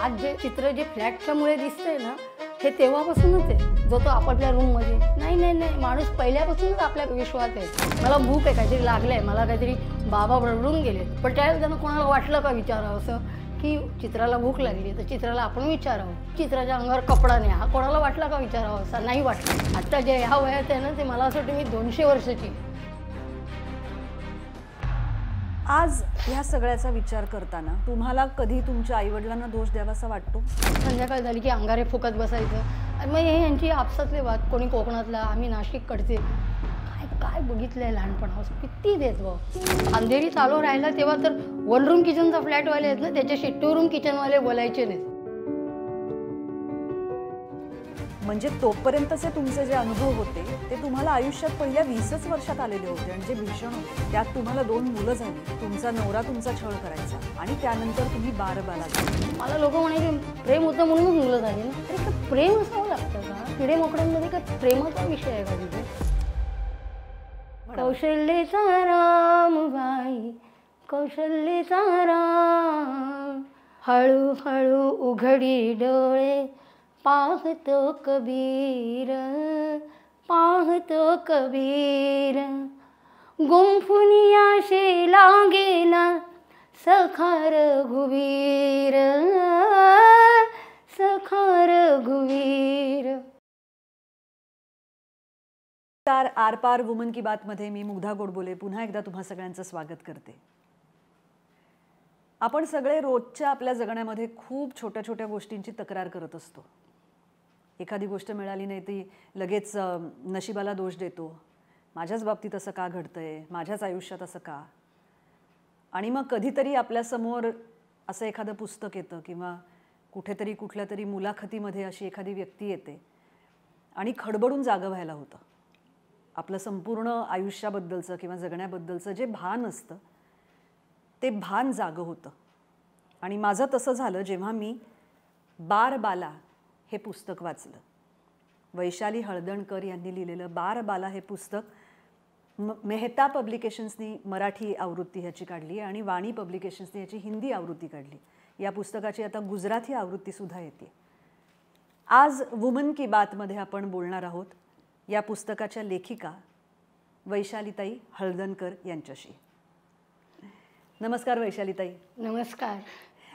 आज जे चित्र जे फ्लॅटच्या मुळे दिसतंय ना, हे तेव्हापासूनच आहे. जो तो आपापल्या रूममध्ये नाही नाही नाही, माणूस पहिल्यापासूनच आपल्या विश्वात आहे. मला भूक आहे, काहीतरी लागलंय, मला काहीतरी बाबा रडून गेले. पण त्यावेळेस त्यांना कोणाला वाटलं का विचारावं असं की चित्राला भूक लागली तर चित्राला आपण विचारावं. चित्राच्या अंगावर कपडा नाही, हा कोणाला वाटला का विचारावं असं नाही वाटलं. आता जे ह्या वयात आहे ना, ते मला असं वाटतं मी 200 वर्षाची. आज ह्या सगळ्याचा विचार करताना तुम्हाला कधी तुमच्या आईवडिलांना दोष द्यावासा वाटतो? संध्याकाळ झाली की अंगारे फुकत बसायचं. मग हे यांची आपसातले वाद, कोणी कोकणातला, आम्ही नाशिककडचे. काय काय बघितलंय लहानपणापासून, किती देत भाऊ. अंधेरी चालू राहिला तेव्हा तर 1 रूम किचनचा फ्लॅटवाले आहेत ना, त्याच्याशी 2 रूम किचनवाले बोलायचे नाहीत. म्हणजे तोपर्यंतचे तुमचे जे अनुभव होते ते तुम्हाला आयुष्यात पहिल्या 20च वर्षात आलेले होते आणि जे भीषण होते. त्यात तुम्हाला 2 मुलं झाली, तुमचा नवरा तुमचा छळ करायचा आणि त्यानंतर तुम्ही बारबाला झाला. मला लोक म्हणायचे प्रेम होतं म्हणूनच मुलं झाली ना. अरे का प्रेम असावं लागतं का? किडे मोकड्यांमध्ये काय प्रेमाचा विषय आहे का तिथे? कौशल्येचा रामबाई, कौशल्येचा राम, हळूहळू उघडी डोळे पाहतो कबीर, पाहतो कबीर. गुंफुनिया शेला गेला सखा रघुवीर, सखा रघुवीर. तर आरपार वुमन की बात मध्ये मी मुग्धा गोडबोले पुन्हा एकदा तुम्हा सगळ्यांचं स्वागत करते. आपण सगळे रोजच्या आपल्या जगण्यामध्ये खूप छोट्या छोट्या गोष्टींची तक्रार करत असतो. एखादी गोष्ट मिळाली नाही ती लगेच नशिबाला दोष देतो. माझ्याच बाबतीत असं का घडतंय, माझ्याच आयुष्यात असं का. आणि मग कधीतरी आपल्यासमोर असं एखादं पुस्तक येतं किंवा कुठेतरी कुठल्या तरी मुलाखतीमध्ये अशी एखादी व्यक्ती येते आणि खडबडून जागं व्हायला होतं. आपलं संपूर्ण आयुष्याबद्दलचं किंवा जगण्याबद्दलचं जे भान असतं ते भान जागं होतं. आणि माझं तसं झालं जेव्हा मी बारबाला हे पुस्तक वाचलं. वैशाली हळदणकर यांनी लिहिलेलं बारबाला हे पुस्तक मेहता पब्लिकेशन्सनी मराठी आवृत्ती ह्याची काढली आणि वाणी पब्लिकेशन्सनी ह्याची हिंदी आवृत्ती काढली. या पुस्तकाची आता गुजराती आवृत्तीसुद्धा येते. आज वुमन की बातमध्ये आपण बोलणार आहोत या पुस्तकाच्या लेखिका वैशालीताई हळदणकर यांच्याशी. नमस्कार वैशालीताई. नमस्कार.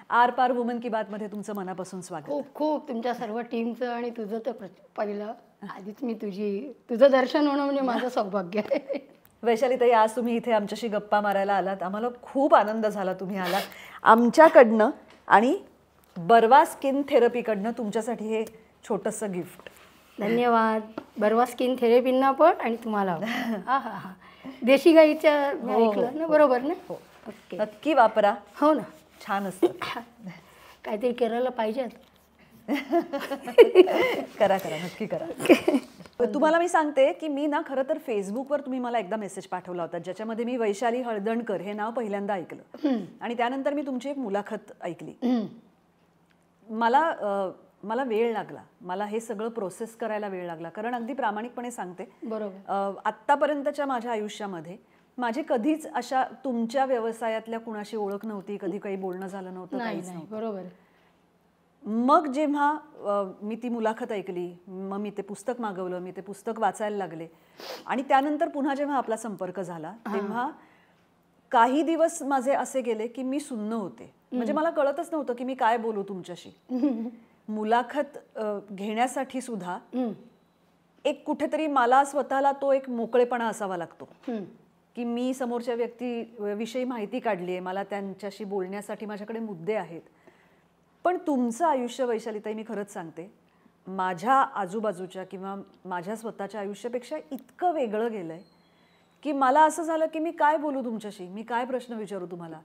आरपार वुमन की बातमध्ये तुमचं मनापासून स्वागत. खूप खूप तुमच्या सर्व टीमचं आणि तुझं तर पहिलं आधीच मी तुझं दर्शन होणं म्हणजे माझं सौभाग्य आहे. वैशालीताई, आज तुम्ही इथे आमच्याशी गप्पा मारायला आलात. आम्हाला खूप आनंद झाला तुम्ही आलात. आमच्याकडनं आणि बर्वा स्किन थेरपीकडनं तुमच्यासाठी हे छोटंसं गिफ्ट. धन्यवाद. बर्वा स्किन थेरपींना पण आणि तुम्हाला. हा हा हा. देशी गाईच्या ऐकलं ना, बरोबर ना? हो, ओके. नक्की वापरा. हो ना, छान असतं. काहीतरी करायला पाहिजे. करा करा, नक्की करा. तुम्हाला मी सांगते की मी ना खरं तर फेसबुकवर तुम्ही मला एकदा मेसेज पाठवला होता ज्याच्यामध्ये मी वैशाली हळदणकर हे नाव पहिल्यांदा ऐकलं आणि त्यानंतर मी तुमची एक मुलाखत ऐकली. मला वेळ लागला, मला हे सगळं प्रोसेस करायला वेळ लागला. कारण अगदी प्रामाणिकपणे सांगते, बरोबर, आत्तापर्यंतच्या माझ्या आयुष्यामध्ये माझी कधीच अशा तुमच्या व्यवसायातल्या कुणाशी ओळख नव्हती, कधी काही बोलणं झालं नव्हतं, काहीच नव्हतं. बरोबर. मग जेव्हा मी ती मुलाखत ऐकली, मग मी ते पुस्तक मागवलं, मी ते पुस्तक वाचायला लागले आणि त्यानंतर पुन्हा जेव्हा आपला संपर्क झाला तेव्हा काही दिवस माझे असे गेले की मी सुन्न होते. म्हणजे मला कळतच नव्हतं की मी काय बोलू तुमच्याशी. मुलाखत घेण्यासाठी सुद्धा एक कुठेतरी मला स्वतःला तो एक मोकळेपणा असावा लागतो की मी समोरच्या व्यक्तीविषयी माहिती काढली आहे, मला त्यांच्याशी बोलण्यासाठी माझ्याकडे मुद्दे आहेत. पण तुमचं आयुष्य वैशालीताई, मी खरंच सांगते, माझ्या आजूबाजूच्या किंवा माझ्या स्वतःच्या आयुष्यापेक्षा इतकं वेगळं गेलंय की मला असं झालं की मी काय बोलू तुमच्याशी, मी काय प्रश्न विचारू तुम्हाला.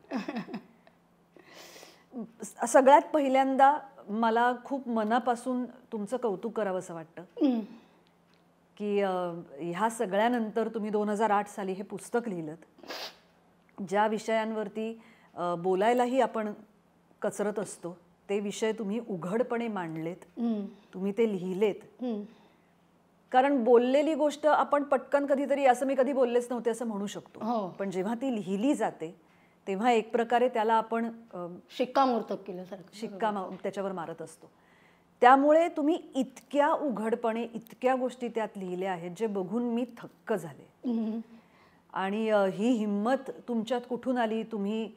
सगळ्यात पहिल्यांदा मला खूप मनापासून तुमचं कौतुक करावं असं वाटतं की ह्या सगळ्यानंतर तुम्ही 2008 साली हे पुस्तक लिहिलं. ज्या विषयांवरती बोलायलाही आपण कचरत असतो ते विषय तुम्ही उघडपणे मांडलेत, तुम्ही ते लिहिलेत. कारण बोललेली गोष्ट आपण पटकन कधीतरी असं मी कधी बोललेच नव्हते असं म्हणू शकतो, पण जेव्हा ती लिहिली जाते तेव्हा एक प्रकारे त्याला आपण शिक्कामोर्तब केल्यासारखं शिक्का त्याच्यावर मारत असतो. त्यामुळे तुम्ही इतक्या उघडपणे इतक्या गोष्टी त्यात लिहिल्या आहेत जे बघून मी थक्क झाले. आणि ही हिंमत तुमच्यात कुठून आली? तुम्ही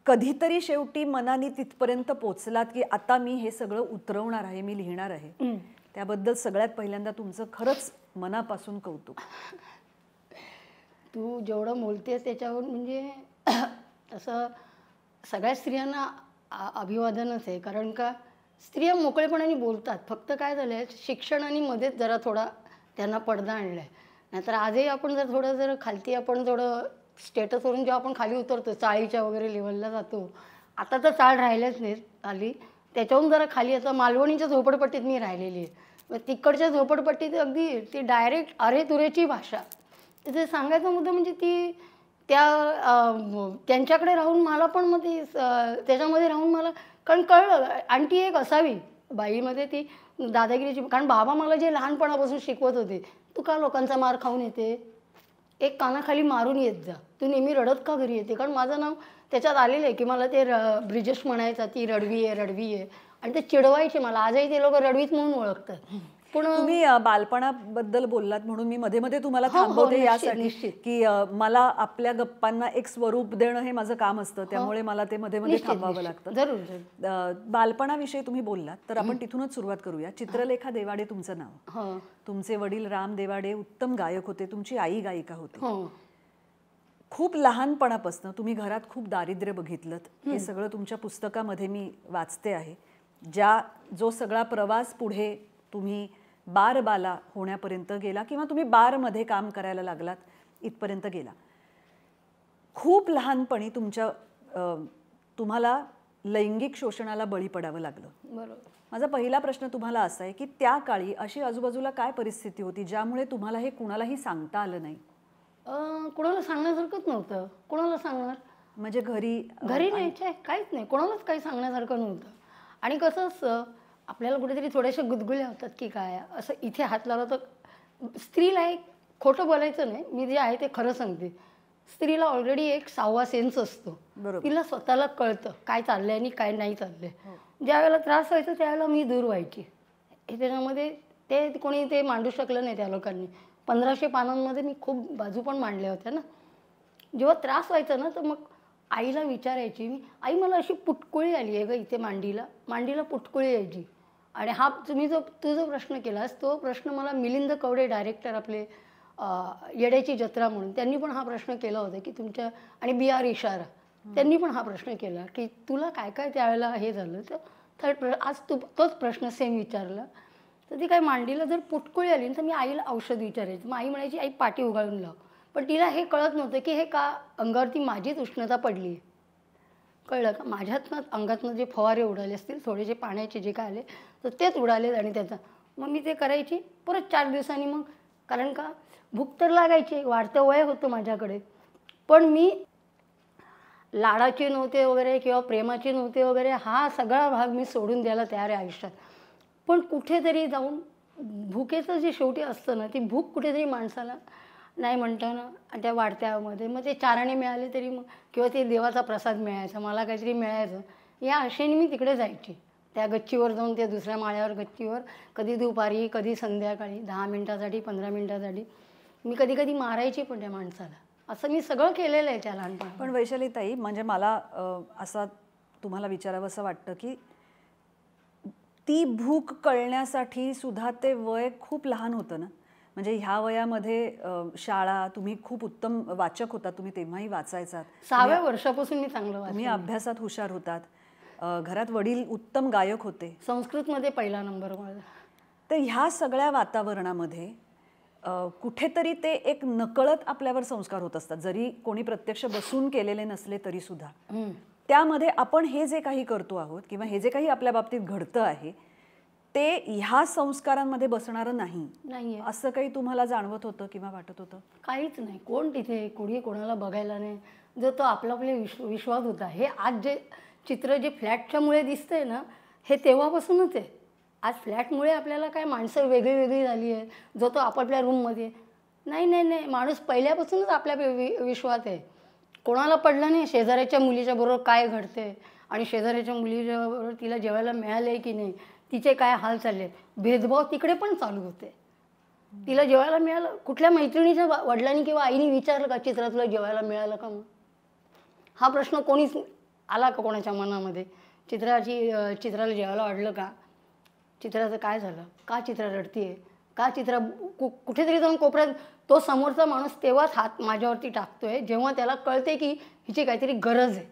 कधीतरी शेवटी मनाने तिथपर्यंत पोचलात की आता मी हे सगळं उतरवणार आहे, मी लिहिणार आहे. त्याबद्दल सगळ्यात पहिल्यांदा तुमचं खरंच मनापासून कौतुक. तू जेवढं बोलतेस त्याच्यावर म्हणजे असं सगळ्या स्त्रियांना अभिवादनच आहे. कारण का स्त्रिया मोकळेपणाने बोलतात. फक्त काय झालं आहे, शिक्षणाने मध्येच जरा थोडा त्यांना पडदा आणला आहे. नाहीतर आजही आपण जर खालती आपण थोडं स्टेटसवरून जेव्हा आपण खाली उतरतो, चाळीच्या वगैरे लेवलला जातो. आता तर चाळ राहिल्याच नाही आली. त्याच्याहून जरा खाली आता मालवणीच्या झोपडपट्टीत मी राहिलेली आहे. मग तिकडच्या झोपडपट्टीत अगदी ती डायरेक्ट अरे तुरेची भाषा. ते सांगायचा मुद्दा म्हणजे ती त्यांच्याकडे राहून मला पण मग ती त्याच्यामध्ये राहून मला कारण कळलं आणि ती एक असावी बाईमध्ये ती दादागिरीची. कारण बाबा मला जे लहानपणापासून शिकवत होते, तू का लोकांचा मार खाऊन येते, एक कानाखाली मारून येत जा, तू नेहमी रडत का घरी येते. कारण माझं नाव त्याच्यात आलेलं आहे की मला ते ब्रिजेश म्हणायचा, ती रडवी आहे रडवी आहे. आणि ते चिडवायचे मला. आजही ते लोक रडवीत म्हणून ओळखतात. पण तुम्ही बालपणाबद्दल बोललात म्हणून मी मध्ये मध्ये तुम्हाला थांबवते यासाठी की मला आपल्या गप्पांना एक स्वरूप देणं हे माझं काम असतं. त्यामुळे मला ते मध्ये मध्ये थांबावं लागतं. जरूर. बालपणाविषयी तुम्ही बोललात तर आपण तिथूनच सुरुवात करूया. चित्रलेखा देवाडे तुमचं नाव. तुमचे वडील राम देवाडे उत्तम गायक होते. तुमची आई गायिका होती. खूप लहानपणापासून तुम्ही घरात खूप दारिद्र्य बघितलं. हे सगळं तुमच्या पुस्तकामध्ये मी वाचते आहे. जो सगळा प्रवास पुढे तुम्ही बारबाला होण्यापर्यंत गेला किंवा तुम्ही बारमध्ये काम करायला लागलात इथपर्यंत गेला. खूप लहानपणी तुम्हाला लैंगिक शोषणाला बळी पडावं लागलं. बरोबर. माझा पहिला प्रश्न तुम्हाला असा आहे की त्या काळी अशी आजूबाजूला काय परिस्थिती होती ज्यामुळे तुम्हाला हे कुणालाही सांगता आलं नाही? कोणाला सांगण्यासारखंच नव्हतं. कोणाला सांगणार म्हणजे घरी नाही, काहीच नाही. कोणालाच काही सांगण्यासारखं नव्हतं. आणि कसं असतं आपल्याला कुठेतरी थोड्याशा गुदगुल्या होतात की काय असं इथे हात लावला तर स्त्रीला एक खोटं बोलायचं नाही, मी जे आहे ते खरं सांगते. स्त्रीला ऑलरेडी एक 6वा सेन्स असतो. तिला स्वतःला कळतं काय चाललंय आणि काय नाही चाललंय. ज्या वेळेला त्रास व्हायचा त्यावेळेला मी दूर व्हायची. हे त्याच्यामध्ये ते कोणी ते मांडू शकलं नाही त्या लोकांनी. 1500 पानांमध्ये मी खूप बाजू पण मांडल्या होत्या ना. जेव्हा त्रास व्हायचा ना तर मग आईला विचारायची मी, आई मला अशी पुटकुळी आली आहे ग इथे मांडीला पुटकुळी यायची. आणि तू जो प्रश्न केलास तो प्रश्न मला मिलिंद कवडे डायरेक्टर आपले येड्याची जत्रा म्हणून त्यांनी पण हा प्रश्न केला होता की तुमच्या आणि BR इशारा त्यांनी पण हा प्रश्न केला की तुला काय काय त्यावेळेला हे झालं. तर आज तोच प्रश्न सेम विचारला. तर ती काय मांडीला जर पुटकुळी आली तर मी आईला औषध विचारायचं. मग आई म्हणायची आई पाठी उगाळून लाव. पण तिला हे कळत नव्हतं की हे का अंगावरती माझीच उष्णता पडली आहे. कळलं का? माझ्यातनं अंगातनं जे फवारे उडाले असतील थोडेसे पाण्याचे जे काय आले तर तेच उडाले. आणि त्याचा मग मी ते करायची परत 4 दिवसांनी. मग कारण का भूक तर लागायची, वाढतं वय होतं माझ्याकडे. पण मी लाडाचे नव्हते वगैरे किंवा प्रेमाचे नव्हते वगैरे हा सगळा भाग मी सोडून द्यायला तयार आहे आयुष्यात. पण कुठेतरी जाऊन भुकेचं जे शेवटी असतं ना, ती भूक कुठेतरी माणसाला नाही म्हणता ना आणि त्या वाढत्यामध्ये मग ते चाराणे मिळाले तरी मग किंवा ते देवाचा प्रसाद मिळायचा, मला काहीतरी मिळायचं या आशेने मी तिकडे जायची. त्या गच्चीवर जाऊन त्या दुसऱ्या माळ्यावर गच्चीवर कधी दुपारी कधी संध्याकाळी 10 मिनिटासाठी 15 मिनिटासाठी मी कधी कधी मारायची पण त्या माणसाला. असं मी सगळं केलेलं आहे त्या लहानपणी. पण वैशालीताई म्हणजे मला असं तुम्हाला विचारावं असं वाटतं की ती भूक कळण्यासाठी सुद्धा ते वय खूप लहान होतं ना. म्हणजे ह्या वयामध्ये शाळा तुम्ही खूप उत्तम वाचक होतात. तुम्ही तेव्हाही वाचायचात. 6व्या वर्षापासून मी चांगलं वाचते. तुम्ही अभ्यासात हुशार होतात. घरात वडील उत्तम गायक होते. संस्कृतमध्ये पहिला नंबर माझा. तर ह्या सगळ्या वातावरणामध्ये कुठेतरी ते एक नकळत आपल्यावर संस्कार होत असतात. जरी कोणी प्रत्यक्ष बसून केलेले नसले तरी सुद्धा त्यामध्ये आपण हे जे काही करतो आहोत किंवा हे जे काही आपल्या बाबतीत घडतं आहे ते ह्या संस्कारांमध्ये बसणारं नाही असं काही तुम्हाला जाणवत होतं किंवा वाटत होतं? काहीच नाही. कोण तिथे कोणी कोणाला बघायला नाही. जो तो आपला विश्वास होता. हे आज जे चित्र जे फ्लॅटच्यामुळे दिसतंय ना हे तेव्हापासूनच आहे. आज फ्लॅटमुळे आपल्याला काय माणसं वेगळी वेगळी झाली आहे. जो तो आपापल्या रूममध्ये नाही माणूस पहिल्यापासूनच आपल्या विश्वात आहे. कोणाला पडलं नाही शेजाऱ्याच्या मुलीच्या बरोबर काय घडते आणि शेजाऱ्याच्या मुलीच्या बरोबर तिला जेवायला मिळालं आहे की नाही, तिचे काय हाल चालले, भेदभाव तिकडे पण चालू होते. तिला जेवायला मिळालं, कुठल्या मैत्रिणीच्या वडिलांनी किंवा आईने विचारलं का चित्रा तुला जेवायला मिळालं का मग? हा प्रश्न कोणीच आला का कोणाच्या मनामध्ये? चित्राला जेवायला वाढलं का? चित्राचं काय झालं? का चित्रा रडतीये? का चित्रा कुठेतरी जाऊन कोपऱ्यात तो समोरचा माणूस तेव्हाच हात माझ्यावरती टाकतोय जेव्हा त्याला कळते की हिची काहीतरी गरज आहे.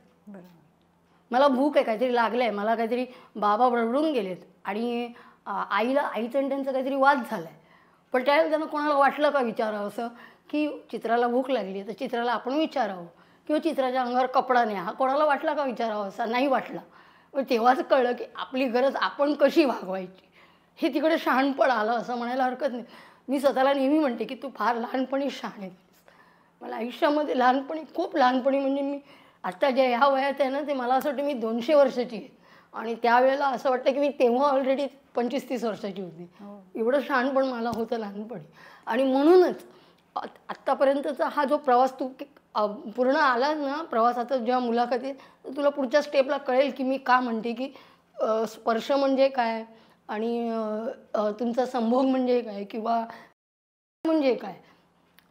मला भूक आहे, काहीतरी लागलं आहे, मला काहीतरी बाबा रडून गेलेत आणि आईचं आणि त्यांचा काहीतरी वाद झाला आहे. पण त्यावेळेला त्यांना कोणाला वाटलं का विचारावं असं की चित्राला भूक लागली तर चित्राला आपण विचारावं, किंवा चित्राच्या अंगावर कपडा नाही हा कोणाला वाटला का विचारावं असा नाही वाटला. पण तेव्हाच कळलं की आपली गरज आपण कशी भागवायची हे तिकडे शहाणपण आलं असं म्हणायला हरकत नाही. मी स्वतःला नेहमी म्हणते की तू फार लहानपणी शहाण आहे. मला आयुष्यामध्ये लहानपणी खूप लहानपणी म्हणजे मी आत्ता ज्या ह्या वयात आहे ना ते मला असं वाटतं मी 200 वर्षाची आहे आणि त्यावेळेला असं वाटतं की मी तेव्हा ऑलरेडी 25-30 वर्षाची होती. एवढं शहाणपण मला होतं लहानपणी. आणि म्हणूनच आत्तापर्यंतचा हा जो प्रवास तू पूर्ण आला ना प्रवासाचा जेव्हा मुलाखतीत तर तुला पुढच्या स्टेपला कळेल की मी का म्हणते की स्पर्श म्हणजे काय आणि तुमचा संभोग म्हणजे काय किंवा म्हणजे काय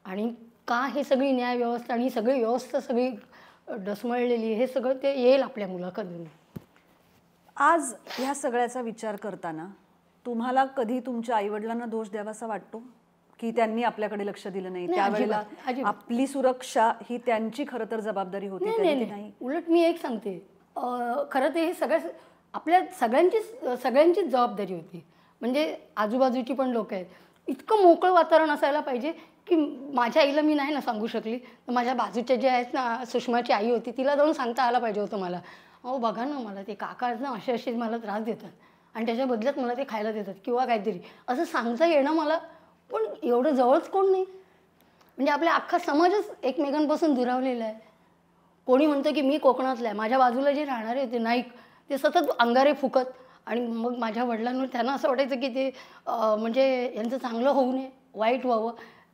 आणि का हे सगळी न्यायव्यवस्था आणि सगळी व्यवस्था सगळी डसमळलेली हे सगळं ते येईल आपल्या मुलाखतीतून. आज ह्या सगळ्याचा विचार करताना तुम्हाला कधी तुमच्या आईवडिलांना दोष द्यावासा वाटतो की त्यांनी आपल्याकडे लक्ष दिलं नाही, त्यावेळेला आपली सुरक्षा ही त्यांची खरं तर जबाबदारी होती? नाही, उलट मी एक सांगते, खरं तर हे आपल्या सगळ्यांचीच जबाबदारी होती. म्हणजे आजूबाजूची पण लोक आहेत. इतकं मोकळं वातावरण असायला पाहिजे की माझ्या आईला मी नाही ना सांगू शकली तर माझ्या बाजूच्या जे आहेत ना सुषमाची आई होती तिला जाऊन सांगता आलं पाहिजे होतं मला, अहो बघा ना मला ते काका ना असे मला त्रास देतात आणि त्याच्या बदल्यात मला ते खायला देतात किंवा काहीतरी असं सांगता येणं मला. पण एवढं जवळच कोण नाही. म्हणजे आपल्या अख्खा समाजच एकमेकांपासून दुरावलेला आहे. कोणी म्हणतं की मी कोकणातला आहे, माझ्या बाजूला जे राहणारे होते नाईक ते सतत अंगारे फुकत आणि मग माझ्या वडिलांवर त्यांना असं वाटायचं की ते म्हणजे यांचं चांगलं होऊ नये, वाईट व्हावं.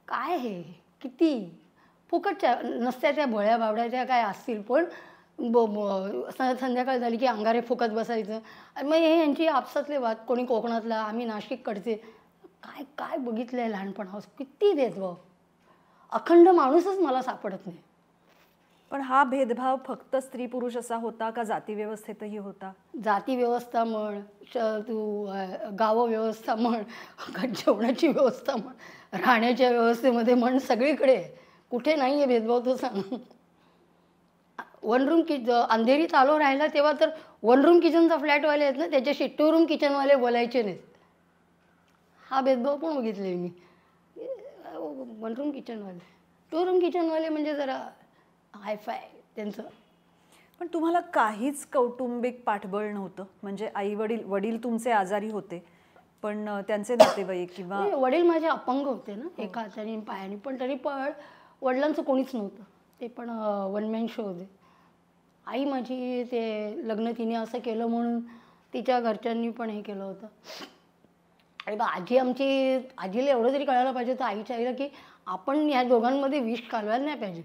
काय हे किती फुकटच्या नसत्या त्या भोळ्या बावड्या त्या काय असतील पण संध्याकाळ झाली की अंगारे फुकत बसायचं. आणि मग हे यांची आपसातले वाद, कोणी कोकणातला आम्ही नाशिककडचे, काय काय बघितलं आहे लहानपणापासून, किती भेदभाव. अखंड माणूसच मला सापडत नाही. पण हा भेदभाव फक्त स्त्री पुरुष असा होता का जातीव्यवस्थेतही होता? जातीव्यवस्था म्हण, तू गाव व्यवस्था म्हण, जेवणाची व्यवस्था म्हण, राहण्याच्या व्यवस्थेमध्ये म्हण, सगळीकडे कुठे नाही आहे भेदभाव तो सांग. वन रूम अंधेरीत आलो राहिला तेव्हा तर वन रूम किचनचा फ्लॅटवाले आहेत ना त्याच्याशी 2 रूम किचनवाले बोलायचे नाहीत. हा भेदभाव पण बघितले मी. 1 रूम किचनवाले 2 रूम किचनवाले म्हणजे जरा हायफाय त्यांचं. पण तुम्हाला काहीच कौटुंबिक पाठबळ नव्हतं? म्हणजे वडील तुमचे आजारी होते पण त्यांचे नातेवाईक किंवा वडील माझे अपंग होते ना एका हाताने पायाने, पण तरी पण वडिलांचं कोणीच नव्हतं. ते पण 1 मॅन शो होते. आई माझी ते लग्न तिने असं केलं म्हणून तिच्या घरच्यांनी पण हे केलं होतं. आणि आजीला एवढं तरी कळायला पाहिजे होतं आईच्या आईला की आपण ह्या दोघांमध्ये विष कालवायला नाही पाहिजे.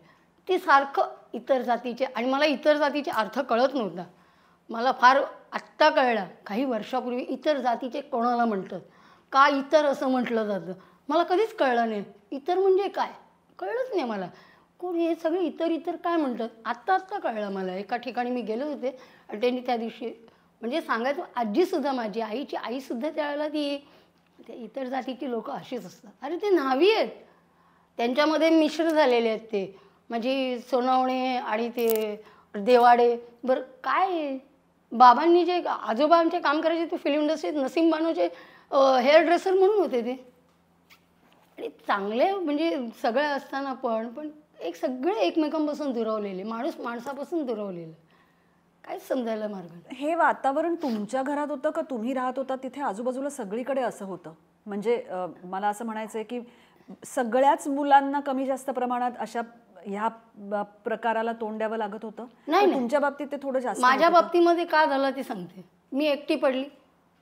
ती सारखं इतर जातीचे, आणि मला इतर जातीचे अर्थ कळत नव्हता. मला फार आत्ता कळलं काही वर्षापूर्वी इतर जातीचे कोणाला म्हणतात, का इतर असं म्हटलं जातं, मला कधीच कळलं नाही. इतर म्हणजे काय कळलंच नाही मला. कोण हे सगळे इतर काय म्हणतात आत्ता कळलं मला. एका ठिकाणी मी गेले होते आणि त्यांनी त्या दिवशी म्हणजे सांगायचं, आजीसुद्धा माझी आईची आईसुद्धा त्यावेळेला त्या इतर जातीची लोकं अशीच असतात. अरे ते न्हावी आहेत, त्यांच्यामध्ये मिश्र झालेले आहेत ते. माझी सोनावणे आणि ते देवाडे. बरं काय बाबांनी जे आजोबा आमचे काम करायचे ते फिल्म इंडस्ट्रीत नसीम बानोचे हेअर ड्रेसर म्हणून होते ते. आणि चांगले म्हणजे सगळं असताना पण एक सगळे एकमेकांपासून दुरावलेले, माणूस माणसापासून दुरावलेलं. काहीच समजायला मार्ग नाही. हे वातावरण तुमच्या घरात होतं का तुम्ही राहत होता तिथे आजूबाजूला सगळीकडे असं होतं? म्हणजे मला असं म्हणायचं आहे की सगळ्याच मुलांना कमी जास्त प्रमाणात अशा ह्या प्रकाराला तोंड द्यावं लागत होतं? नाही, तुमच्या बाबतीत ते थोडं जास्त. माझ्या बाबतीमध्ये का झालं ते सांगते. मी एकटी पडली.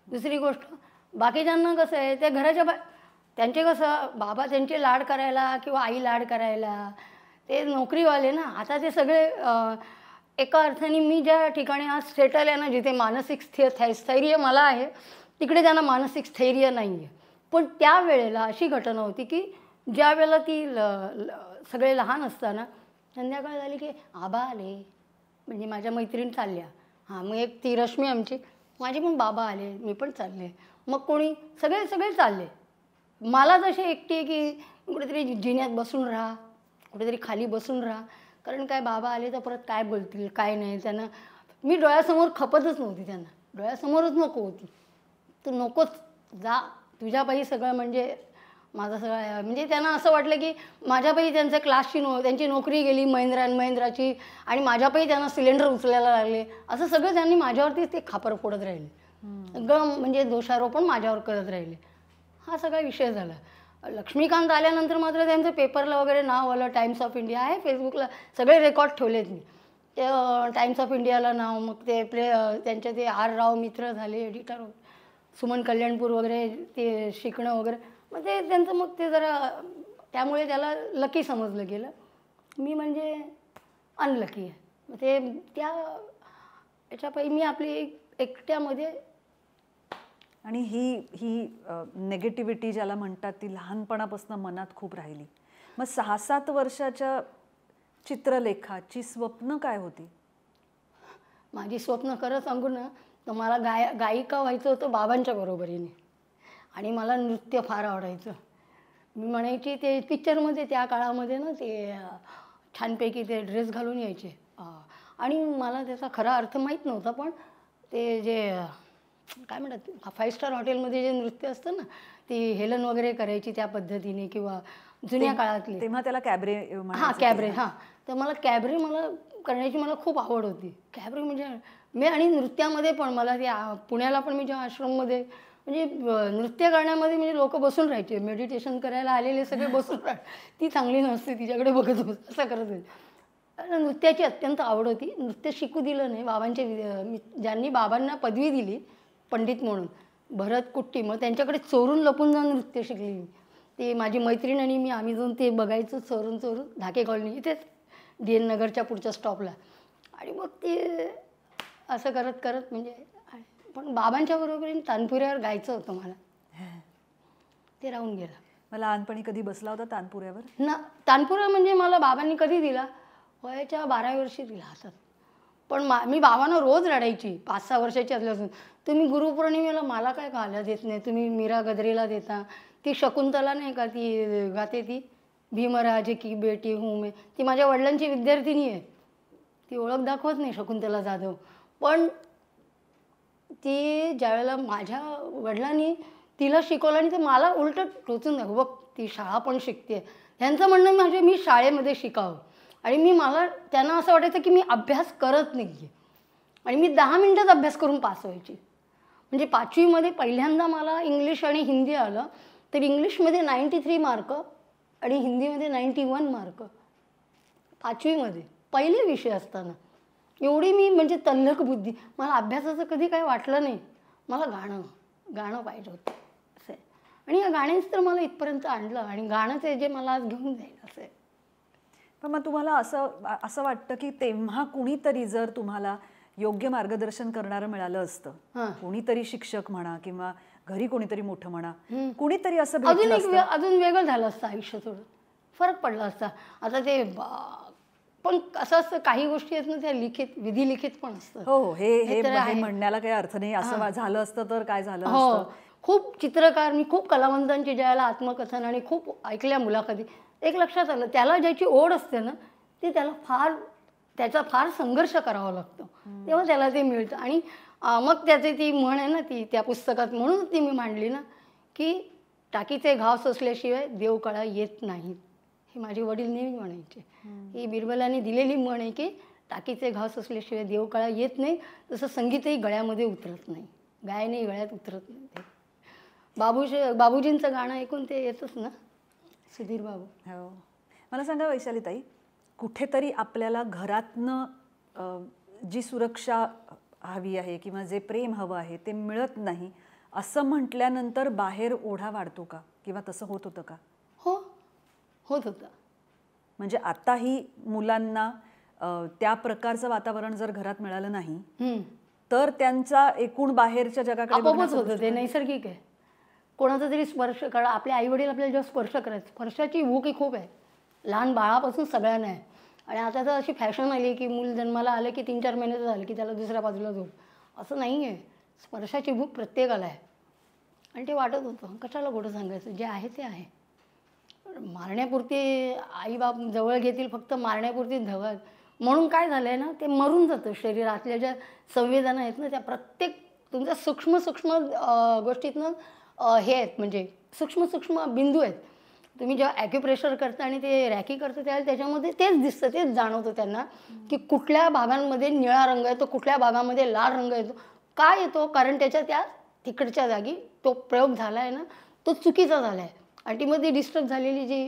दुसरी गोष्ट, बाकीच्यांना कसं आहे त्या घराच्या त्यांचे कसं बाबा त्यांचे लाड करायला किंवा आई लाड करायला ते नोकरीवाले ना, आता ते सगळे एका अर्थाने मी ज्या ठिकाणी आज सेटल आहे ना, जिथे मानसिक स्थैर्य मला आहे, तिकडे त्यांना मानसिक स्थैर्य नाही आहे. पण त्यावेळेला अशी घटना होती की ज्या वेळेला ती सगळे लहान असताना संध्याकाळ झाली की आबा आले, म्हणजे माझ्या मैत्रीण चालल्या, हां मग एक ती रश्मी आमची, माझे पण बाबा आले, मी पण चालले, मग कोणी सगळे सगळे चालले. मला जशी एकटी आहे की कुठेतरी जिन्यात बसून राहा, कुठेतरी खाली बसून राहा, कारण काय बाबा आले तर परत काय बोलतील काय नाही. त्यांना मी डोळ्यासमोर खपतच नव्हती, त्यांना डोळ्यासमोरच नको होती. तू नकोच जा, तुझ्यापायी सगळं म्हणजे माझं सगळं, म्हणजे त्यांना असं वाटलं की माझ्यापायी त्यांच्या क्लासची त्यांची नोकरी गेली महिंद्राची, आणि माझ्यापायी त्यांना सिलेंडर उचलायला लागले, असं सगळं त्यांनी माझ्यावरतीच ते खापर फोडत राहिले, सगळं म्हणजे दोषारोपण माझ्यावर करत राहिले. हा सगळा विषय झाला. लक्ष्मीकांत आल्यानंतर मात्र त्यांचं पेपरला वगैरे नाव आलं, टाइम्स ऑफ इंडिया आहे, फेसबुकला सगळे रेकॉर्ड ठेवलेत मी, ते टाइम्स ऑफ इंडियाला नाव, मग ते त्यांचे ते आर राव मित्र झाले एडिटर, सुमन कल्याणपूर वगैरे ते शिकणं वगैरे, मग ते त्यांचं मग ते जरा त्यामुळे त्याला लकी समजलं गेलं. मी म्हणजे अनलकी आहे. मग ते त्या याच्यापायी मी आपली एकट्यामध्ये. आणि ही नेगेटिव्हिटी ज्याला म्हणतात ती लहानपणापासून मनात खूप राहिली. मग 6-7 वर्षाच्या चित्रलेखाची स्वप्न काय होती? माझी स्वप्न खरं सांगू ना तर मला गायिका व्हायचं होतं बाबांच्या बरोबरीने, आणि मला नृत्य फार आवडायचं. मी म्हणायची ते पिक्चरमध्ये त्या काळामध्ये ना ते छानपैकी ते ड्रेस घालून यायचे, आणि मला त्याचा खरा अर्थ माहीत नव्हता, पण ते जे काय म्हणतात 5 स्टार हॉटेलमध्ये जे नृत्य असतं ना, ती हेलन वगैरे करायची त्या पद्धतीने, किंवा जुन्या काळातली, तेव्हा त्याला कॅबरे. हां कॅबरे, हां. तर मला कॅबरे करण्याची मला खूप आवड होती. कॅबरे म्हणजे मी, आणि नृत्यामध्ये पण मला ते पुण्याला पण मी जेव्हा आश्रममध्ये म्हणजे नृत्य करण्यामध्ये म्हणजे लोक बसून राहायचे, मेडिटेशन करायला आलेले सगळे बसून ती चांगली नसते तिच्याकडे बघत होत, असं करत होते. नृत्याची अत्यंत आवड होती. नृत्य शिकू दिलं नाही बाबांचे, ज्यांनी बाबांना पदवी दिली पंडित म्हणून, भरत कुट्टी, मग त्यांच्याकडे चोरून लपून जाऊन नृत्य शिकली मी. ते माझी मैत्रीण आणि मी, आम्ही जाऊन ते बघायचो चोरून धाके कॉलनी इथेच DN नगरच्या पुढच्या स्टॉपला, आणि मग ते असं करत करत म्हणजे. पण बाबांच्या बरोबरीने तानपुऱ्यावर गायचं होतं मला, ते राहून गेलं. मला लहानपणी कधी बसला होता तानपुऱ्यावर ना? तानपुरा म्हणजे मला बाबांनी कधी दिला, वयाच्या 12व्या वर्षी दिला हातात. पण मी बाबांना रोज रडायची 5-6 वर्षाची असल्यापासून, तुम्ही गुरुपौर्णिमेला मला काय घाला देत नाही, तुम्ही मीरा गजरेला देता. ती शकुंतला नाही का, ती गाते ती भीमराज की बेटी हूँ मैं, ती माझ्या वडिलांची विद्यार्थिनी आहे, ती ओळख दाखवत नाही शकुंतला जाधव, पण ती ज्यावेळेला माझ्या वडिलांनी तिला शिकवलं आणि ते मला उलटं टोचून दाखव, बघ ती शाळा पण शिकते. त्यांचं म्हणणं म्हणजे मी शाळेमध्ये शिकावं, आणि मला त्यांना असं वाटायचं की मी अभ्यास करत नाही आहे, आणि मी 10 मिनिटात अभ्यास करून पास व्हायची. म्हणजे 5वीमध्ये पहिल्यांदा मला इंग्लिश आणि हिंदी आलं, तर इंग्लिशमध्ये 93 मार्क आणि हिंदीमध्ये 91 मार्क 5वीमध्ये, पहिले विषय असताना. एवढी मी म्हणजे तल्लख बुद्धी, मला अभ्यासाचं कधी काही वाटलं नाही. मला गाणं पाहिजे होतं असं आहे, आणि या गाण्याच तर मला इथपर्यंत आणलं, आणि गाणंच आहे जे मला आज घेऊन जाईल असं आहे. पण मग तुम्हाला असं वाटतं की तेव्हा कुणीतरी जर तुम्हाला योग्य मार्गदर्शन करणारं मिळालं असतं, कोणीतरी शिक्षक म्हणा किंवा घरी कोणीतरी मोठं म्हणा, कुणीतरी असं अजून वेगळं झालं असतं आयुष्य, थोडं फरक पडला असता. आता ते पण असं असतं, काही गोष्टी आहेत ना त्या विधिलिखित पण असतं. हो, हे म्हणण्याला काही अर्थ नाही. असं झालं असतं तर काय झालं असतं. खूप चित्रकार, मी खूप कलावंतांची ज्याला आत्मकथन आणि खूप ऐकल्या मुलाखती, एक लक्षात आलं, त्याला ज्याची ओढ असते ना ती त्याचा फार संघर्ष करावा लागतो, तेव्हा त्याला ते मिळतं. आणि मग त्याची ती म्हण आहे ना, ती त्या पुस्तकात म्हणून ती मी मांडली ना, की टाकीचे घाव सोसल्याशिवाय देवकळा येत नाहीत, हे माझे वडील नेहमी म्हणायचे. ही बिरबलांनी दिलेली म्हण आहे की टाकीचे घाव सोसल्याशिवाय देवकळा येत नाही, तसं संगीतही गळ्यामध्ये उतरत नाही, गायनही गळ्यात उतरत नाही. बाबूजींचं गाणं ऐकून ते येतच ना, सुधीर बाबू. हो. मला सांगा वैशालीताई, कुठेतरी आपल्याला घरातनं जी सुरक्षा हवी आहे किंवा जे प्रेम हवं आहे ते मिळत नाही असं म्हटल्यानंतर बाहेर ओढा वाढतो का, किंवा तसं होत होतं का? हो, होत होतं. म्हणजे आताही मुलांना त्या प्रकारचं वातावरण जर घरात मिळालं नाही तर त्यांचा एकूण बाहेरच्या जगाकडे आपोआपच होतं, ते नैसर्गिक आहे. कोणाचा तरी स्पर्श करा, आपले आईवडील आपल्याला जेव्हा स्पर्श करायचे, स्पर्शाची भूक ही खूप आहे, लहान बाळापासून सगळ्यांना आहे. आणि आता तर अशी फॅशन आली की मूल जन्माला आलं की 3-4 महिन्याचं झालं की त्याला दुसऱ्या बाजूला झोप, असं नाही आहे. स्पर्शाची भूक प्रत्येकाला आहे आणि ते वाटत होतं. कशाला खोटं सांगायचं, जे आहे ते आहे. मारण्यापुरती आईबाप जवळ घेतील, फक्त मारण्यापुरती धवळ, म्हणून काय झालं आहे ना, ते मरून जातं. शरीरातल्या ज्या संवेदना आहेत ना, त्या प्रत्येक तुमच्या सूक्ष्म सूक्ष्म गोष्टीतनं हे आहेत, म्हणजे सूक्ष्म सूक्ष्म बिंदू आहेत. तुम्ही जेव्हा ॲक्युप्रेशर करता आणि ते रॅकी करता त्यावेळेला त्याच्यामध्ये तेच दिसतं, तेच जाणवतं त्यांना की कुठल्या भागांमध्ये निळा रंग येतो, कुठल्या भागामध्ये लाल रंग येतो. का येतो? कारण त्याच्या त्या तिकडच्या जागी तो प्रयोग झाला आहे ना, तो चुकीचा झाला आहे. आणि ती मध्ये डिस्टर्ब झालेली जी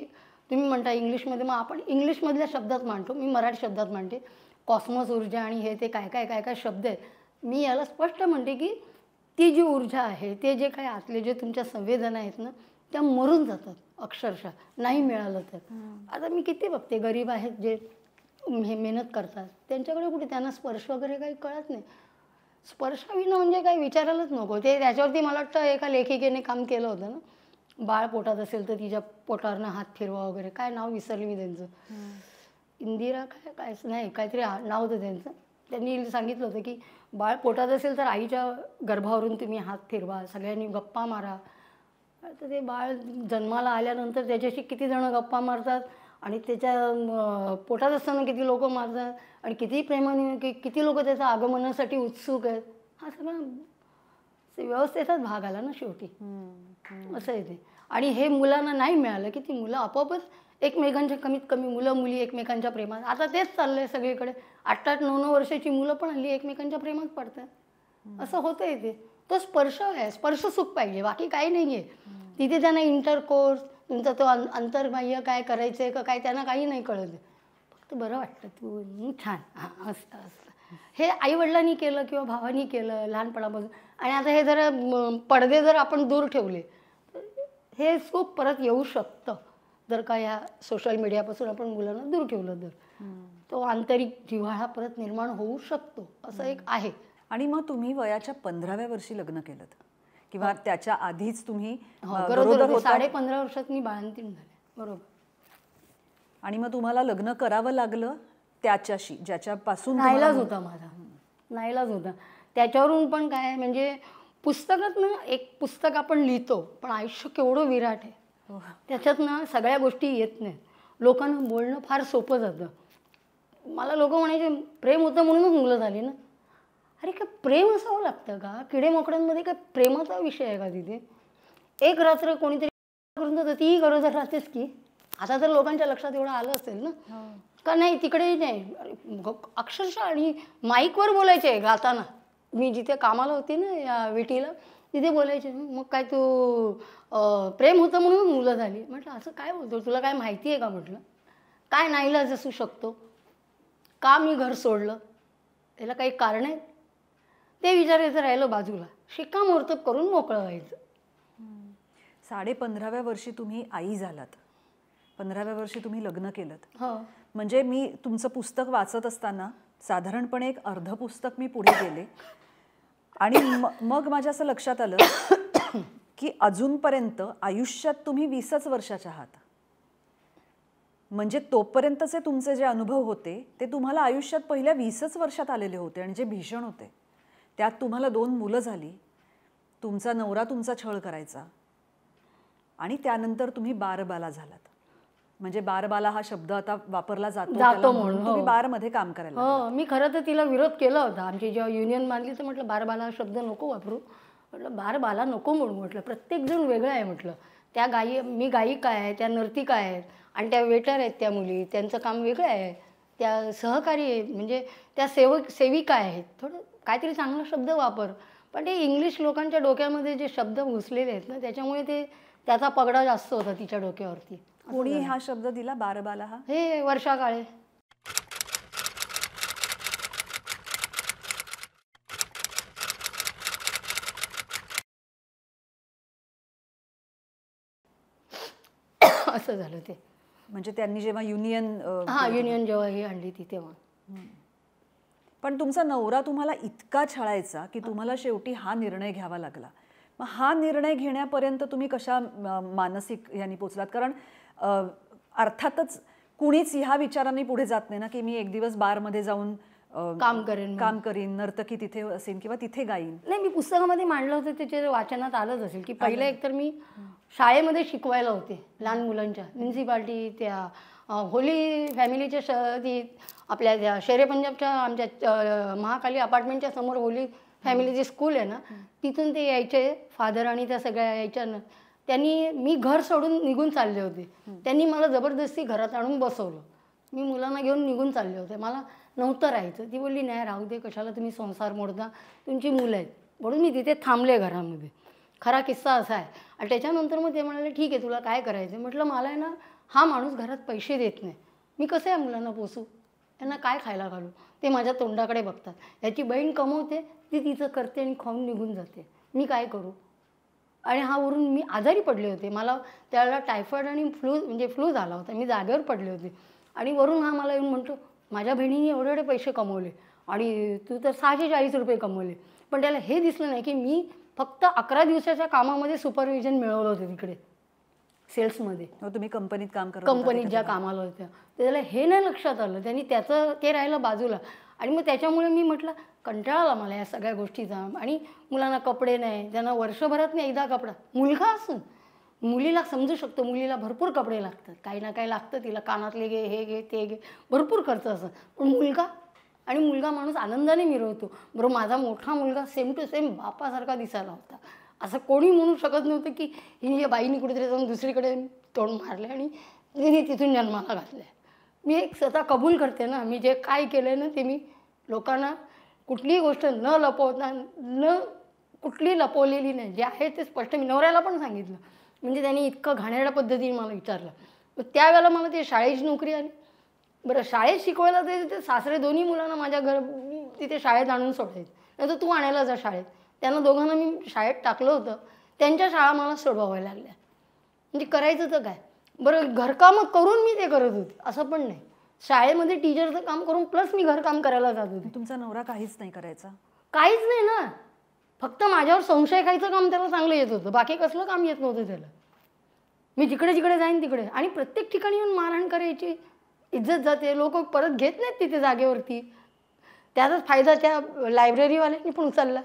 तुम्ही म्हणता इंग्लिशमध्ये, मग आपण इंग्लिशमधल्या शब्दात मांडतो, मी मराठी शब्दात मांडते. कॉस्मॉस ऊर्जा आणि हे ते काय काय काय काय शब्द आहेत. मी याला स्पष्ट म्हणते की ती जी ऊर्जा आहे, ते जे काही आतले जे तुमच्या संवेदना आहेत ना, त्या मरून जातात अक्षरशः, नाही मिळालं तर. आता मी किती बघते गरीब आहेत जे हे मेहनत करतात, त्यांच्याकडे कुठे त्यांना स्पर्श वगैरे काही कळत नाही. स्पर्शाविना म्हणजे काही विचारायलाच नको. ते त्याच्यावरती मला वाटतं एका लेखिकेने काम केलं होतं ना, बाळ पोटात असेल तर तिच्या पोटावरनं हात फिरवा वगैरे, काय नाव विसरले मी त्यांचं, इंदिरा काय काय नाही काहीतरी नाव होतं त्यांचं. त्यांनी सांगितलं होतं की बाळ पोटात असेल तर आईच्या गर्भावरून तुम्ही हात फिरवा, सगळ्यांनी गप्पा मारा. तर ते बाळ जन्माला आल्यानंतर त्याच्याशी किती जणं गप्पा मारतात आणि त्याच्या पोटात असताना किती लोक मारतात आणि किती प्रेमाने किती लोक त्याच्या आगमनासाठी उत्सुक आहेत. हा सगळा व्यवस्थेचाच भाग आला ना शेवटी, असं आहे ते. आणि हे मुलांना नाही मिळालं की ती मुलं आपोआपच एकमेकांच्या, कमीत कमी मुलं मुली एकमेकांच्या प्रेमात. आता तेच चाललंय सगळीकडे. 8-8, 9-9 वर्षाची मुलं पण हल्ली एकमेकांच्या प्रेमात पडतात. असं होतंय ते. तो स्पर्श आहे, स्पर्श सुख पाहिजे, बाकी काही नाही आहे तिथे. त्यांना इंटरकोर्स, तुमचा तो अंतर्बाह्य काय करायचं आहे का काय, त्यांना काही नाही कळत. फक्त बरं वाटतं, तू छान, हां असं असं. हे आईवडिलांनी केलं किंवा भावानी केलं लहानपणापासून. आणि आता हे जरा पडदे जर आपण दूर ठेवले तर हे सुख परत येऊ शकतं, जर का ह्या सोशल मीडियापासून आपण मुलांना दूर ठेवलं तर. तो आंतरिक जिव्हाळा परत निर्माण होऊ शकतो, असं एक आहे. आणि मग तुम्ही वयाच्या 15व्या वर्षी लग्न केलं किंवा त्याच्या आधीच तुम्ही बरोबर 15.5 वर्षात मी बाळंतीण झाले, बरोबर. आणि मग तुम्हाला लग्न करावं लागलं त्याच्याशी, ज्याच्यापासून नाईलाज होता माझा, नाईलाज होता. त्याच्यावरून पण काय म्हणजे पुस्तकात ना, एक पुस्तक आपण लिहितो पण आयुष्य केवढं विराट आहे. त्याच्यात ना सगळ्या गोष्टी येत नाहीत. लोकांना बोलणं फार सोपं जातं. मला लोक म्हणायचे प्रेम होतं म्हणूनच मुलं झाली ना. अरे काय प्रेम असावं लागतं का? किडेमोकड्यांमध्ये काय प्रेमाचा विषय आहे का तिथे? एक रात्र कोणीतरी करून जातं, तीही गरोदर राहतेच की. आता तर लोकांच्या लक्षात एवढं आलं असेल ना, का नाही तिकडे नाही अक्षरशः. आणि माईकवर बोलायचे गाताना. मी जिथे कामाला होती ना या विटीला, तिथे बोलायचे, मग काय तू प्रेम होतं म्हणून मुलं झाली. म्हटलं असं काय बोलतो, तुला काय माहिती आहे का? म्हटलं काय नाईलाज असू शकतो का मी घर सोडलं, त्याला काही कारण आहे? ते विचारायचं राहिलं बाजूला, शिक्कामोर्तब करून मोकळं व्हायचं. 15.5व्या वर्षी तुम्ही आई झालात, 15व्या वर्षी तुम्ही लग्न केलं. हो. म्हणजे मी तुमचं पुस्तक वाचत असताना साधारणपणे एक अर्ध पुस्तक मी पुढे गेले आणि मग माझ्या असं लक्षात आलं की अजूनपर्यंत आयुष्यात तुम्ही 20च वर्षाच्या आहात. म्हणजे तोपर्यंतचे तुमचे जे अनुभव होते ते तुम्हाला आयुष्यात पहिल्या 20च वर्षात आलेले होते आणि जे भीषण होते. त्यात तुम्हाला 2 मुलं झाली, तुमचा नवरा तुमचा छळ करायचा आणि त्यानंतर तुम्ही बारबाला झालात. म्हणजे बारबाला हा शब्द आता वापरला जातो म्हणून तुम्ही बारमध्ये काम करायला. हो, मी खरं तर तिला विरोध केला होता. आमची जेव्हा युनियन बांधली तर म्हटलं बारबाला हा शब्द नको वापरू, म्हटलं बारबाला नको म्हणू, म्हटलं प्रत्येकजण वेगळं आहे. म्हटलं त्या मी गायिका आहे, त्या नर्तिका आहेत आणि त्या वेटर आहेत, त्या मुली त्यांचं काम वेगळं आहे, त्या सहकारी आहेत, म्हणजे त्या सेविका आहेत. थोडं काहीतरी चांगला शब्द वापर. पण ते इंग्लिश लोकांच्या डोक्यामध्ये जे शब्द घुसलेले आहेत ना, त्याच्यामुळे त्याचा पगडा जास्त होता तिच्या डोक्यावरती. कोणी हा शब्द दिला बारबाला? हा हे वर्षा काळे. असं झालं ते. म्हणजे त्यांनी जेव्हा युनियन हां, युनियन जेव्हा ही आणली ती तेव्हा. पण तुमचा नवरा तुम्हाला इतका छळायचा की तुम्हाला शेवटी हा निर्णय घ्यावा लागला. मग हा निर्णय घेण्यापर्यंत तुम्ही कशा मानसिक ह्यानी पोचलात? कारण अर्थातच कुणीच ह्या विचारांनी पुढे जात नाही ना की मी एक दिवस बारमध्ये जाऊन काम करीन, नर्तकी तिथे असेन किंवा तिथे गाईन. नाही, मी पुस्तकामध्ये मांडलं होतं, त्याचे वाचनात आलंच असेल की पहिलं एकतर मी शाळेमध्ये शिकवायला होते लहान मुलांच्या म्युन्सिपाल्टी त्या होली फॅमिलीच्या ती आपल्या त्या शेरे पंजाबच्या आमच्या महाकाली अपार्टमेंटच्या समोर होली फॅमिलीची स्कूल आहे ना, तिथून ते यायचे फादर आणि त्या सगळ्या यायच्या ना. त्यांनी मी घर सोडून निघून चालले होते, त्यांनी मला जबरदस्ती घरात आणून बसवलं. मी मुलांना घेऊन निघून चालले होते, मला नव्हतं राहायचं. ती बोलली नाही राहू दे, कशाला तुम्ही संसार मोडता, तुमची मुलं आहेत. म्हणून मी तिथे थांबले घरामध्ये. खरा किस्सा असा आहे. आणि त्याच्यानंतर मग ते म्हणाले ठीक आहे तुला काय करायचं. म्हटलं मला आहे ना हा माणूस घरात पैसे देत नाही, मी कसं आहे मुलांना पोसू, त्यांना काय खायला घालू, ते माझ्या तोंडाकडे बघतात. याची बहीण कमवते, ती तिचं करते आणि खाऊन निघून जाते, मी काय करू. आणि हा वरून मी आजारी पडले होते, मला त्यावेळेला टायफॉईड आणि फ्लू झाला होता, मी जागेवर पडले होते. आणि वरून हा मला येऊन म्हणतो माझ्या बहिणीने एवढे पैसे कमवले आणि तू तर 640 रुपये कमवले. पण त्याला हे दिसलं नाही की मी फक्त 11 दिवसाच्या कामामध्ये सुपरविजन मिळवलं होतं तिकडे सेल्समध्ये. तुम्ही कंपनीत काम करत कंपनीत ज्या कामाला होत्या त्याला हे नाही लक्षात आलं, त्यांनी त्याचं ते राहिलं बाजूला. आणि मग त्याच्यामुळे मी म्हटलं कंटाळा आला मला या सगळ्या गोष्टीचा. आणि मुलांना कपडे नाही, त्यांना वर्षभरात नाही एकदा कपडा. मुलगा असून मुलीला समजू शकतो, मुलीला भरपूर कपडे लागतात, काही ना काही लागतं तिला, कानातले घे, हे घे, ते घे, भरपूर खर्च असं. पण मुलगा माणूस आनंदाने मिरवतो. बरोबर माझा मोठा मुलगा सेम टू सेम बापासारखा दिसायला होता. असं कोणी म्हणू शकत नव्हतं की ही बाईनी कुठेतरी जाऊन दुसरीकडे तोंड मारले आणि तिने तिथून जन्माला घातलं. मी एक स्वतः कबूल करते ना, मी जे काय केलं आहे ना ते मी लोकांना कुठलीही गोष्ट न लपवता कुठली लपवलेली नाही, जे आहे ते स्पष्ट मी नवऱ्याला पण सांगितलं. म्हणजे त्यांनी इतकं घाणेरड्या पद्धतीने मला विचारलं. मग त्यावेळेला मला ते शाळेची नोकरी आली. बरं शाळेत शिकवायला ते सासरे दोन्ही मुलांना माझ्या तिथे शाळेत आणून सोडायचे, नाही तर तू आणायला जा शाळेत. त्यांना दोघांना मी शाळेत टाकलं होतं, त्यांच्या शाळा मला सोडवाव्या लागल्या. म्हणजे करायचं तर काय. बरं घरकामं करून मी ते करत होते असं पण नाही, शाळेमध्ये टीचरचं काम करून प्लस मी घरकाम करायला जात होते. तुमचा नवरा काहीच नाही करायचा? काहीच नाही ना, फक्त माझ्यावर संशय खायचं काम त्याला चांगलं येत होतं, बाकी कसलं काम येत नव्हतं त्याला. मी जिकडे जिकडे जाईन तिकडे आणि प्रत्येक ठिकाणी येऊन मारहाण करायची, इज्जत जाते, लोक परत घेत नाहीत तिथे जागेवरती. त्याचाच फायदा त्या लायब्ररीवाल्यांनी पण उचलला.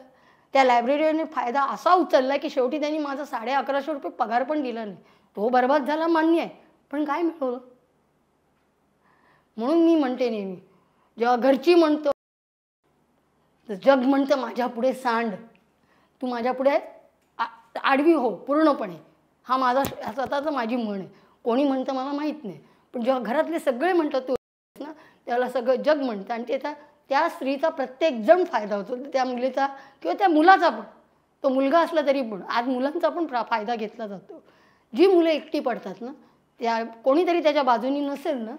त्या लायब्ररीने फायदा असा उचलला की शेवटी त्यांनी माझा 1150 रुपये पगार पण दिला नाही. तो बर्बाद झाला मान्य आहे, पण काय मिळवलं. म्हणून मी म्हणते नेहमी, जेव्हा घरची म्हणतो तर जग म्हणतं माझ्या पुढे सांड, तू माझ्या पुढे आडवी हो पूर्णपणे. हा माझा स्वतःचा माझी म्हण आहे. कोणी म्हणतं मला माहीत नाही, पण जेव्हा घरातले सगळे म्हणतात तू ना, त्याला सगळं जग म्हणतं. आणि त्या स्त्रीचा प्रत्येक जण फायदा होतो, त्या मुलीचा किंवा त्या मुलाचा पण. तो मुलगा असला तरी पण आज मुलांचा पण फायदा घेतला जातो. जी मुलं एकटी पडतात ना, त्या कोणीतरी त्याच्या बाजूनी नसेल ना,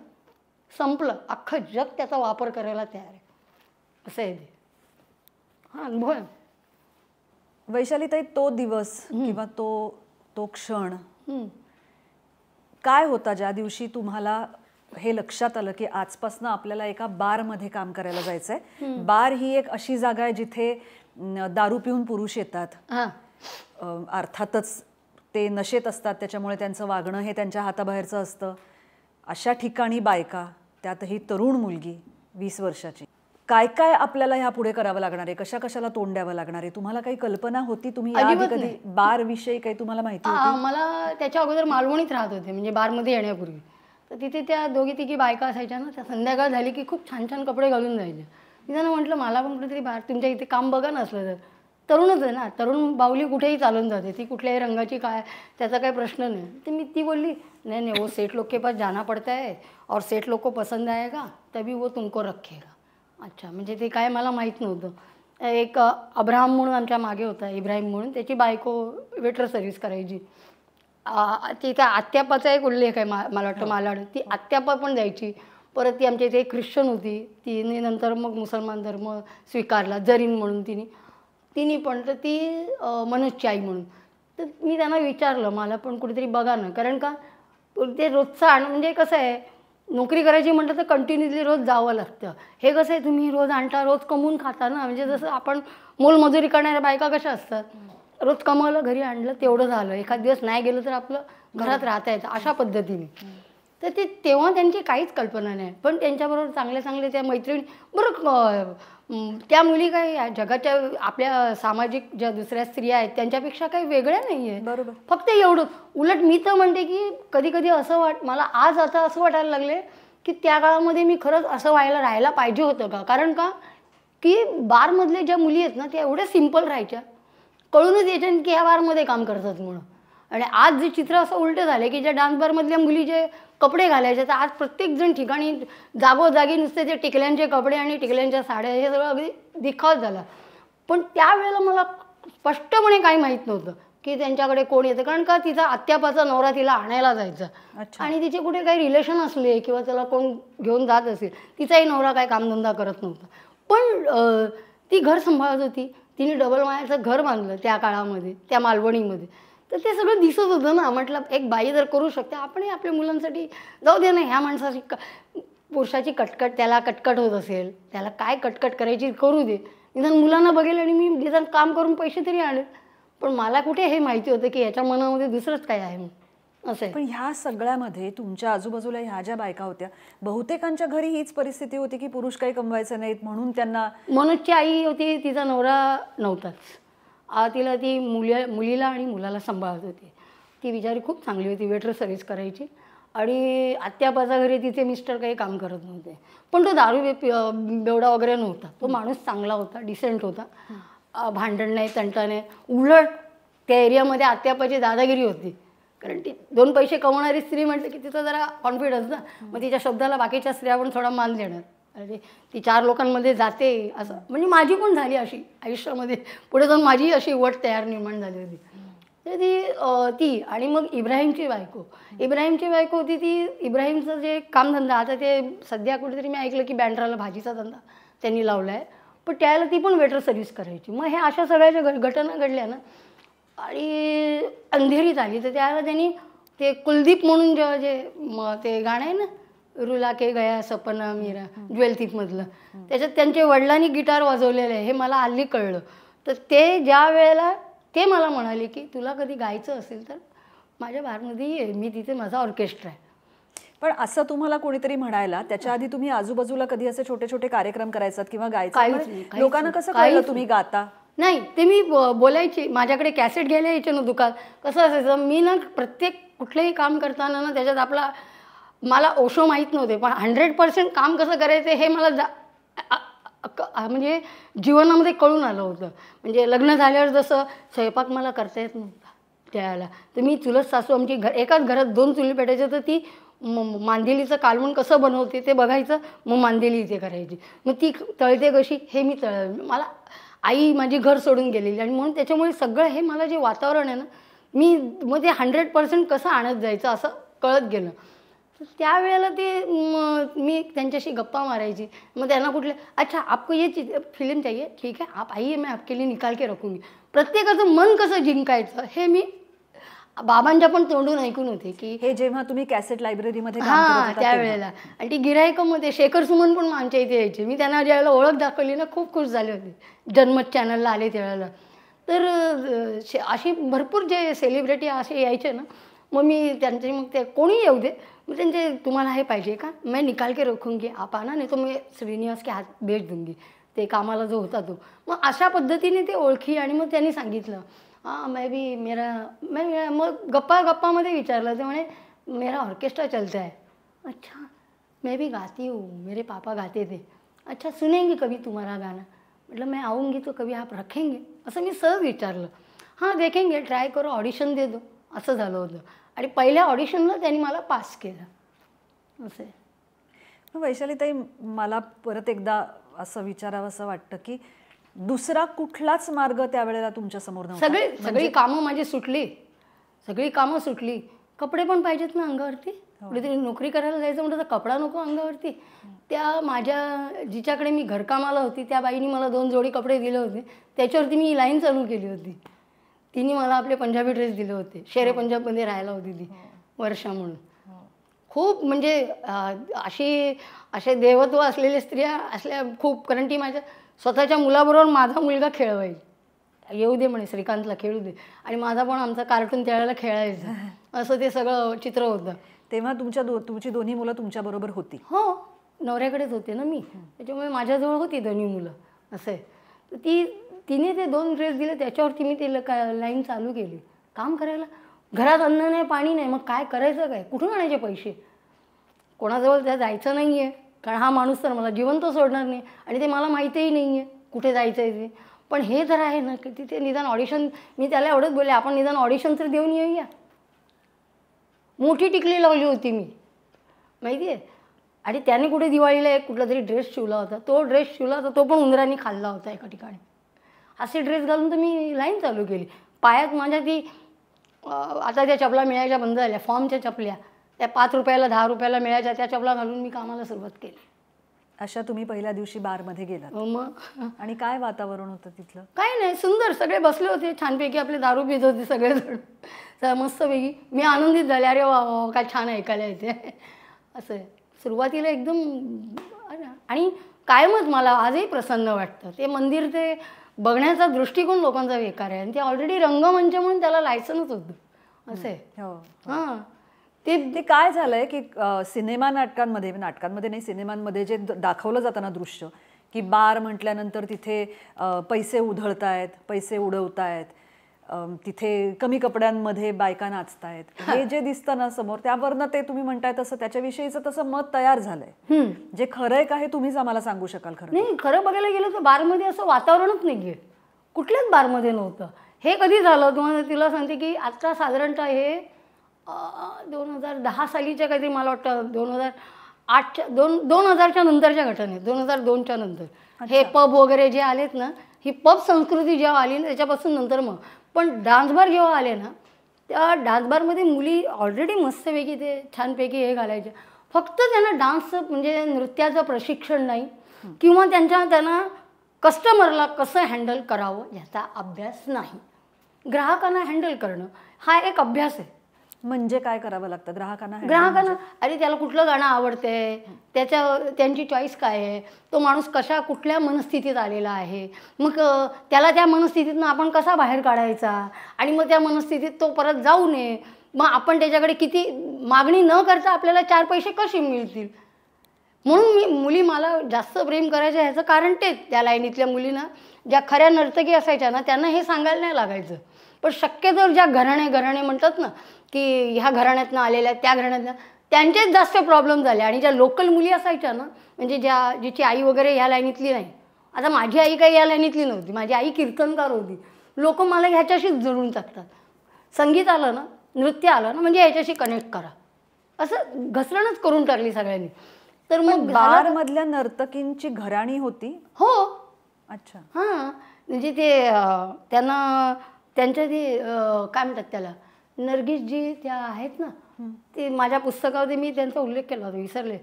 संपलं, अख्खं जग त्याचा वापर करायला तयार आहे, असं आहे ते. हा अनुभव आहे. वैशालीताई, तो दिवस किंवा तो क्षण काय होता ज्या दिवशी तुम्हाला हे लक्षात आलं की आजपासून आपल्याला एका बारमध्ये काम करायला जायचंय? बार ही एक अशी जागा आहे जिथे दारू पिऊन पुरुष येतात. अर्थातच ते नशेत असतात, त्याच्यामुळे त्यांचं वागणं हे त्यांच्या हाताबाहेरचं असतं. अशा ठिकाणी बायका, त्यातही तरुण मुलगी 20 वर्षाची, काय काय आपल्याला ह्या पुढे करावं लागणार आहे, कशा कशाला तोंड द्यावं लागणार आहे? तुम्हाला काही कल्पना होती? तुम्ही कधी बार विषयी काही तुम्हाला माहिती होती? मला त्याच्या अगोदर मालवणीत राहत होते, म्हणजे बारमध्ये येण्यापूर्वी. तर तिथे त्या दोघी तिघी बायका असायच्या ना, त्या संध्याकाळ झाली की खूप छान छान कपडे घालून जायचे. मी त्यांना म्हटलं मला पण कुठेतरी बार तुमच्या इथे काम बघा नसलं तर. तरुणच आहे ना, तरुण बाहुली कुठेही चालून जाते, ती कुठल्याही रंगाची काय त्याचा काही प्रश्न नाही. तर ती बोलली नहीं नहीं वो सेठ लोग के पास जाना पड़ता है और सेठ लोग को पसंद आएगा तभी वो तुमको रखेगा. अच्छा, म्हणजे ते काय मला माहीत नव्हतं. एक अब्राहम म्हणून आमच्या मागे होता, इब्राहिम म्हणून, त्याची बायको वेटर सर्व्हिस करायची. ती त्या आत्यापाचा एक उल्लेख आहे मला वाटतं मालाड, ती आत्यापा पण जायची. परत ती आमच्या इथे एक ख्रिश्चन होती, तिने नंतर मग मुसलमान धर्म स्वीकारला, जरीन म्हणून तिने पण. तर ती मनोजची आई म्हणून. तर मी त्यांना विचारलं मला पण कुठेतरी बघा ना, कारण का ते रोजचं म्हणजे कसं आहे, नोकरी करायची म्हटलं तर कंटिन्युअसली रोज जावं लागतं. हे कसं आहे, तुम्ही रोज आणता, रोज कमवून खाता ना. म्हणजे जसं आपण मोलमजुरी करणाऱ्या बायका कशा असतात, रोज कमवलं घरी आणलं तेवढं झालं, एखाद दिवस नाही गेलं तर आपलं घरात राहता येतं अशा पद्धतीने. तर ते तेव्हा त्यांची काहीच कल्पना नाही. पण त्यांच्याबरोबर चांगले चांगले त्या मैत्रिणी बरं, त्या मुली काही जगाच्या आपल्या सामाजिक ज्या दुसऱ्या स्त्रिया आहेत त्यांच्यापेक्षा काही वेगळ्या नाही आहे. बरोबर. फक्त एवढं. उलट मी तर म्हणते की कधी कधी असं मला आज आता असं वाटायला लागले की त्या काळामध्ये मी खरंच असं राहायला पाहिजे होतं का. कारण का की बारमधले ज्या मुली आहेत ना त्या एवढ्या सिम्पल राहायच्या, कळूनच यायच्या की ह्या बारमध्ये काम करतात म्हणून. आणि आज जे चित्र असं उलटं झालं की ज्या डान्स बारमधल्या मुली जे कपडे घालायचे, तर आज प्रत्येकजण ठिकाणी जागोजागी नुसते ते टिकल्यांचे कपडे आणि टिकल्यांच्या साड्या हे सगळं अगदी दिखावच झाला. पण त्यावेळेला मला स्पष्टपणे काही माहीत नव्हतं की त्यांच्याकडे कोण येतं. कारण का तिचा आत्यापाचा नवरा तिला आणायला जायचा आणि तिचे कुठे काही रिलेशन असले किंवा त्याला कोण घेऊन जात असेल, तिचाही नवरा काय कामधंदा करत नव्हता. पण ती घर सांभाळत होती. तिने डबल माळ्याचं घर बांधलं त्या काळामध्ये, त्या मालवणीमध्ये. तर ते सगळं दिसत होतं ना. म्हटलं एक बाई जर करू शकते, आपणही आपल्या मुलांसाठी जाऊ दे ना. ह्या माणसाची पुरुषाची कटकट, त्याला कटकट होत असेल, त्याला काय कटकट करायची करू दे. निदान मुलांना बघेल आणि मी निदान काम करून पैसे तरी आणेल. पण मला कुठे हे माहिती होतं की याच्या मनामध्ये दुसरंच काय आहे असं आहे. पण ह्या सगळ्यामध्ये तुमच्या आजूबाजूला ह्या ज्या बायका होत्या, बहुतेकांच्या घरी हीच परिस्थिती होती की पुरुष काही कमवायचे नाहीत म्हणून त्यांना. मनोजची आई होती, तिचा नवरा नव्हताच. तिला ती मुलीला आणि मुलाला सांभाळत होती. ती बिचारी खूप चांगली होती, वेटर सर्व्हिस करायची. आणि आत्यापाचा घरी तिचे मिस्टर काही काम करत नव्हते. पण तो दारू बेवडा वगैरे नव्हता. तो माणूस चांगला होता, डिसेंट होता. भांडण नाही, तंटा नाही. उलट त्या एरियामध्ये आत्यापाची दादागिरी होती. कारण ती 2 पैसे कमवणारी स्त्री म्हटलं की तिचा जरा कॉन्फिडन्स ना. मग तिच्या शब्दाला बाकीच्या स्त्रिया पण थोडा मान देणार. अरे ती 4 लोकांमध्ये जाते असं. म्हणजे माझी पण झाली अशी आयुष्यामध्ये. पुढे जाऊन माझी अशी वट तयार निर्माण झाली होती. तर ती आणि मग इब्राहिमची बायको होती. ती इब्राहिमचं जे कामधंदा, आता ते सध्या कुठेतरी मी ऐकलं की बँड्राला भाजीचा धंदा त्यांनी लावला आहे. पण त्याला ती पण वेटर सर्व्हिस करायची. मग हे अशा सगळ्या ज्या घटना घडल्या ना आणि अंधेरीत आली, तर त्यावेळेला त्यांनी ते कुलदीप म्हणून ते गाणं आहे ना, रुला के गया सपना मीरा, ज्वेल थीपमधलं, त्याच्यात त्यांच्या वडिलांनी गिटार वाजवलेलं आहे. हे मला हल्ली कळलं. तर ते ज्या वेळेला ते मला म्हणाले की तुला कधी गायचं असेल तर माझ्या बारमध्ये ये, मी तिथे माझा ऑर्केस्ट्रा आहे. पण असं तुम्हाला कोणीतरी म्हणायला त्याच्या आधी तुम्ही आजूबाजूला कधी असे छोटे छोटे कार्यक्रम करायचात किंवा गायचं? लोकांना कसं कळलं तुम्ही गाता? नाही, ते मी बोलायची. माझ्याकडे कॅसेट घ्यायला यायचे ना दुकान. कसं असायचं, मी ना प्रत्येक कुठलंही काम करताना ना त्याच्यात मला ओशो माहीत नव्हते, पण 100% काम कसं करायचं हे मला म्हणजे जीवनामध्ये कळून आलं होतं. म्हणजे लग्न झाल्यावर जसं स्वयंपाक मला करता येत नव्हता त्यावेळेला, तर मी चुलत सासू आमची एकाच घरात 2 चुली पेटायच्या, तर ती मांदेलीचं कालवण कसं बनवते ते बघायचं, मग मांदेली इथे करायची. मग ती तळते कशी हे मी मला आई माझी घर सोडून गेलेली. आणि म्हणून त्याच्यामुळे सगळं हे मला जे वातावरण आहे ना, मी मग ते 100% कसं आणत जायचं असं कळत गेलं. तर त्यावेळेला मी त्यांच्याशी गप्पा मारायची. मग त्यांना अच्छा आपको ये फिल्म चाहिए, ठीक है आप आइए, मैं आपके लिए निकाल के रखूंगी. प्रत्येकाचं मन कसं जिंकायचं हे मी बाबांच्या पण तोंडून ऐकून होते की हे जेव्हा तुम्ही कॅसेट लायब्ररीमध्ये त्यावेळेला. आणि ती गिरायकामध्ये शेखर सुमन पण आमच्या इथे यायचे. मी त्यांना ज्यावेळेला ओळख दाखवली ना खूप खुश झाले होते. जन्मत चॅनलला आले त्यावेळेला. तर अशी भरपूर जे सेलिब्रिटी असे यायचे ना, मग मी त्यांचे मग ते कोणी येऊ दे, मग त्यांचे तुम्हाला हे पाहिजे का, मैं निकाल के रखूंगी, आप आना, नाही तो मैं श्रीनिवास के हात भेज दूंगी. ते कामाला जो होता तो. मग अशा पद्धतीने ते ओळखी. आणि मग त्यांनी सांगितलं मैं मग गप्पामध्ये विचारलं. ते म्हणे मेरा ऑर्केस्ट्रा चलता है. अच्छा मैं भी गाती हूँ, मेरे पापा गाते थे. अच्छा सुनेंगे कभी तुम्हारा गाना. म्हटलं मैं आऊँगी तो कभी आप रखेंगे, असं मी सहज विचारलं. हां देखेंगे, ट्राय करो, ऑडिशन दे दो, असं झालं होतं. आणि पहिल्या ऑडिशनला त्यांनी मला पास केलं असं आहे. वैशालीताई, मला परत एकदा असं विचारावं असं वाटतं की दुसरा कुठलाच मार्ग त्यावेळेला तुमच्या समोर नव्हता? सगळी कामं माझी सुटली, सगळी कामं सुटली. कपडे पण पाहिजेत ना अंगावरती. कुठेतरी नोकरी करायला जायचं म्हटलं तर कपडा नको अंगावरती. त्या माझ्या जिच्याकडे मी घरकामाला होती त्या बाईनी मला 2 जोडी कपडे दिले होते. त्याच्यावरती मी लाईन चालू केली होती. तिने मला आपले पंजाबी ड्रेस दिले होते. शेरे पंजाबमध्ये राहायला होती ती वर्षा म्हणून. खूप म्हणजे असे देवत्व असलेल्या स्त्रिया असल्या खूप. कारण ती माझ्या स्वतःच्या मुलाबरोबर माझा मुलगा खेळवायची. येऊ दे म्हणे श्रीकांतला, खेळू दे. आणि माझा पण आमचा कार्टून त्यावेळेला खेळायचं. असं ते सगळं चित्र होतं. तेव्हा तुमची दोन्ही मुलं तुमच्याबरोबर होती? हो, नवऱ्याकडेच होते ना मी, त्याच्यामुळे माझ्याजवळ होती दोन्ही मुलं. असं आहे. तर तिने ते 2 ड्रेस दिले, त्याच्यावरती मी ते लाईन चालू केली काम करायला. घरात अन्न नाही, पाणी नाही, मग काय करायचं, काय कुठून आणायचे पैसे? कोणाजवळ त्या जायचं नाही आहे, कारण हा माणूस तर मला जिवंत सोडणार नाही आणि ते मला माहितीही नाही आहे कुठे जायचं आहे ते. पण हे जर आहे ना की तिथे निदान ऑडिशन, मी त्याला एवढंच बोलले, आपण निदान ऑडिशन तर देऊन येऊया. मोठी टिकली लावली होती मी, माहिती आहे. आणि त्याने कुठे दिवाळीला एक कुठला तरी ड्रेस शिवला होता, तो ड्रेस शिवला होता, तो पण उंदरांनी खाल्ला होता एका ठिकाणी. असे ड्रेस घालून तर मी लाईन चालू केली. पायात माझ्या ती आता त्या चपला मिळायच्या बंद झाल्या, फॉर्मच्या चपल्या, त्या 5 रुपयाला 10 रुपयाला मिळायच्या, त्या चपला घालून मी कामाला सुरुवात केली. अशा तुम्ही पहिल्या दिवशी बारमध्ये गेलात? मग आणि काय वातावरण होतं तिथलं? काही नाही, सुंदर. सगळे बसले होते छानपैकी, आपले दारू पित होते सगळेजण मस्तपैकी. मी आनंदित झाले, अरे वा वा काय छान ऐकायला येते. असं आहे. सुरुवातीला एकदम. आणि कायमच मला आजही प्रसन्न वाटतं. ते मंदिर, ते बघण्याचा दृष्टिकोन लोकांचा बेकार आहे. आणि ते ऑलरेडी रंगमंच म्हणून त्याला लायसन्स होतं. असं आहे. हां, ते काय झालंय की सिनेमा नाटकांमध्ये नाही, सिनेमांमध्ये जे दाखवलं जातं ना दृश्य, की बार म्हटल्यानंतर तिथे पैसे उधळतायत, पैसे उडवतायत, तिथे कमी कपड्यांमध्ये बायका नाचतायत, हे जे दिसतं ना समोर, त्यावरनं ते तुम्ही म्हणताय तसं त्याच्याविषयीचं तसं मत तयार झालंय. जे खरंय का हे तुम्हीच आम्हाला सांगू शकाल? खरं नाही, खरं बघायला गेलं तर बारमध्ये असं वातावरणच नाही आहे, कुठल्याच बारमध्ये नव्हतं. हे कधी झालं तुम्हाला तिला सांगते की आता साधारणतः हे 2010 सालीच्या काहीतरी, मला वाटतं 2008च्या 2000च्या नंतरच्या घटनेत, 2002च्या नंतर हे पब वगैरे जे आलेत ना, ही पब संस्कृती जेव्हा आली ना त्याच्यापासून नंतर. मग पण डान्स बार जेव्हा आले ना, त्या डान्स बारमध्ये मुली ऑलरेडी मस्तपैकी ते छानपैकी हे घालायच्या. फक्त त्यांना डान्सचं म्हणजे नृत्याचं प्रशिक्षण नाही, किंवा त्यांना कस्टमरला कसं हँडल करावं याचा अभ्यास नाही. ग्राहकांना हँडल करणं हा एक अभ्यास आहे. म्हणजे काय करावं लागतं ग्राहकांना? अरे त्याला कुठलं गाणं आवडतंय, त्यांची चॉईस काय आहे, तो माणूस कुठल्या मनस्थितीत आलेला आहे, मग त्याला त्या मनस्थितीतून आपण कसा बाहेर काढायचा, आणि मग त्या मनस्थितीत तो परत जाऊ नये. मग आपण त्याच्याकडे किती मागणी न करता आपल्याला 4 पैसे कसे मिळतील. म्हणून मुली मला जास्त प्रेम करायच्या ह्याचं कारण तेच. त्या लाईनीतल्या मुलींना, ज्या खऱ्या नर्तकी असायच्या ना, त्यांना हे सांगायला नाही लागायचं. पण शक्यतो ज्या घराणे म्हणतात ना, की ह्या घराण्यातनं आलेल्या, त्या घराण्यातनं, त्यांचेच जास्त प्रॉब्लेम झाले. आणि ज्या लोकल मुली असायच्या ना, म्हणजे जिची आई वगैरे ह्या लाईनीतली नाही. आता माझी आई काही या लाईनीतली नव्हती, माझी आई कीर्तनकार होती. लोक मला ह्याच्याशीच जोडून टाकतात. संगीत आलं ना, नृत्य आलं ना, म्हणजे ह्याच्याशी कनेक्ट करा, असं घसरणच करून टाकली सगळ्यांनी. तर मग बारमधल्या नर्तकींची घराणी होती? हो. अच्छा. हां, म्हणजे ते त्यांच्या ते काय म्हणतात त्याला, नर्गिसजी त्या आहेत ना, ते माझ्या पुस्तकामध्ये मी त्यांचा उल्लेख केला होता, विसरले.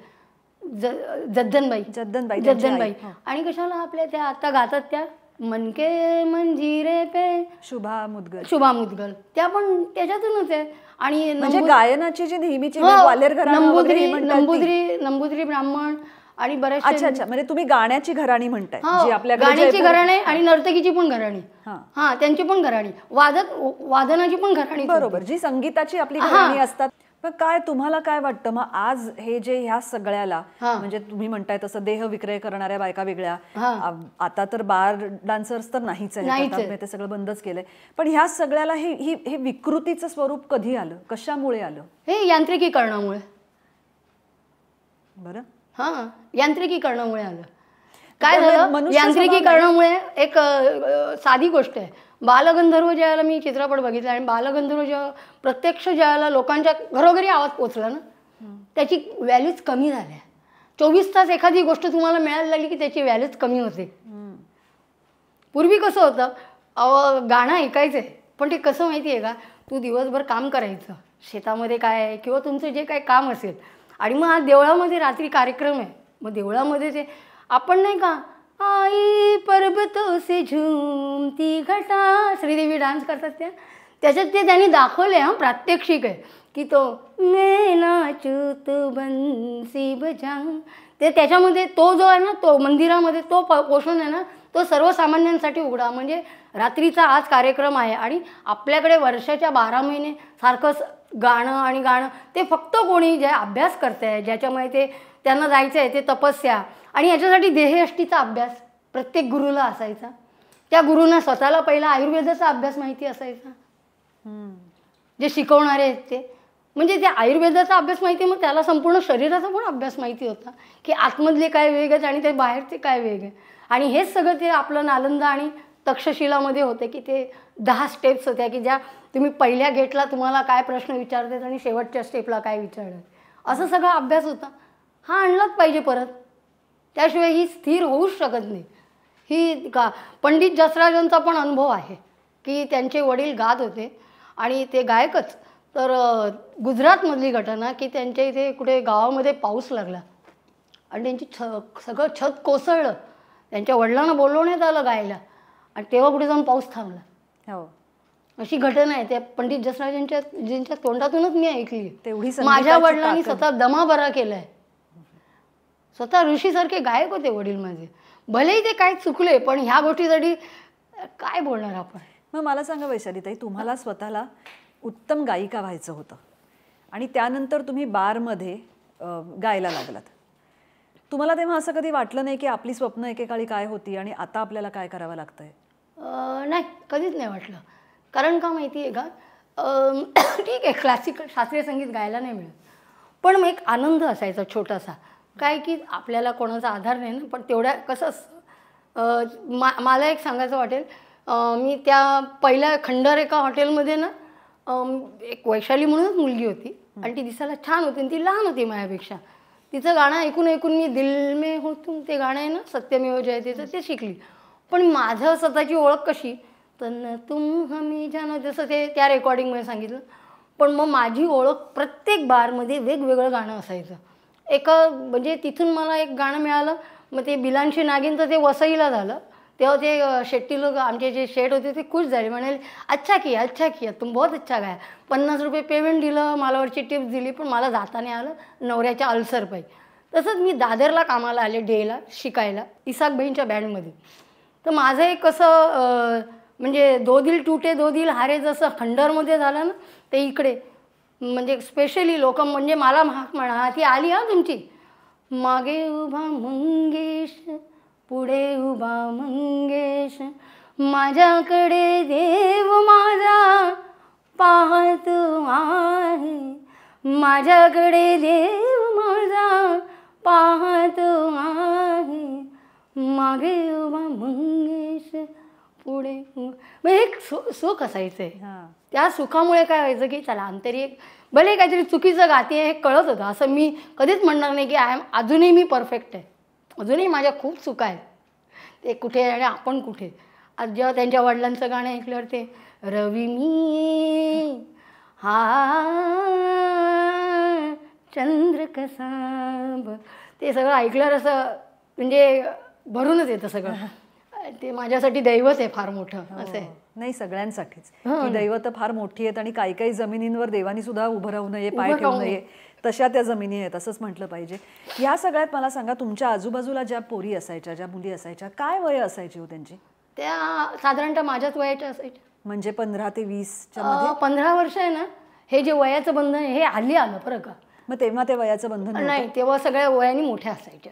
जद्दनबाई. आणि कशाला आपल्या त्या आता गातात त्या मनके मंजिरे पे, शुभा मुदगल, त्या पण त्याच्यातूनच आहे. आणि म्हणजे गायनाची जी नेहमीची ग्वाल्हेर नंबूद्री ब्राह्मण आणि बऱ्याच. अच्छा, म्हणजे तुम्ही गाण्याची घराणी म्हणताय, जी आपल्या गाण्याची घराणी आणि नर्तकीची पण घराणी. हा, त्यांची पण घराणी, वादनाची पण घराणी. बरोबर, जी संगीताची आपली घराणी असतात. पण काय तुम्हाला काय वाटतं मग आज हे जे ह्या सगळ्याला, म्हणजे तुम्ही म्हणताय तसं देह विक्रय करणाऱ्या बायका वेगळ्या, आता तर बार डान्सर्स तर नाहीच आहे, ते सगळं बंदच केलंय, पण ह्या सगळ्याला हे विकृतीचं स्वरूप कधी आलं, कशामुळे आलं? हे यांत्रिकीकरणामुळे. बरं. हां, यांत्रिकीकरणामुळे आलं. काय झालं, यांत्रिकीकरणामुळे एक साधी गोष्ट आहे. बालगंधर्व ज्यावेळेला मी चित्रपट बघितला, आणि बालगंधर्व जेव्हा प्रत्यक्ष ज्यावेळेला लोकांच्या घरोघरी आवाज पोचला ना, त्याची व्हॅल्यूज कमी झाल्या. 24 तास एखादी गोष्ट तुम्हाला मिळायला लागली की त्याची व्हॅल्यूज कमी होते. पूर्वी कसं होतं, गाणं ऐकायचंय, पण ते कसं माहिती आहे का, तू दिवसभर काम करायचं शेतामध्ये काय आहे, किंवा तुमचं जे काय काम असेल, आणि मग आज देवळामध्ये रात्री कार्यक्रम आहे, मग देवळामध्ये ते आपण नाही का, आई पर्वतों से झूमती घटा, श्रीदेवी डान्स करतात त्या, त्याच्यात ते त्यांनी दाखवले प्रात्यक्षिक आहे की तो मैं नाचू तू बंसी बजा, ते त्याच्यामध्ये तो जो आहे ना, तो मंदिरामध्ये तो पोषण आहे ना, तो सर्वसामान्यांसाठी उघडा. म्हणजे रात्रीचा आज कार्यक्रम आहे आणि आपल्याकडे वर्षाच्या 12 महिने सारखं गाणं आणि गाणं, ते फक्त कोणी जे अभ्यास करत आहे, ज्याच्यामुळे ते त्यांना जायचं आहे, ते तपस्या. आणि याच्यासाठी देहयष्टीचा अभ्यास प्रत्येक गुरुला असायचा. त्या गुरुंना स्वतःला पहिला आयुर्वेदाचा अभ्यास माहिती असायचा, जे शिकवणारे आहेत ते. म्हणजे त्या आयुर्वेदाचा अभ्यास माहिती, मग त्याला संपूर्ण शरीराचा पण अभ्यास माहिती होता की आतमधले काय वेग आहेत आणि ते बाहेरचे काय वेग आहे. आणि हेच सगळं ते आपलं नालंदा आणि तक्षशिलामध्ये होते की ते 10 स्टेप्स होत्या की ज्या तुम्ही पहिल्या गेटला तुम्हाला काय प्रश्न विचारतात आणि शेवटच्या स्टेपला काय विचारतात, असं सगळा अभ्यास होता. हा आणलाच पाहिजे परत, त्याशिवाय ही स्थिर होऊच शकत नाही. ही का पंडित जसराजांचा पण अनुभव आहे की त्यांचे वडील गात होते आणि ते गायकच. तर गुजरातमधली घटना की त्यांच्या इथे कुठे गावामध्ये पाऊस लागला आणि त्यांची सगळं छत कोसळलं. त्यांच्या वडिलांना बोलवण्यात आलं गायला आणि तेव्हा कुठे जाऊन पाऊस थांबला. हो, अशी घटना आहे. त्या पंडित जसराजांच्या तोंडातूनच मी ऐकली. तेवढी माझ्या वडिलांनी स्वतः दमा बरा केलाय. स्वतः ऋषीसारखे गायक होते वडील माझे. भलेही ते काय चुकले, पण ह्या गोष्टीसाठी काय बोलणार आपण. मग मला सांगा वैशालीताई, तुम्हाला स्वतःला उत्तम गायिका व्हायचं होतं आणि त्यानंतर तुम्ही बारमध्ये गायला लागलात. तुम्हाला तेव्हा असं कधी वाटलं नाही की आपली स्वप्न एकेकाळी काय होती आणि आता आपल्याला काय करावं लागतंय? नाही, कधीच नाही वाटलं. कारण का माहिती आहे का, ठीक आहे क्लासिकल शास्त्रीय संगीत गायला नाही मिळत, पण मग एक आनंद असायचा छोटासा. काय की आपल्याला कोणाचा आधार नाही ना, पण तेवढ्या कसं असतं. मला एक सांगायचं वाटेल, मी त्या पहिल्या खंडारेखा हॉटेलमध्ये ना, एक वैशाली म्हणूनच मुलगी होती आणि ती दिसायला छान होती आणि ती लहान होती माझ्यापेक्षा. तिचं गाणं ऐकून ऐकून मी दिल में हो तुम, ते गाणं आहे ना सत्यमेव जयतेचं, ते शिकली. पण माझं स्वतःची ओळख कशी, तन तुम हमी जानो, जसं ते त्या रेकॉर्डिंगमध्ये सांगितलं. पण मग माझी ओळख प्रत्येक बारमध्ये वेगवेगळं गाणं असायचं. म्हणजे तिथून मला एक गाणं मिळालं, मग ते बिलांशी नागिनचं ते वसईला झालं. तेव्हा ते शेट्टी लोक, आमचे जे शेट होते ते खुश झाले, म्हणाले अच्छा किया तुम बहुत अच्छा गाया. 50 रुपये पेमेंट दिलं, मालावरची टिप्स दिली, पण मला जाता नाही आलं नवऱ्याच्या अल्सर पायी. तसंच मी दादरला कामाला आले डेला शिकायला इसाक बहीणच्या बँडमध्ये. तर माझं एक कसं म्हणजे दो दिल टूटे दो दिल हारे जसं खंडरमध्ये झालं ना, ते इकडे म्हणजे स्पेशली लोक म्हणजे मला म्हणा ती आली तुमची, मागे उभा मंगेश पुढे उभा मंगेश, माझ्याकडे देव माझा पाहत आहे, माझ्याकडे देव माझा पाहत आहे, मागे उभा मंगेश पुढे. मग एक सुख असायचं आहे. त्या सुखामुळे काय व्हायचं की चला अंतरी एक भले काहीतरी चुकीचं गाते हे कळत होतं. असं मी कधीच म्हणणार नाही की अजूनही मी परफेक्ट आहे, अजूनही माझ्या खूप चुका आहेत. ते कुठे आणि आपण कुठे. आज जेव्हा त्यांच्या वडिलांचं गाणं ऐकल्यावर ते रवी मी हा चंद्र कसा, ते सगळं ऐकल्यावर असं म्हणजे भरूनच येतं सगळं. ते माझ्यासाठी दैवत आहे फार मोठं. असं आहे. नाही, सगळ्यांसाठीच ती दैवत फार मोठी आहेत आणि काही काही जमिनींवर देवानी सुद्धा उभं राहू नये, पाय ठेवू नये, तशा त्या जमिनी आहेत असंच म्हटलं पाहिजे. या सगळ्यात मला सांगा, तुमच्या आजूबाजूला ज्या पोरी असायच्या, ज्या मुली असायच्या, काय वय असायची हो त्यांची? त्या साधारणतः माझ्याच वयाच्या असायच्या. म्हणजे 15 ते 20च्या मध्ये? 15 वर्ष आहे ना, हे जे वयाचं बंधन आहे हे हल्ली आलं बरं का. मग तेव्हा ते वयाचं बंधन नाही, तेव्हा सगळ्या वयाने मोठ्या असायच्या.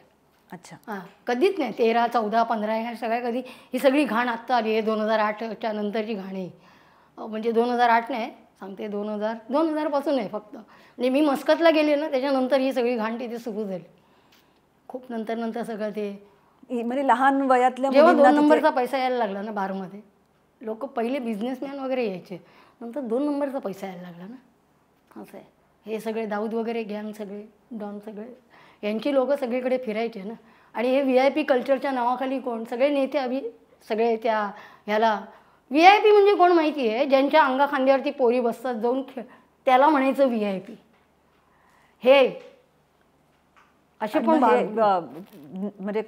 अच्छा. हां, कधीच नाही 13, 14, 15 ह्या सगळ्या कधी. ही सगळी घाण आत्ता आली आहे 2008च्या नंतरची घाणी. म्हणजे 2008 नाही सांगते, 2000 पासून आहे फक्त. म्हणजे मी मस्कतला गेले ना त्याच्यानंतर ही सगळी घाण तिथे सुरू झाली. खूप नंतर सगळं ते म्हणजे लहान वयातल्या जेव्हा 2 नंबरचा पैसा यायला लागला ना बारमध्ये, लोक पहिले बिझनेसमॅन वगैरे यायचे, नंतर 2 नंबरचा पैसा यायला लागला ना. असं आहे. हे सगळे दाऊद वगैरे गँग, सगळे डॉन, सगळे यांची लोकं सगळीकडे फिरायचे ना. आणि हे VIP कल्चरच्या नावाखाली कोण सगळे नेते सगळे त्या ह्याला VIP म्हणजे कोण माहिती आहे, ज्यांच्या अंगा खांद्यावरती पोरी बसतात जाऊन त्याला म्हणायचं VIP. हे असे पण म्हणजे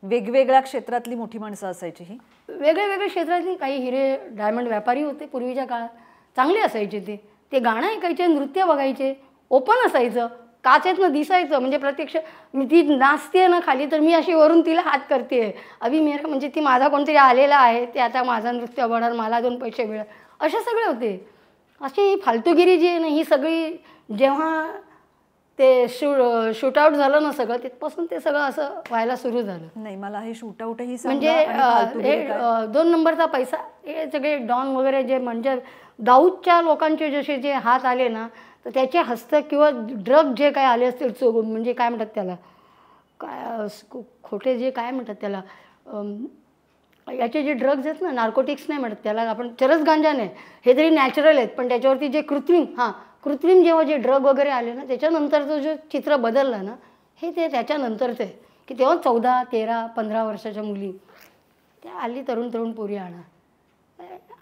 वेगवेगळ्या क्षेत्रातली मोठी माणसं असायची. ही वेगळ्या क्षेत्रातली. काही हिरे डायमंड व्यापारी होते पूर्वीच्या काळात, चांगले असायचे ते गाणं ऐकायचे, नृत्य बघायचे, ओपन असायचं, काचेतनं दिसायचं. म्हणजे प्रत्यक्ष मी ती नाचते ना खाली तर मी अशी वरून तिला हात करते, अभि मेरा, म्हणजे ती माझा कोणतरी आलेला आहे, ते आता माझा नृत्य बनणार, मला 2 पैसे मिळेल, असे सगळे होते. अशी फालतूगिरी जी आहे ना ही सगळी जेव्हा ते शूटआउट झालं ना सगळं, तिथपासून ते सगळं असं व्हायला सुरू झालं. नाही, मला हे शूटआउटही म्हणजे हे 2 नंबरचा पैसा, हे सगळे डॉन वगैरे जे म्हणजे दाऊदच्या लोकांचे जसे जे हात आले ना, तर त्याचे हस्त किंवा ड्रग जे काय आले असतील म्हणजे काय म्हणतात त्याला, काय खोटे जे काय म्हणतात त्याला, याचे जे ड्रग्ज आहेत ना, नार्कोटिक्स नाही म्हणत त्याला आपण, चरस गांजा नाही, हे तरी नॅचरल आहेत, पण त्याच्यावरती जे कृत्रिम जेव्हा जे ड्रग वगैरे आले ना, त्याच्यानंतरचं जे चित्र बदललं ना, हे ते त्याच्यानंतरचं आहे. की तेव्हा 14, 13, 15 वर्षाच्या मुली त्या हल्ली तरुण पोरी आणा.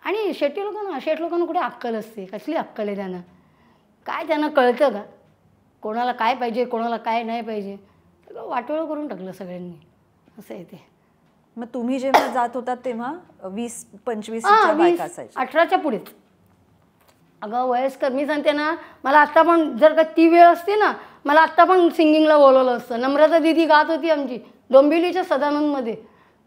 आणि शेठ लोकांना कुठे अक्कल असते, कसली अक्कल आहे त्यांना, काय त्यांना कळतं का कोणाला काय पाहिजे, कोणाला काय नाही पाहिजे, सगळं वाटोळं करून टाकलं सगळ्यांनी, असं आहे ते. मग तुम्ही जेव्हा जात होतात तेव्हा 20-25 बायका असायच्या? 18च्या पुढेच. अगं वयस्कर, मी सांगते ना, मला आत्ता पण जर का ती वेळ असते ना, मला आत्ता पण सिंगिंगला बोलवलं असतं. नम्रता दिदी गात होती आमची डोंबिवलीच्या सदानंदमध्ये,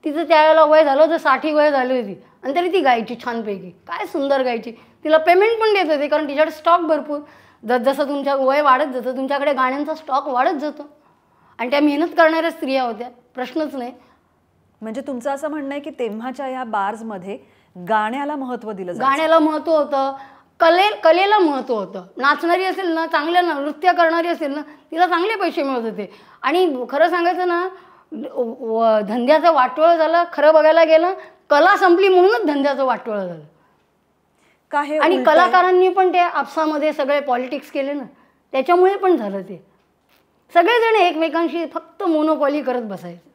तिचं त्यावेळेला वय झालं होतं, 60 वय झाली होती, आणि तरी ती गायची छानपैकी, काय सुंदर गायची. तिला पेमेंट पण देत होते, कारण तिच्याकडे स्टॉक भरपूर, जसं तुमच्या वय वाढत जातं तुमच्याकडे गाण्यांचा स्टॉक वाढत जातो. आणि त्या मेहनत करणाऱ्या स्त्रिया होत्या, प्रश्नच नाही. म्हणजे तुमचं असं म्हणणं आहे की तेव्हाच्या या बार्समध्ये गाण्याला महत्त्व दिलं जायचं? गाण्याला महत्त्व होतं, कलेला महत्त्व होतं. नाचणारी असेल ना, चांगल्या नृत्य करणारी असेल ना, तिला चांगले पैसे मिळत होते. आणि खरं सांगायचं ना, धंद्याचं वाटोळं झालं. खरं बघायला गेलं, कला संपली म्हणूनच धंद्याचं वाटोळं झालं. आणि कलाकारांनी पण ते आपसामध्ये सगळे पॉलिटिक्स केले ना, त्याच्यामुळे पण झालं ते. सगळेजण एकमेकांशी फक्त मोनोपॉली करत बसायचं.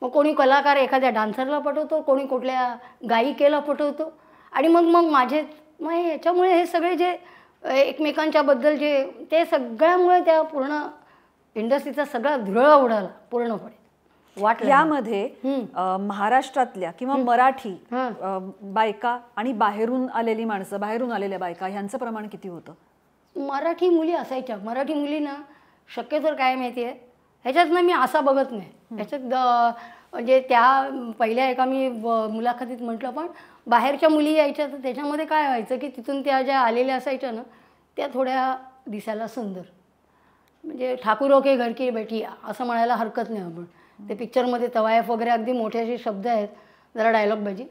मग कोणी कलाकार एखाद्या डान्सरला पटवतो, कोणी कुठल्या गायिकेला पटवतो, आणि मग याच्यामुळे हे सगळे जे एकमेकांच्याबद्दल जे ते सगळ्यामुळे त्या पूर्ण इंडस्ट्रीचा सगळा धुरळा उडाला पूर्णपणे. यामध्ये महाराष्ट्रातल्या किंवा मराठी बायका आणि बाहेरून आलेली माणसं, बाहेरून आलेल्या बायका, ह्यांचं प्रमाण किती होतं? मराठी मुली असायच्या. मराठी मुलींना शक्यतो काय माहिती आहे, ह्याच्यातनं मी असा बघत नाही, ह्याच्यात म्हणजे त्या पहिल्या एका मी मुलाखतीत म्हटलं, पण बाहेरच्या मुली यायच्या तर त्याच्यामध्ये काय व्हायचं की तिथून त्या ज्या आलेल्या असायच्या ना, त्या थोड्या दिसायला सुंदर, म्हणजे ठाकूर के घर की बेटी असं म्हणायला हरकत नाही आपण. ते पिक्चरमध्ये तवायफ वगैरे अगदी मोठे असे शब्द आहेत, जरा डायलॉगबाजी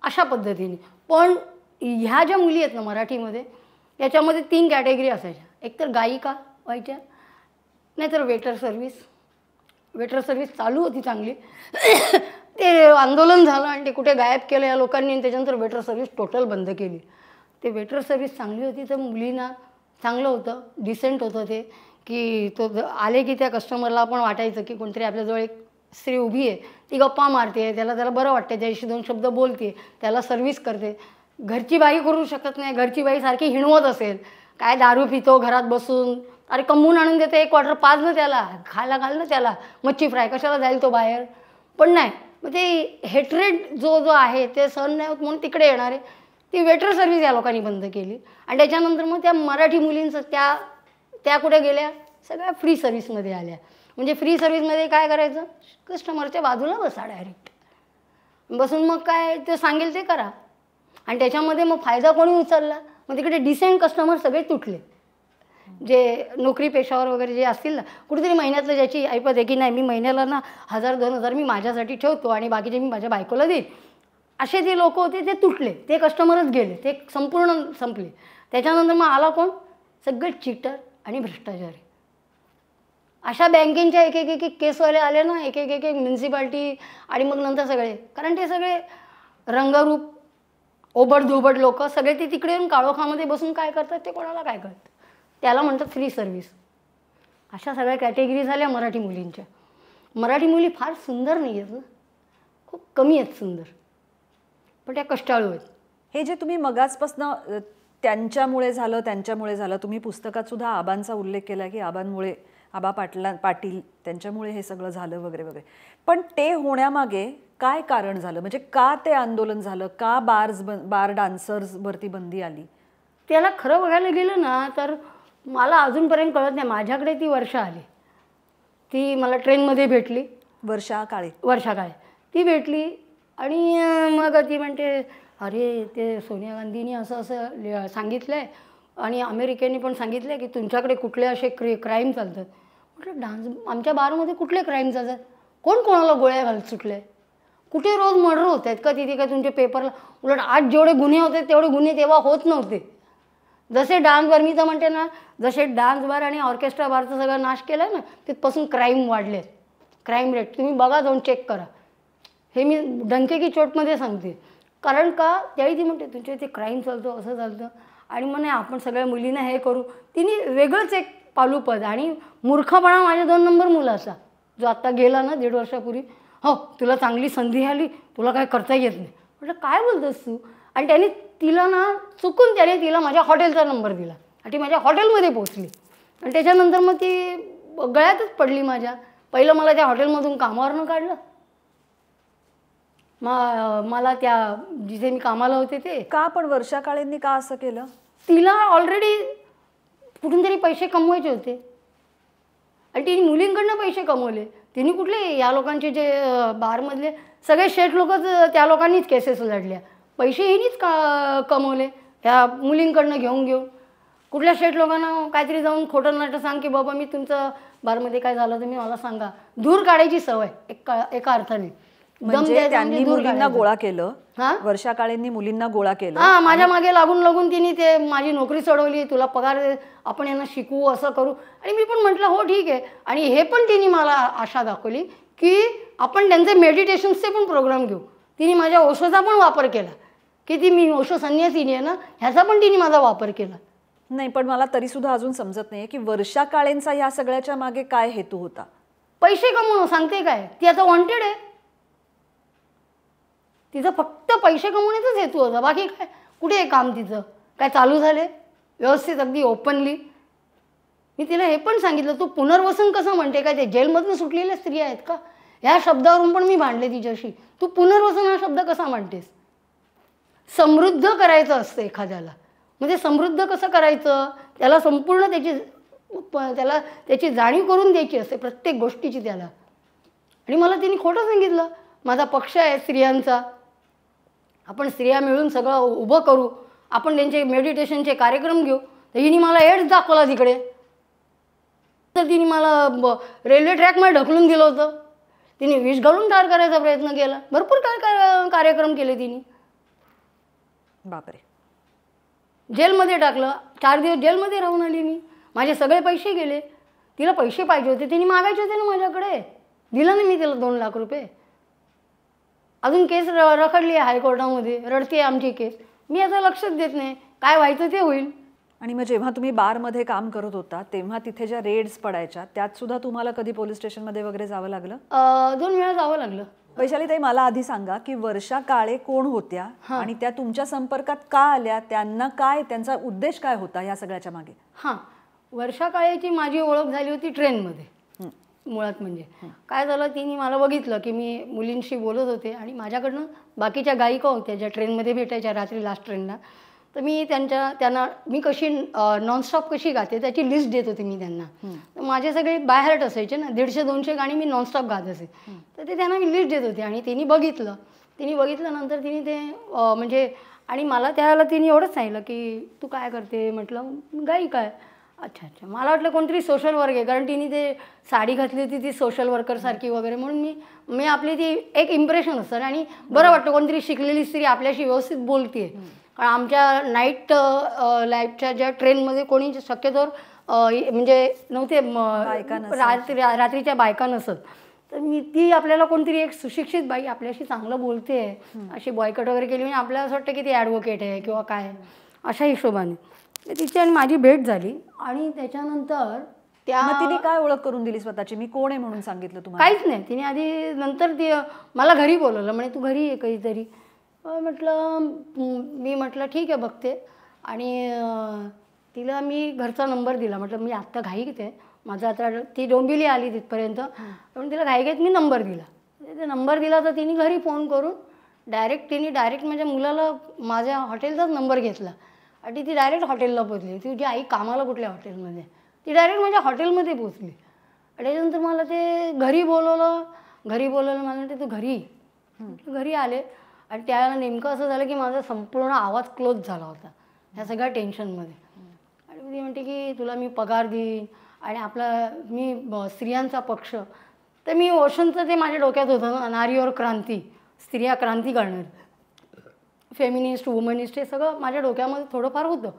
अशा पद्धतीने. पण ह्या ज्या मुली आहेत ना मराठीमध्ये, याच्यामध्ये 3 कॅटेगरी असायच्या. एकतर गायिका व्हायच्या, नाहीतर वेटर सर्व्हिस चालू होती चांगली. ते आंदोलन झालं आणि ते कुठे गायब केलं या लोकांनी, आणि त्याच्यानंतर वेटर सर्व्हिस टोटल बंद केली. ते वेटर सर्व्हिस चांगली होती तर मुलींना चांगलं होतं, डिसेंट होतं ते, की तो आले की त्या कस्टमरला पण वाटायचं की कोणतरी आपल्याजवळ एक स्त्री उभी आहे, ती गप्पा मारते, त्याला बरं वाटते, त्याशी 2 शब्द बोलते, त्याला सर्व्हिस करते. घरची बाई करू शकत नाही. घरची बाई सारखी हिणवत असेल, काय दारू पितो घरात बसून, अरे कमवून आणून देते, 1 क्वार्टर पाज ना त्याला, खायला घाल ना त्याला, मच्छी फ्राय, कशाला जाईल तो बाहेर. पण नाही, मग ते हेट्रेड जो आहे ते सहन नाही होत म्हणून तिकडे येणार आहे. ती वेटर सर्व्हिस या लोकांनी बंद केली. आणि त्याच्यानंतर मग त्या मराठी मुलींचं त्या कुठे गेल्या, सगळ्या फ्री सर्व्हिसमध्ये आल्या. म्हणजे फ्री सर्व्हिसमध्ये काय करायचं, कस्टमरच्या बाजूला बसा, डायरेक्ट बसून मग काय ते सांगेल ते करा. आणि त्याच्यामध्ये मग फायदा कोणी उचलला, मग तिकडे डिसेंट कस्टमर सगळे तुटले. जे नोकरी पेशावर वगैरे जे असतील ना, कुठेतरी महिन्यातलं ज्याची ऐपत आहे की नाही मी महिन्याला ना 1000-2000 मी माझ्यासाठी ठेवतो आणि बाकीचे मी माझ्या बायकोला देईन, असे जे लोक होते ते तुटले. ते कस्टमरच गेले, ते संपूर्ण संपले. त्याच्यानंतर मग आला कोण, सगळे चीटर आणि भ्रष्टाचारी. अशा बँकेच्या एक केसवाले आले ना, एक म्युन्सिपाल्टी, आणि मग नंतर सगळे, कारण ते सगळे रंगरूप ओबडधोबड लोक सगळे ते तिकडे येऊन काळोखामध्ये बसून काय करतात ते कोणाला काय कळतं. त्याला म्हणतात फ्री सर्व्हिस. अशा सगळ्या कॅटेगरी झाल्या मराठी मुलींच्या. मराठी मुली फार सुंदर नाही आहेत ना, खूप कमी आहेत सुंदर, पण त्या कष्टाळू आहेत. हे जे तुम्ही मगाचपासनं त्यांच्यामुळे झालं, तुम्ही पुस्तकात सुद्धा आबांचा उल्लेख केला की आबा पाटील त्यांच्यामुळे हे सगळं झालं वगैरे वगैरे. पण ते होण्यामागे काय कारण झालं, म्हणजे का ते आंदोलन झालं, का बार डान्सर्सवरती बंदी आली, त्याला खरं बघायला गेलं ना तर मला अजूनपर्यंत कळत नाही. माझ्याकडे ती वर्षा आली, ती मला ट्रेनमध्ये भेटली. वर्षा काळे ती भेटली आणि मग ती म्हणते, अरे ते सोनिया गांधींनी असं असं सांगितलं आहे आणि अमेरिकेने पण सांगितलं आहे की तुमच्याकडे कुठले असे क्राईम चालतात. म्हटलं डान्स आमच्या बारमध्ये कुठले क्राईम चालतात? कोण कोणाला गोळ्या घालत सुटले? कुठे रोज मर्डर होत आहेत का तिथे? काय तुमच्या पेपरला उलट आज जेवढे गुन्हे होते तेवढे गुन्हे तेव्हा होत नव्हते. जसे डान्स बार, मी तर म्हणते ना, जसे डान्स बार आणि ऑर्केस्ट्रा बारचा सगळा नाश केला आहे ना, तिथपासून क्राईम वाढले. क्राईम रेट तुम्ही बघा, जाऊन चेक करा. हे मी डंके की चोटमध्ये सांगते. कारण का त्यावेळी ती म्हणते तुमच्या इथे क्राईम चालतं, असं चालतं. आणि मग नाही आपण सगळ्या मुलींना हे करू. तिने वेगळंच एक पालूपद आणि मूर्खपणा माझ्या 2 नंबर मुलाचा, जो आत्ता गेला ना 1.5 वर्षापूर्वी. हो तुला चांगली संधी आली, तुला काय करता येत नाही. म्हटलं काय बोलतोस तू? आणि त्याने तिला ना चुकून त्याने तिला माझ्या हॉटेलचा नंबर दिला आणि ती माझ्या हॉटेलमध्ये पोचली. आणि त्याच्यानंतर मग ती गळ्यातच पडली माझ्या. पहिलं मला त्या हॉटेलमधून कामावरनं काढलं. मला त्या जिथे मी कामाला होते ते का, पण वर्षा काळेंनी का असं केलं? तिला ऑलरेडी कुठून तरी पैसे कमवायचे होते आणि तिने मुलींकडनं पैसे कमवले. तिने कुठले या लोकांचे जे बारमधले सगळे शेठ लोक, त्या लोकांनीच केसेस लढल्या. पैसे हिनीच कमवले ह्या मुलींकडनं घेऊन. कुठल्या शेठ लोकांना काहीतरी जाऊन खोटं नाटं सांग की बाबा मी तुमचं बारमध्ये काय झालं तुम्ही मला सांगा. धूर काढायची सवय एका अर्थाने. म्हणजे त्यांनी मुलींना गोळा केलं. वर्षा काळेंनी मुलींना गोळा केलं. हां, माझ्या मागे लागून तिने ते माझी नोकरी सोडवली. तुला पगार आपण यांना शिकवू असं करू. आणि मी पण म्हटलं हो ठीक आहे. आणि हे पण तिने मला आशा दाखवली की आपण त्यांचे मेडिटेशन्सचे पण प्रोग्राम घेऊ. तिने माझ्या ओशोचा पण वापर केला की ती मी ओशो संन्यासिनी आहे ना, ह्याचा पण तिने माझा वापर केला. नाही, पण मला तरी सुद्धा अजून समजत नाही की वर्षा काळेंचा या सगळ्याच्या मागे काय हेतू होता. पैसे कमवणं, सांगते काय, ती आता वॉन्टेड आहे. तिचं फक्त पैसे कमवण्याचाच हेतू होता. बाकी काय, कुठे आहे काम तिचं? काय चालू झाले व्यवस्थित अगदी ओपनली. मी तिला हे पण सांगितलं, तू पुनर्वसन कसं म्हणते? काय ते जेलमधून सुटलेल्या स्त्रिया आहेत का? ह्या शब्दावरून पण मी भांडले तिच्याशी. तू पुनर्वसन हा शब्द कसा म्हणतेस? समृद्ध करायचं असतं एखाद्याला. म्हणजे समृद्ध कसं करायचं, त्याला संपूर्ण त्याची जाणीव करून द्यायची असते प्रत्येक गोष्टीची त्याला. आणि मला तिने खोटं सांगितलं. माझा पक्ष आहे स्त्रियांचा, आपण स्त्रिया मिळून सगळं उभं करू, आपण त्यांचे मेडिटेशनचे कार्यक्रम घेऊ. तर हिने मला एड्स दाखवला तिकडे. तर तिने मला रेल्वे ट्रॅकमध्ये ढकलून दिलं होतं. तिने विष घालून ठार करायचा प्रयत्न केला. भरपूर काय कार्यक्रम केले तिने. बापरे. जेलमध्ये टाकलं. 4 दिवस जेलमध्ये राहून आली मी. माझे सगळे पैसे गेले. तिला पैसे पाहिजे होते, तिने मागायचे होते ना माझ्याकडे. दिलं नाही मी तिला 2 लाख रुपये. अजून केस रखडली आहे हायकोर्टामध्ये, रडते आमची केस. मी आता लक्षच देत नाही. काय व्हायचं ते होईल. आणि मग जेव्हा तुम्ही बारमध्ये काम करत होता तेव्हा तिथे ज्या रेड्स पडायच्या त्यात सुद्धा तुम्हाला कधी पोलीस स्टेशनमध्ये वगैरे जावं लागलं? 2 वेळा जावं लागलं. वैशालीताई, मला आधी सांगा की वर्षा काळे कोण होत्या आणि त्या तुमच्या संपर्कात का आल्या? त्यांना काय, त्यांचा उद्देश काय होता या सगळ्याच्या मागे? हां, वर्षा काळेची माझी ओळख झाली होती ट्रेनमध्ये. मुळात म्हणजे काय झालं, तिने मला बघितलं की मी मुलींशी बोलत होते आणि माझ्याकडनं बाकीच्या गायिका होत्या ज्या ट्रेनमध्ये भेटायच्या रात्री लास्ट ट्रेनला. तर मी त्यांना मी कशी नॉनस्टॉप कशी गाते त्याची लिस्ट देत होते मी त्यांना. तर माझे सगळे बाय हार्ट असायचे ना, 150-200 गाणी मी नॉनस्टॉप गात असे. तर ते त्यांना मी लिस्ट देत होते आणि तिने बघितल्यानंतर तिने ते म्हणजे, आणि मला त्यावेळेला तिने एवढंच सांगितलं की तू काय करते? म्हटलं गायिका आहे. अच्छा. मला वाटलं कोणतरी सोशल वर्क आहे, कारण तिने ते साडी घातली होती ती सोशल वर्करसारखी वगैरे. म्हणून मी आपली ती एक इम्प्रेशन असतं आणि बरं वाटतं कोणतरी शिकलेली स्त्री आपल्याशी व्यवस्थित बोलते. कारण आमच्या नाईट लाईफच्या ज्या ट्रेनमध्ये कोणी शक्यतोवर म्हणजे नव्हते, रात्रीच्या बायका नसत. तर ती आपल्याला कोणतरी एक सुशिक्षित बाई आपल्याशी चांगलं बोलते अशी बॉयकट वगैरे केली म्हणजे आपल्याला असं वाटतं की ती ॲडव्होकेट आहे किंवा काय, अशा हिशोबाने. तिची आणि माझी भेट झाली आणि त्याच्यानंतर तिने काय ओळख करून दिली स्वतःची? मी कोण आहे म्हणून सांगितलं तुम्हाला? काहीच नाही. तिने आधी नंतर मला घरी बोलवलं. म्हणे तू घरी ये कधीतरी. मी म्हटलं ठीक आहे बघते. आणि तिला मी घरचा नंबर दिला. म्हटलं मी आत्ता घाईत आहे, माझा आता ती डोंबिवली आली तिथपर्यंत, म्हणून तिला घाईत मी नंबर दिला. ते नंबर दिला तर तिने घरी फोन करून डायरेक्ट माझ्या मुलाला माझ्या हॉटेलचाच नंबर घेतला आणि ती डायरेक्ट हॉटेलला पोचली. तुझी आई कामाला कुठल्या हॉटेलमध्ये, ती डायरेक्ट माझ्या हॉटेलमध्ये पोचली. आणि त्याच्यानंतर मला ते घरी बोलवलं मला म्हणते तू घरी ये. घरी आले आणि त्यावेळेला नेमकं असं झालं की माझा संपूर्ण आवाज क्लोज झाला होता ह्या सगळ्या टेन्शनमध्ये. आणि ती म्हणते की तुला मी पगार देईन आणि मी स्त्रियांचा पक्ष. तर मी ओशनचं ते माझ्या डोक्यात होतं ना, नारीवर क्रांती, स्त्रिया क्रांती करणार, फेमिनिस्ट वुमनिस्ट, हे सगळं माझ्या डोक्यामध्ये थोडंफार होतं.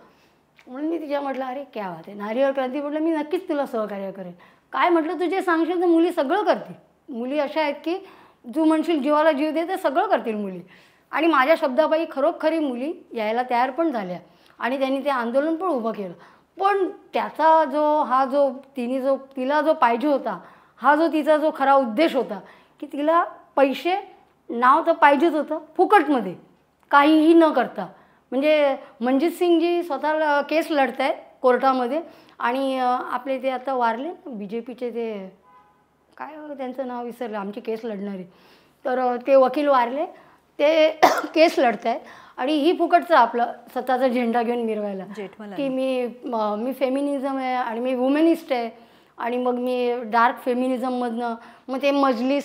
म्हणून मी तिच्या म्हटलं अरे क्या बात आहे, नारीवर क्रांती म्हटलं मी नक्कीच तुला सहकार्य करेन. काय म्हटलं तू जे सांगशील तर मुली सगळं करतील. मुली अशा आहेत की तू म्हणशील जीवाला जीव दे ते सगळं करतील मुली. आणि माझ्या शब्दाबाई खरोखरी मुली यायला तयार पण झाल्या आणि त्यांनी ते आंदोलन पण उभं केलं. पण त्याचा तिला जो पाहिजे होता, तिचा जो खरा उद्देश होता की तिला पैसे, नाव तर पाहिजेच होतं फुकटमध्ये, काहीही न करता. म्हणजे मनजित सिंगजी स्वतः केस लढत आहेत कोर्टामध्ये आणि आपले ते आता वारले BJPचे ते काय त्यांचं नाव विसरलं, आमची केस लढणारे, तर ते वकील वारले, ते केस लढत आहेत. आणि ही फुकटचं आपलं स्वतःचा झेंडा घेऊन मिरवायला की मी फेमिनिझम आहे आणि मी वुमेनिस्ट आहे आणि मग मी डार्क फेमिनिझममधनं मग ते मजलिस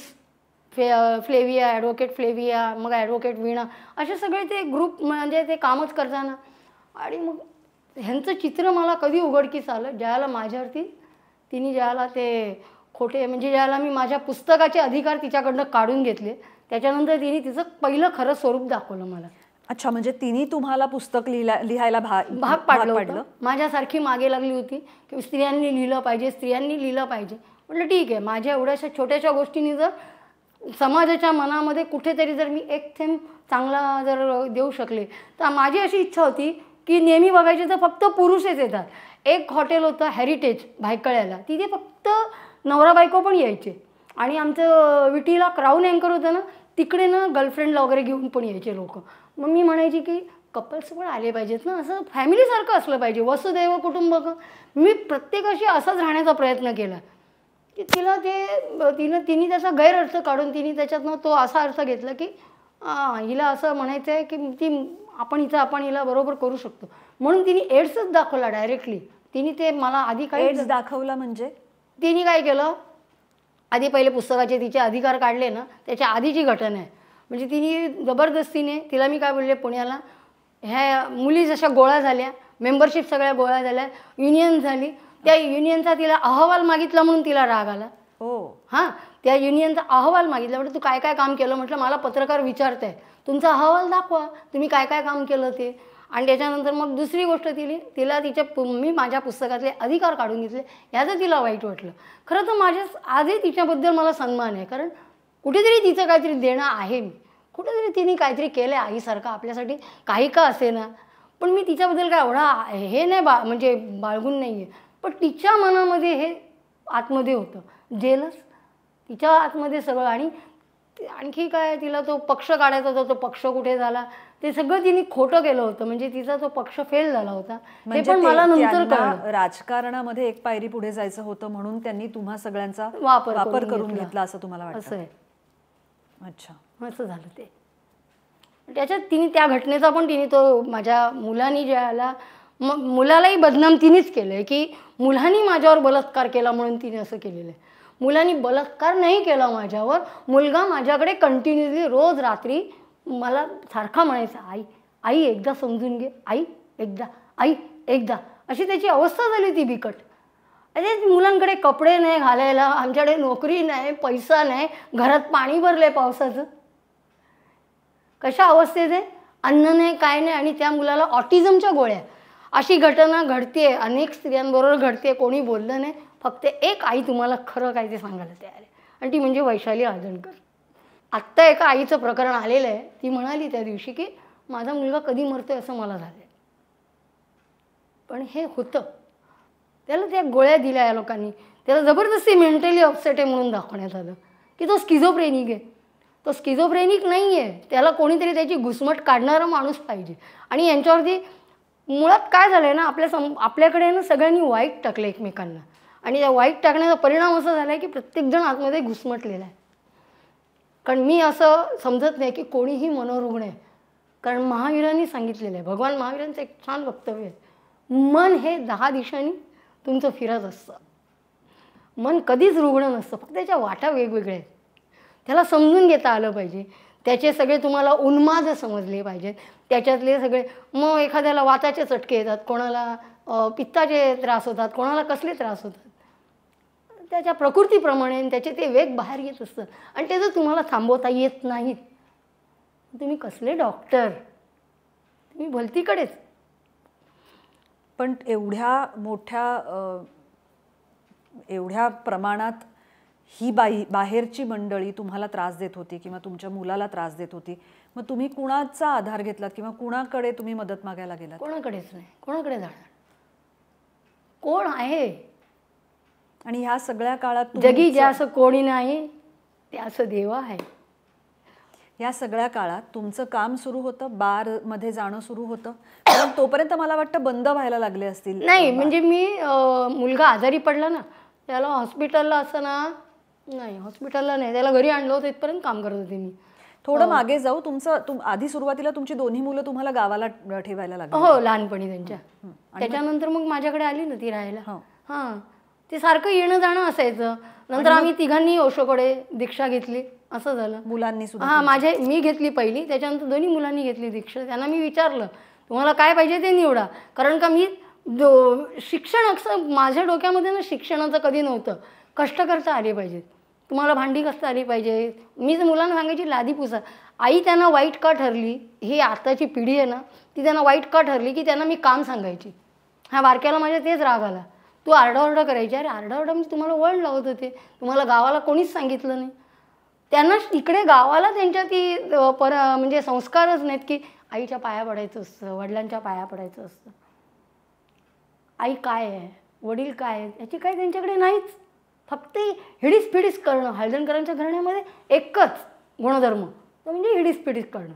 फ्लेविया, ॲडव्होकेट फ्लेविया, मग ॲडव्होकेट वीणा, असे सगळे ते ग्रुप म्हणजे ते कामच करताना. आणि मग ह्यांचं चित्र मला कधी उघडकीस आलं ज्याला माझ्यावरती ज्याला ते खोटे म्हणजे ज्याला मी माझ्या पुस्तकाचे अधिकार तिच्याकडनं काढून घेतले, त्याच्यानंतर तिचं पहिलं खरं स्वरूप दाखवलं मला. अच्छा, म्हणजे तिने तुम्हाला पुस्तक लिहायला भाग पाडलं. माझ्यासारखी मागे लागली होती की स्त्रियांनी लिहिलं पाहिजे. म्हटलं ठीक आहे, माझ्या एवढ्याशा छोट्याशा गोष्टींनी जर समाजाच्या मनामध्ये कुठेतरी जर मी एक थेंब चांगला जर देऊ शकले, तर माझी अशी इच्छा होती की नेहमी बघायचे तर फक्त पुरुषच येतात. एक हॉटेल होतं हेरिटेज भायखळ्याला, तिथे फक्त नवरा बायको पण यायचे आणि आमचं विटीला क्राऊन अँकर होतं ना, तिकडे ना गर्लफ्रेंडला वगैरे घेऊन पण यायचे लोक. मग मी म्हणायची की कपल्स पण आले पाहिजेत ना, असं फॅमिलीसारखं असलं पाहिजे, वसुदैव कुटुंबकम. मी प्रत्येकाशी असाच राहण्याचा प्रयत्न केला की तिने त्याचा गैरअर्थ काढून तिने त्याच्यातनं तो असा अर्थ घेतला की हिला असं म्हणायचं आहे की आपण हिला बरोबर करू शकतो. म्हणून तिने एड्सच दाखवला डायरेक्टली. तिने ते मला आधी काय एड्स दाखवला म्हणजे तिने काय केलं, आधी पहिले पुस्तकाचे तिचे अधिकार काढले ना, त्याच्या आधीची घटना आहे. म्हणजे तिने जबरदस्तीने तिला मी काय बोलले, पुण्याला ह्या मुली जशा गोळ्या झाल्या, मेंबरशिप सगळ्या गोळ्या झाल्या, युनियन झाली, त्या युनियनचा तिला अहवाल मागितला म्हणून तिला राग आला. हां, त्या युनियनचा अहवाल मागितला. म्हटलं तू काय काय काम केलं, म्हटलं मला पत्रकार विचारत आहे, तुमचा अहवाल दाखवा, तुम्ही काय काय काम केलं ते. आणि त्याच्यानंतर मग दुसरी गोष्ट तिला मी माझ्या पुस्तकातले अधिकार काढून घेतले, याचं तिला वाईट वाटलं. खरं तर आजही तिच्याबद्दल मला सन्मान आहे, कारण कुठेतरी तिचं काहीतरी देणं आहे. कुठेतरी तिने काहीतरी केलं आहे आईसारखं आपल्यासाठी, काही का असे ना. पण मी तिच्याबद्दल काय एवढा हे नाही म्हणजे बाळगून नाही आहे. पण तिच्या मनामध्ये हे आतमध्ये होतं जेलस, तिच्या आतमध्ये सगळं. आणि आणखी काय, तिला तो पक्ष काढायचा होता, तो पक्ष कुठे झाला ते सगळं तिने खोटं केलं होतं. म्हणजे तिचा तो पक्ष फेल झाला होता, हे पण मला नंतर कळलं. राजकारणामध्ये एक पायरी पुढे जायचं होतं म्हणून त्यांनी तुम्हा सगळ्यांचा वापर करून घेतला असं तुम्हाला वाटतं? असं आहे. अच्छा, असं झालं ते. त्याच्यात त्या घटनेचा पण तो माझ्या मुलांनी ज्याला मुलालाही बदनाम तिनेच केलं आहे की मुलांनी माझ्यावर बलात्कार केला म्हणून तिने असं केलेलं आहे. मुलांनी बलात्कार नाही केला माझ्यावर. मुलगा माझ्याकडे कंटिन्युअसली रोज रात्री मला सारखा म्हणायचा, आई एकदा समजून घे, आई एकदा, अशी त्याची अवस्था झाली ती बिकट. अरे मुलांकडे कपडे नाही घालायला, आमच्याकडे नोकरी नाही, पैसा नाही, घरात पाणी भरलं आहे पावसाचं, कशा अवस्थेत आहे, अन्न नाही काय नाही. आणि त्या मुलाला ऑटिझमच्या गोळ्या. अशी घटना घडते, अनेक स्त्रियांबरोबर घडते, कोणी बोललं नाही. फक्त एक आई तुम्हाला खरं काय ते सांगायला तयार आहे, आणि ती म्हणजे वैशाली आळंदकर. आत्ता एका आईचं प्रकरण आलेलं आहे. ती म्हणाली त्या दिवशी की माझा मुलगा कधी मरतोय असं मला झालं आहे. पण हे होतं, त्याला त्या गोळ्या दिल्या या लोकांनी, त्याला जबरदस्ती मेंटली अपसेट आहे म्हणून दाखवण्यात आलं की तो स्किझोफ्रेनिक आहे. तो स्किझोफ्रेनिक नाही आहे, त्याला कोणीतरी त्याची घुसमट काढणारा माणूस पाहिजे. आणि यांच्यावरती मुळात काय झालं आहे ना, आपल्याकडे ना सगळ्यांनी वाईट टाकलं एकमेकांना, आणि त्या वाईट टाकण्याचा परिणाम असा झाला आहे की प्रत्येकजण आतमध्ये घुसमटलेला आहे. कारण मी असं समजत नाही की कोणीही मनोरुग्ण आहे. कारण महावीरांनी सांगितलेलं आहे, भगवान महावीरांचं एक छान वक्तव्य आहे, मन हे 10 दिशांनी तुमचं फिरत असतं. मन कधीच रुग्ण नसतं, फक्त त्याच्या वाटा वेगवेगळ्या आहेत. त्याला समजून घेता आलं पाहिजे. त्याचे सगळे तुम्हाला उन्माद समजले पाहिजेत. त्याच्यातले सगळे, मग एखाद्याला वाताचे चटके येतात, कोणाला पित्ताचे त्रास होतात, कोणाला कसले त्रास होतात. त्याच्या प्रकृतीप्रमाणे त्याचे ते वेग बाहेर येत असतं आणि ते जर तुम्हाला थांबवता येत नाहीत, तुम्ही कसले डॉक्टर, तुम्ही भलतीकडेच. पण एवढ्या प्रमाणात ही बाहेरची मंडळी तुम्हाला त्रास देत होती किंवा तुमच्या मुलाला त्रास देत होती, मग तुम्ही कुणाचा आधार घेतलात किंवा कुणाकडे तुम्ही मदत मागायला गेलात? कोणाकडेच नाही. कोणाकडे जाणार? कोण आहे? आणि ह्या सगळ्या काळात जगी ज्यासं कोणी नाही त्यासं देव आहे. या सगळ्या काळात तुमचं काम सुरू होतं, बारमध्ये जाणं सुरू होतं, पण तोपर्यंत मला वाटतं बंद व्हायला लागले असतील. नाही, म्हणजे मी मुलगा आजारी पडला ना, त्याला हॉस्पिटलला असं ना, नाही हॉस्पिटलला नाही, त्याला घरी आणलं होतं, इथपर्यंत काम करत होते मी. थोडं मागे जाऊ. आधी सुरुवातीला तुमची दोन्ही मुलं तुम्हाला गावाला ठेवायला लागली? हो, लहानपणी त्यांच्या. त्याच्यानंतर मग माझ्याकडे आली ना ती राहायला. हां, ते सारखं येणं जाणं असायचं. नंतर आम्ही तिघांनी ओशोकडे दीक्षा घेतली, असं झालं. मुलांनी सुद्धा? हां, मी घेतली पहिली, त्याच्यानंतर दोन्ही मुलांनी घेतली दीक्षा. त्यांना मी विचारलं, तुम्हाला काय पाहिजे ते निवडा. कारण का मी शिक्षण असं माझ्या डोक्यामध्ये ना शिक्षणाचं कधी नव्हतं. कष्ट करता आले पाहिजेत, तुम्हाला भांडी कसता आली पाहिजे. मीच मुलांना सांगायची लादी पुसा. आई त्यांना वाईट का ठरली, ही आताची पिढी आहे ना, ती त्यांना वाईट का ठरली की त्यांना मी काम सांगायची. ह्या बारक्याला माझ्या तेच राग आला, तू आरडाओरडा करायची. अरे आरडाओरडा म्हणजे तुम्हाला वळण लावत होते, तुम्हाला गावाला कोणीच सांगितलं नाही. त्यांना इकडे गावाला त्यांच्या ती म्हणजे संस्कारच नाहीत की आईच्या पाया पडायचं असतं, वडिलांच्या पाया पडायचं असतं. आई काय आहे, वडील काय आहेत, याची काही त्यांच्याकडे नाहीच. फक्त हिडीस फिडीस करणं. हळदणकरांच्या घराण्यामध्ये एकच गुणधर्म, तो म्हणजे हिडीस फिडीस करणं.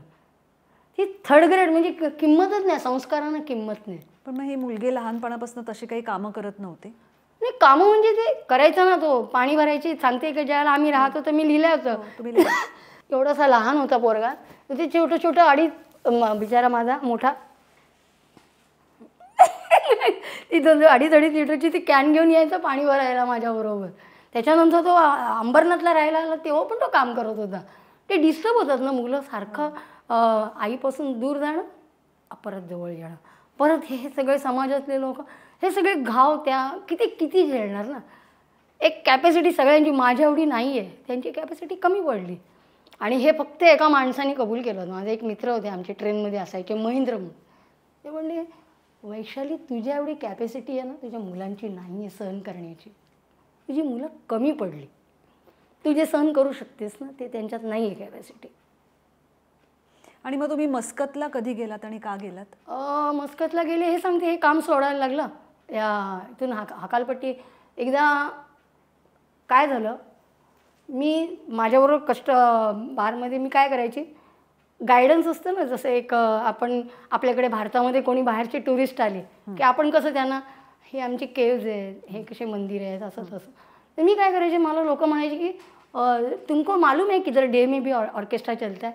ही थर्ड ग्रेड, म्हणजे किंमतच नाही, संस्कारांना किंमत नाही. पण मग हे मुलगे लहानपणापासून तशी काही कामं करत नव्हते? नाही, कामं म्हणजे ते करायचं ना, तो पाणी भरायची. सांगते की ज्याला आम्ही राहत होतो मी लिहिलं होतं. तुम्ही एवढासा लहान होता पोरगा, तर ते छोटं छोटं बिचारा माझा मोठा तिथं 2.5 लिटरची ती कॅन घेऊन यायचं पाणी भरायला माझ्याबरोबर. त्याच्यानंतर तो अंबरनाथला राहायला आला, तेव्हा पण तो काम करत होता. ते डिस्टर्ब होतात ना मुलं, सारखं आईपासून दूर जाणं, परत जवळ येणं, परत हे सगळे समाजातले लोक, हे सगळे घाव त्या किती झेलणार ना. एक कॅपॅसिटी सगळ्यांची माझ्या एवढी नाही आहे, त्यांची कॅपॅसिटी कमी पडली. आणि हे फक्त एका माणसाने कबूल केलं. माझे एक मित्र होते, आमचे ट्रेनमध्ये असायचे, महेंद्र म्हणून. ते म्हणले, वैशाली तुझ्या एवढी कॅपॅसिटी आहे ना, तुझ्या मुलांची नाही आहे सहन करण्याची. तुझी मुलं कमी पडली, तू जे सहन करू शकतेस ना ते त्यांच्यात नाही आहे कॅपॅसिटी. आणि मग तुम्ही मस्कतला कधी गेलात आणि का गेलात? मस्कतला गेले हे सांगते, हे काम सोडायला लागलं. इथून हकालपट्टी एकदा काय झालं, मी माझ्याबरोबर बारमध्ये मी काय करायची, गायडन्स असतं ना, जसं एक आपण आपल्याकडे भारतामध्ये कोणी बाहेरचे टुरिस्ट आले की आपण कसं त्यांना, हे आमचे केव्ज आहेत, हे कसे मंदिर आहेत, असं तसं. तर मी काय करायचे, मला लोक म्हणायचे की तुमको मालूम आहे की जर डे में भी ऑर्केस्ट्रा चलता है.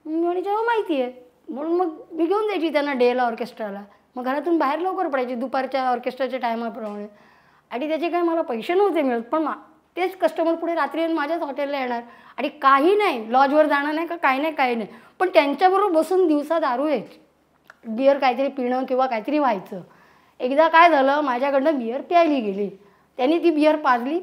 मी म्हणायचे हो माहिती आहे. म्हणून मग मी घेऊन द्यायची त्यांना डेला ऑर्केस्ट्राला. मग घरातून बाहेर लवकर पडायची दुपारच्या ऑर्केस्ट्राच्या टायमाप्रमाणे. आणि त्याचे काय मला पैसे नव्हते मिळत, पण तेच कस्टमर पुढे रात्री येऊन माझ्याच हॉटेलला येणार आणि काही नाही, लॉजवर जाणार नाही का, काही नाही, पण त्यांच्याबरोबर बसून दिवसा दारू यायची, बिअर काहीतरी पिणं किंवा काहीतरी व्हायचं. एकदा काय झालं, माझ्याकडनं बिअर प्यायली गेली, त्यांनी ती बिअर पाजली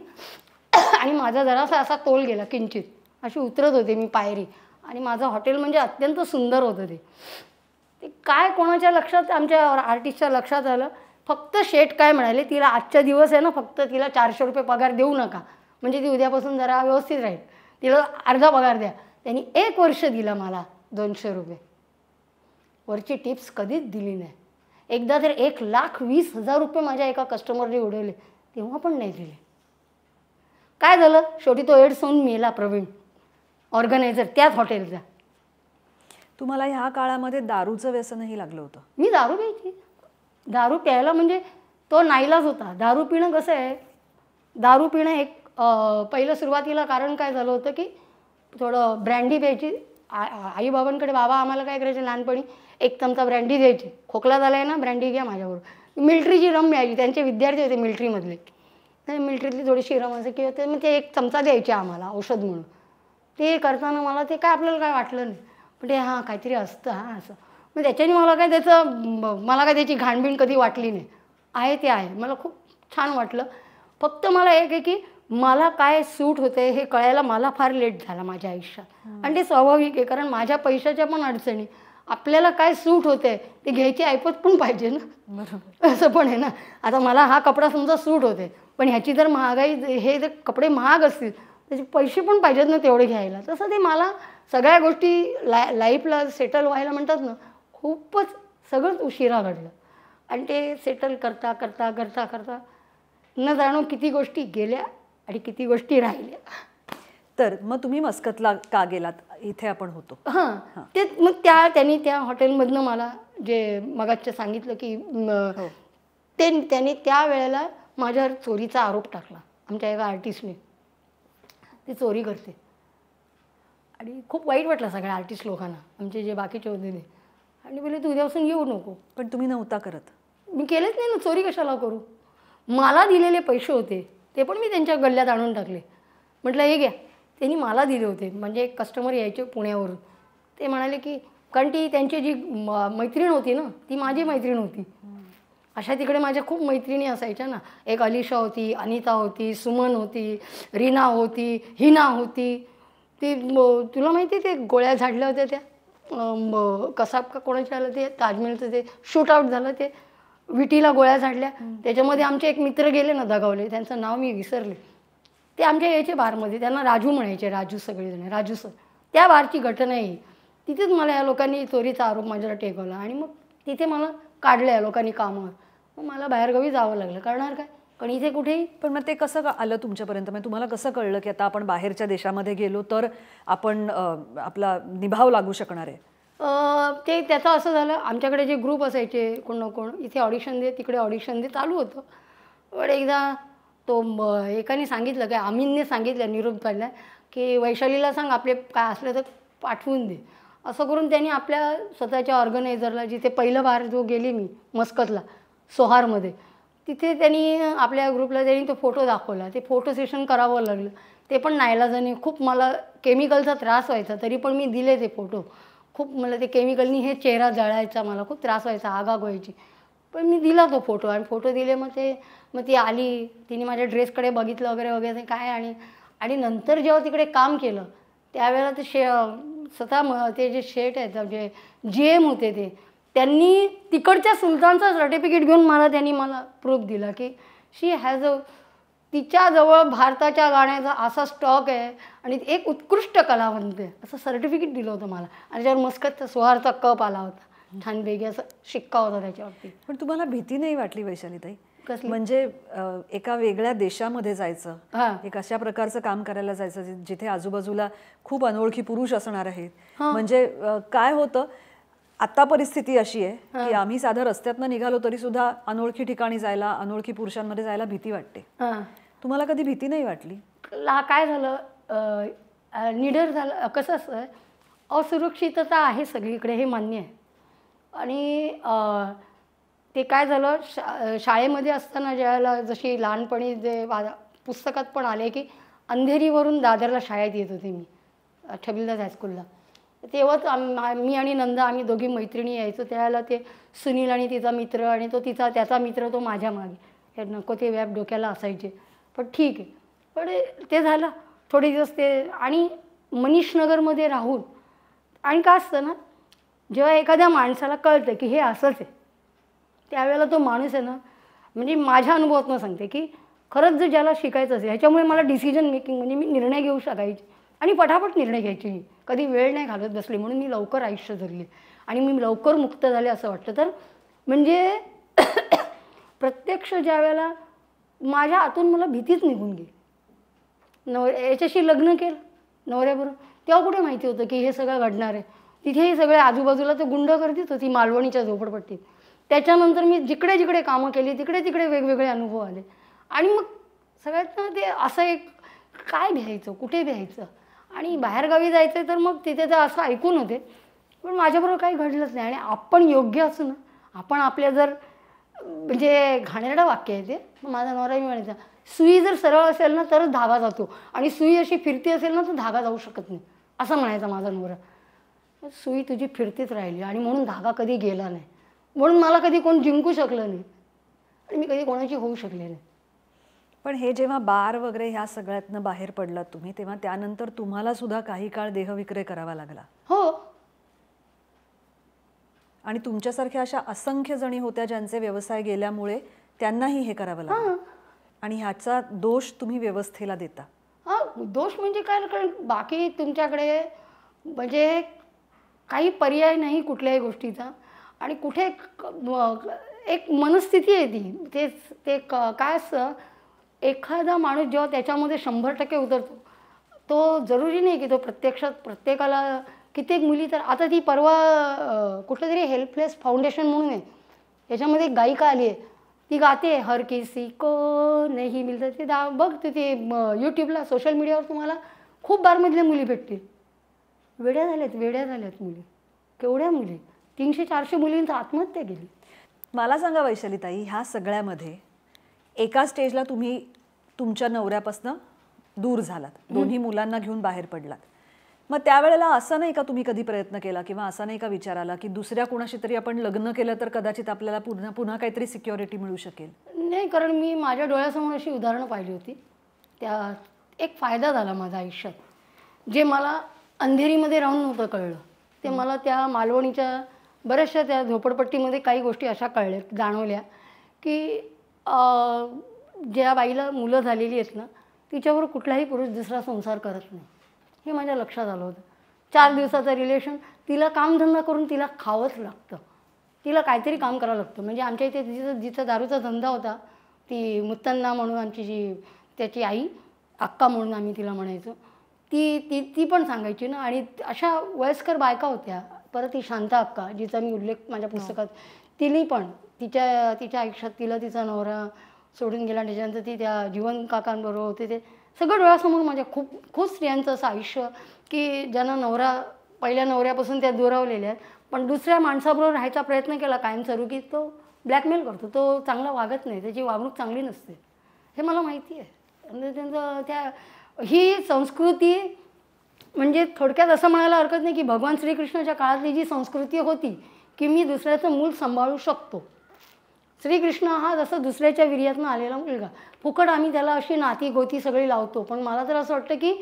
आणि माझा जरासा असा तोल गेला, किंचित अशी उतरत होते मी पायरी. आणि माझं हॉटेल म्हणजे अत्यंत सुंदर होतं ते काय कोणाच्या लक्षात, आमच्या आर्टिस्टच्या लक्षात आलं. फक्त शेठ काय म्हणाले, तिला आजच्या दिवस आहे ना, फक्त तिला 400 रुपये पगार देऊ नका, म्हणजे ती उद्यापासून जरा व्यवस्थित राहील, तिला अर्धा पगार द्या. त्यांनी 1 वर्ष दिला मला 200 रुपये. वरची टिप्स कधीच दिली नाही. एकदा तर 1,20,000 रुपये माझ्या एका कस्टमरने उडवले, तेव्हा पण नाही दिले. काय झालं, शेवटी तो एड्स होऊन मेला, प्रवीण ऑर्गनायझर त्याच हॉटेलचा. तुम्हाला ह्या काळामध्ये दारूचं व्यसनही लागलं होतं? मी दारू प्यायची. दारू प्यायला म्हणजे तो नाईलाज होता. दारू पिणं कसं आहे, दारू पिणं एक पहिलं सुरुवातीला कारण काय झालं होतं की थोडं ब्रँडी प्यायची, आई बाबांकडे बाबा आम्हाला काय करायचे लहानपणी, 1 चमचा ब्रँडी द्यायची, खोकला झाला आहे ना ब्रँडी घ्या माझ्याबरोबर. मिलिटरीची रम मिळायची, त्यांचे विद्यार्थी होते मिलिटरीमधले, तर मिलिटरीतली थोडीशी रम असं किंवा ते मग ते 1 चमचा द्यायचे आम्हाला औषध म्हणून. ते करताना मला ते काय आपल्याला काय वाटलं नाही, पण ते हां काहीतरी असतं हां असं. मग त्याच्याने मला काय त्याची घाणबीण कधी वाटली नाही. आहे ते आहे, मला खूप छान वाटलं. फक्त मला एक आहे की मला काय सूट होते हे कळायला मला फार लेट झाला माझ्या आयुष्यात. आणि ते स्वाभाविक आहे, कारण माझ्या पैशाच्या पण अडचणी, आपल्याला काय सूट होते ते घ्यायची ऐपत पण पाहिजे ना. बरोबर. असं पण आहे ना. आता मला हा कपडा समजा सूट होते, पण ह्याची जर महागाई, हे जर कपडे महाग असतील त्याचे पैसे पण पाहिजेत ना तेवढे घ्यायला. तसं ते मला सगळ्या गोष्टी लाईफला सेटल व्हायला म्हणतात ना, खूपच सगळंच उशिरा घडलं. आणि ते सेटल करता करता करता करता न जाणो किती गोष्टी गेल्या आणि किती गोष्टी राहिल्या. तर मग तुम्ही मस्कतला का गेलात? इथे आपण होतो. हां, ते मग त्यांनी त्या हॉटेलमधनं मला जे मगाचं सांगितलं की त्यांनी त्या वेळेला माझ्यावर चोरीचा आरोप टाकला. आमच्या एका आर्टिस्टने, ती चोरी करते. आणि खूप वाईट वाटलं सगळ्या आर्टिस्ट लोकांना, आमचे जे बाकीचे होते ते. आणि बोलले तू उद्यापासून येऊ नको. पण तुम्ही नव्हता करत. मी केलेच नाही ना, चोरी कशाला करू. मला दिलेले पैसे होते ते पण मी त्यांच्या गल्ल्यात आणून टाकले. म्हटलं हे घ्या, त्यांनी मला दिले होते. म्हणजे एक कस्टमर यायचे पुण्यावरून, ते म्हणाले की, कारण ती त्यांची जी मैत्रीण होती ना ती माझी मैत्रीण होती. अशा तिकडे माझ्या खूप मैत्रिणी असायच्या ना. एक अलिशा होती, अनिता होती, सुमन होती, रीना होती, हिना होती. ती तुला माहिती आहे ते गोळ्या झाडल्या होत्या त्या, कसाब का कोणाच्या आलं ते ताजमहलचं ते शूट आउट झालं, ते विटीला गोळ्या झाडल्या. त्याच्यामध्ये आमचे एक मित्र गेले ना दगावले, त्यांचं नाव मी विसरले. ते आमच्या यायचे बारमध्ये, त्यांना राजू म्हणायचे, राजू सगळेजण, राजू सर. त्या बारची घटना आहे. तिथेच मला या लोकांनी चोरीचा आरोप माझ्यावर टेकवला आणि मग तिथे मला काढलं या लोकांनी कामावर. मग मला बाहेरगावी जावं लागलं. करणार काय, पण इथे कुठेही. पण मग ते कसं आलं तुमच्यापर्यंत? म्हणजे तुम्हाला कसं कळलं की आता आपण बाहेरच्या देशामध्ये गेलो तर आपण आपला निभाव लागू शकणार आहे? ते त्याचं असं झालं, आमच्याकडे जे ग्रुप असायचे कोण ना कोण, इथे ऑडिशन दे तिकडे ऑडिशन दे चालू होतं. पण एकदा तो एकाने सांगितलं, काय अमीनने सांगितलं, निरोप काढला की वैशालीला सांग आपले काय असलं तर पाठवून दे. असं करून त्यांनी आपल्या स्वतःच्या ऑर्गनायझरला, जिथे पहिलं बार जो गेली मी मस्कतला सोहारमध्ये, तिथे त्यांनी आपल्या ग्रुपला त्यांनी तो फोटो दाखवला. ते फोटो सेशन करावं लागलं. ते पण नाईलाजाने, खूप मला केमिकलचा त्रास व्हायचा तरी पण मी दिले ते फोटो. खूप मला ते केमिकलनी हे चेहरा जळायचा, मला खूप त्रास व्हायचा, आगाग व्हायची. पण मी दिला तो फोटो आणि फोटो दिले. मग ती आली, तिने माझ्या ड्रेसकडे बघितलं वगैरे वगैरे काय. आणि नंतर जेव्हा तिकडे काम केलं त्यावेळेला ते स्वतः ते जे शेट आहेत, जे GM होते, त्यांनी तिकडच्या सुलतानचा सर्टिफिकेट घेऊन त्यांनी मला प्रूफ दिला की शी हॅज तिच्याजवळ भारताच्या गाण्याचा असा स्टॉक आहे आणि एक उत्कृष्ट कलावंत आहे, असं सर्टिफिकेट दिलं होतं मला. आणि त्यावर मस्कतचा सोहारचा कप आला होता, छानपैकी असं शिक्का होता त्याच्यावरती. पण तुम्हाला भीती नाही वाटली वैशालीताई? कसली? म्हणजे एका वेगळ्या देशामध्ये जायचं, एक अशा प्रकारचं काम करायला जायचं जिथे आजूबाजूला खूप अनोळखी पुरुष असणार आहेत. म्हणजे काय होतं, आता परिस्थिती अशी आहे की आम्ही साधं रस्त्यातनं निघालो तरी सुद्धा अनोळखी ठिकाणी जायला, अनोळखी पुरुषांमध्ये जायला भीती वाटते. तुम्हाला कधी भीती नाही वाटली? काय झालं, निडर झालं. कसं असतं, असुरक्षितता आहे सगळीकडे, हे मान्य आहे. आणि ते काय झालं, शाळेमध्ये असताना ज्यावेळेला, जशी लहानपणी जे पुस्तकात पण आले की अंधेरीवरून दादरला शाळेत येत होते मी, छबिलदास हायस्कूलला. तेव्हाच मी आणि नंदा, आम्ही दोघी मैत्रिणी यायचो. त्यावेळेला ते सुनील आणि तिचा मित्र आणि त्याचा मित्र तो माझ्या मागे, हे नको ते व्याप डोक्याला असायचे. पण ठीक आहे. पण ते झालं थोडे दिवस ते. आणि मनीषनगरमध्ये राहून, आणि काय असतं ना, जेव्हा एखाद्या माणसाला कळतं की हे असंच आहे, त्यावेळेला तो माणूस आहे ना, म्हणजे माझ्या अनुभवातून सांगते की खरंच जर ज्याला शिकायचं असेल, ह्याच्यामुळे मला डिसिजन मेकिंग, म्हणजे मी निर्णय घेऊ शकायची आणि पटापट निर्णय घ्यायची. मी कधी वेळ नाही घालत बसले, म्हणून मी लवकर आयुष्य जगले आणि मी लवकर मुक्त झाले असं वाटतं. तर म्हणजे प्रत्यक्ष ज्या वेळेला माझ्या आतून मला भीतीच निघून गेली. याच्याशी लग्न केलं नवऱ्याबरोबर, तेव्हा कुठे माहिती होतं की हे सगळं घडणार आहे. तिथेही सगळे आजूबाजूला ते गुंडगर्दीच होती मालवणीच्या झोपडपट्टीत. त्याच्यानंतर मी जिकडे जिकडे कामं केली तिकडे तिकडे वेगवेगळे अनुभव आले. आणि मग सगळ्यात ते असं एक, काय भ्यायचं, कुठे भ्यायचं. आणि बाहेरगावी जायचं तर मग तिथे तर असं ऐकून होते, पण माझ्याबरोबर काही घडलंच नाही. आणि आपण योग्य असू ना, आपण आपल्या जर म्हणजे घाणेरडं वाक्य आहे ते, पण माझा नवराही म्हणायचा, सुई जर सरळ असेल ना तरच धागा जातो, आणि सुई अशी फिरती असेल ना तर धागा जाऊ शकत नाही, असं म्हणायचा माझा नवरा. सुई तुझी फिरतीच राहिली आणि म्हणून धागा कधी गेला नाही, म्हणून मला कधी कोण जिंकू शकलं नाही आणि मी कधी कोणाची होऊ शकले नाही. पण हे जेव्हा बार वगैरे ह्या सगळ्यातनं बाहेर पडलात तुम्ही, तेव्हा त्यानंतर तुम्हाला सुद्धा काही काळ देहविक्रय करावा लागला. हो, आणि तुमच्यासारख्या अशा असंख्य जणी होत्या ज्यांचे व्यवसाय गेल्यामुळे त्यांनाही हे करावं लागलं. आणि ह्याचा दोष तुम्ही व्यवस्थेला देता. हां, दोष म्हणजे काय, कारण बाकी तुमच्याकडे म्हणजे काही पर्याय नाही कुठल्याही गोष्टीचा. आणि कुठे एक मनस्थिती आहे ती, ते काय असतं, एखादा माणूस जेव्हा त्याच्यामध्ये 100% उतरतो, तो जरुरी नाही की तो प्रत्यक्षात प्रत्येकाला. कित्येक मुली तर आता ती परवा कुठलं तरी हेल्पलेस फाउंडेशन म्हणून आहे, त्याच्यामध्ये एक गायिका आली आहे, ती गाते हर किसी को नहीं मिलता. ते बघ ते यूट्यूबला सोशल मीडियावर तुम्हाला खूप बारमधल्या मुली भेटतील. वेड्या झाल्यात मुली, केवढ्या मुली, 300-400 मुलींची आत्महत्या केली. मला सांगा वैशालीताई, ह्या सगळ्यामध्ये एका स्टेजला तुम्ही तुमच्या नवऱ्यापासून दूर झालात, दोन्ही मुलांना घेऊन बाहेर पडलात. मग त्यावेळेला असं नाही का तुम्ही कधी प्रयत्न केला किंवा असा नाही का विचार आला की दुसऱ्या कोणाशी तरी आपण लग्न केलं तर कदाचित आपल्याला पुन्हा काहीतरी सिक्युरिटी मिळू शकेल? नाही, कारण मी माझ्या डोळ्यासमोर अशी उदाहरणं पाहिली होती. त्या एक फायदा झाला माझ्या आयुष्यात, जे मला अंधेरीमध्ये राहून नव्हतं कळलं, ते मला त्या मालवणीच्या बऱ्याचशा त्या झोपडपट्टीमध्ये काही गोष्टी अशा जाणवल्या की ज्या बाईला मुलं झालेली आहेत ना, तिच्यावर कुठलाही पुरुष दुसरा संसार करत नाही, हे माझ्या लक्षात आलं होतं. 4 दिवसाचं रिलेशन, तिला कामधंदा करून तिला खावंच लागतं, तिला काहीतरी काम करावं लागतं. म्हणजे आमच्या इथे जिचा दारूचा धंदा होता, ती मुत्तन्ना म्हणून आमची जी त्याची आई, अक्का म्हणून आम्ही तिला म्हणायचो, ती पण सांगायची ना. आणि अशा वयस्कर बायका होत्या. परत ती शांता अक्का, जिचा मी उल्लेख माझ्या पुस्तकात, तिने पण तिच्या आयुष्यात तिला तिचा नवरा सोडून गेला, त्याच्यानंतर ती त्या जीवन काकांबरोबर होते. ते सगळं डोळ्यासमोर माझ्या खूप स्त्रियांचं असं आयुष्य की ज्यांना पहिल्या नवऱ्यापासून त्या दुरावलेल्या आहेत, पण दुसऱ्या माणसाबरोबर राहायचा प्रयत्न केला कायमस्वरूपी, की तो ब्लॅकमेल करतो, तो चांगला वागत नाही, त्याची वागणूक चांगली नसते, हे मला माहिती आहे. म्हणजे त्यांचं ही संस्कृती, म्हणजे थोडक्यात असं म्हणायला हरकत नाही की भगवान श्रीकृष्णाच्या काळातली जी संस्कृती होती की मी दुसऱ्याचं मूल सांभाळू शकतो. श्रीकृष्ण हा जसं दुसऱ्याच्या वीर्यातनं आलेला मुलगा, फुकट आम्ही त्याला अशी नाती गोती सगळी लावतो, पण मला तर असं वाटतं की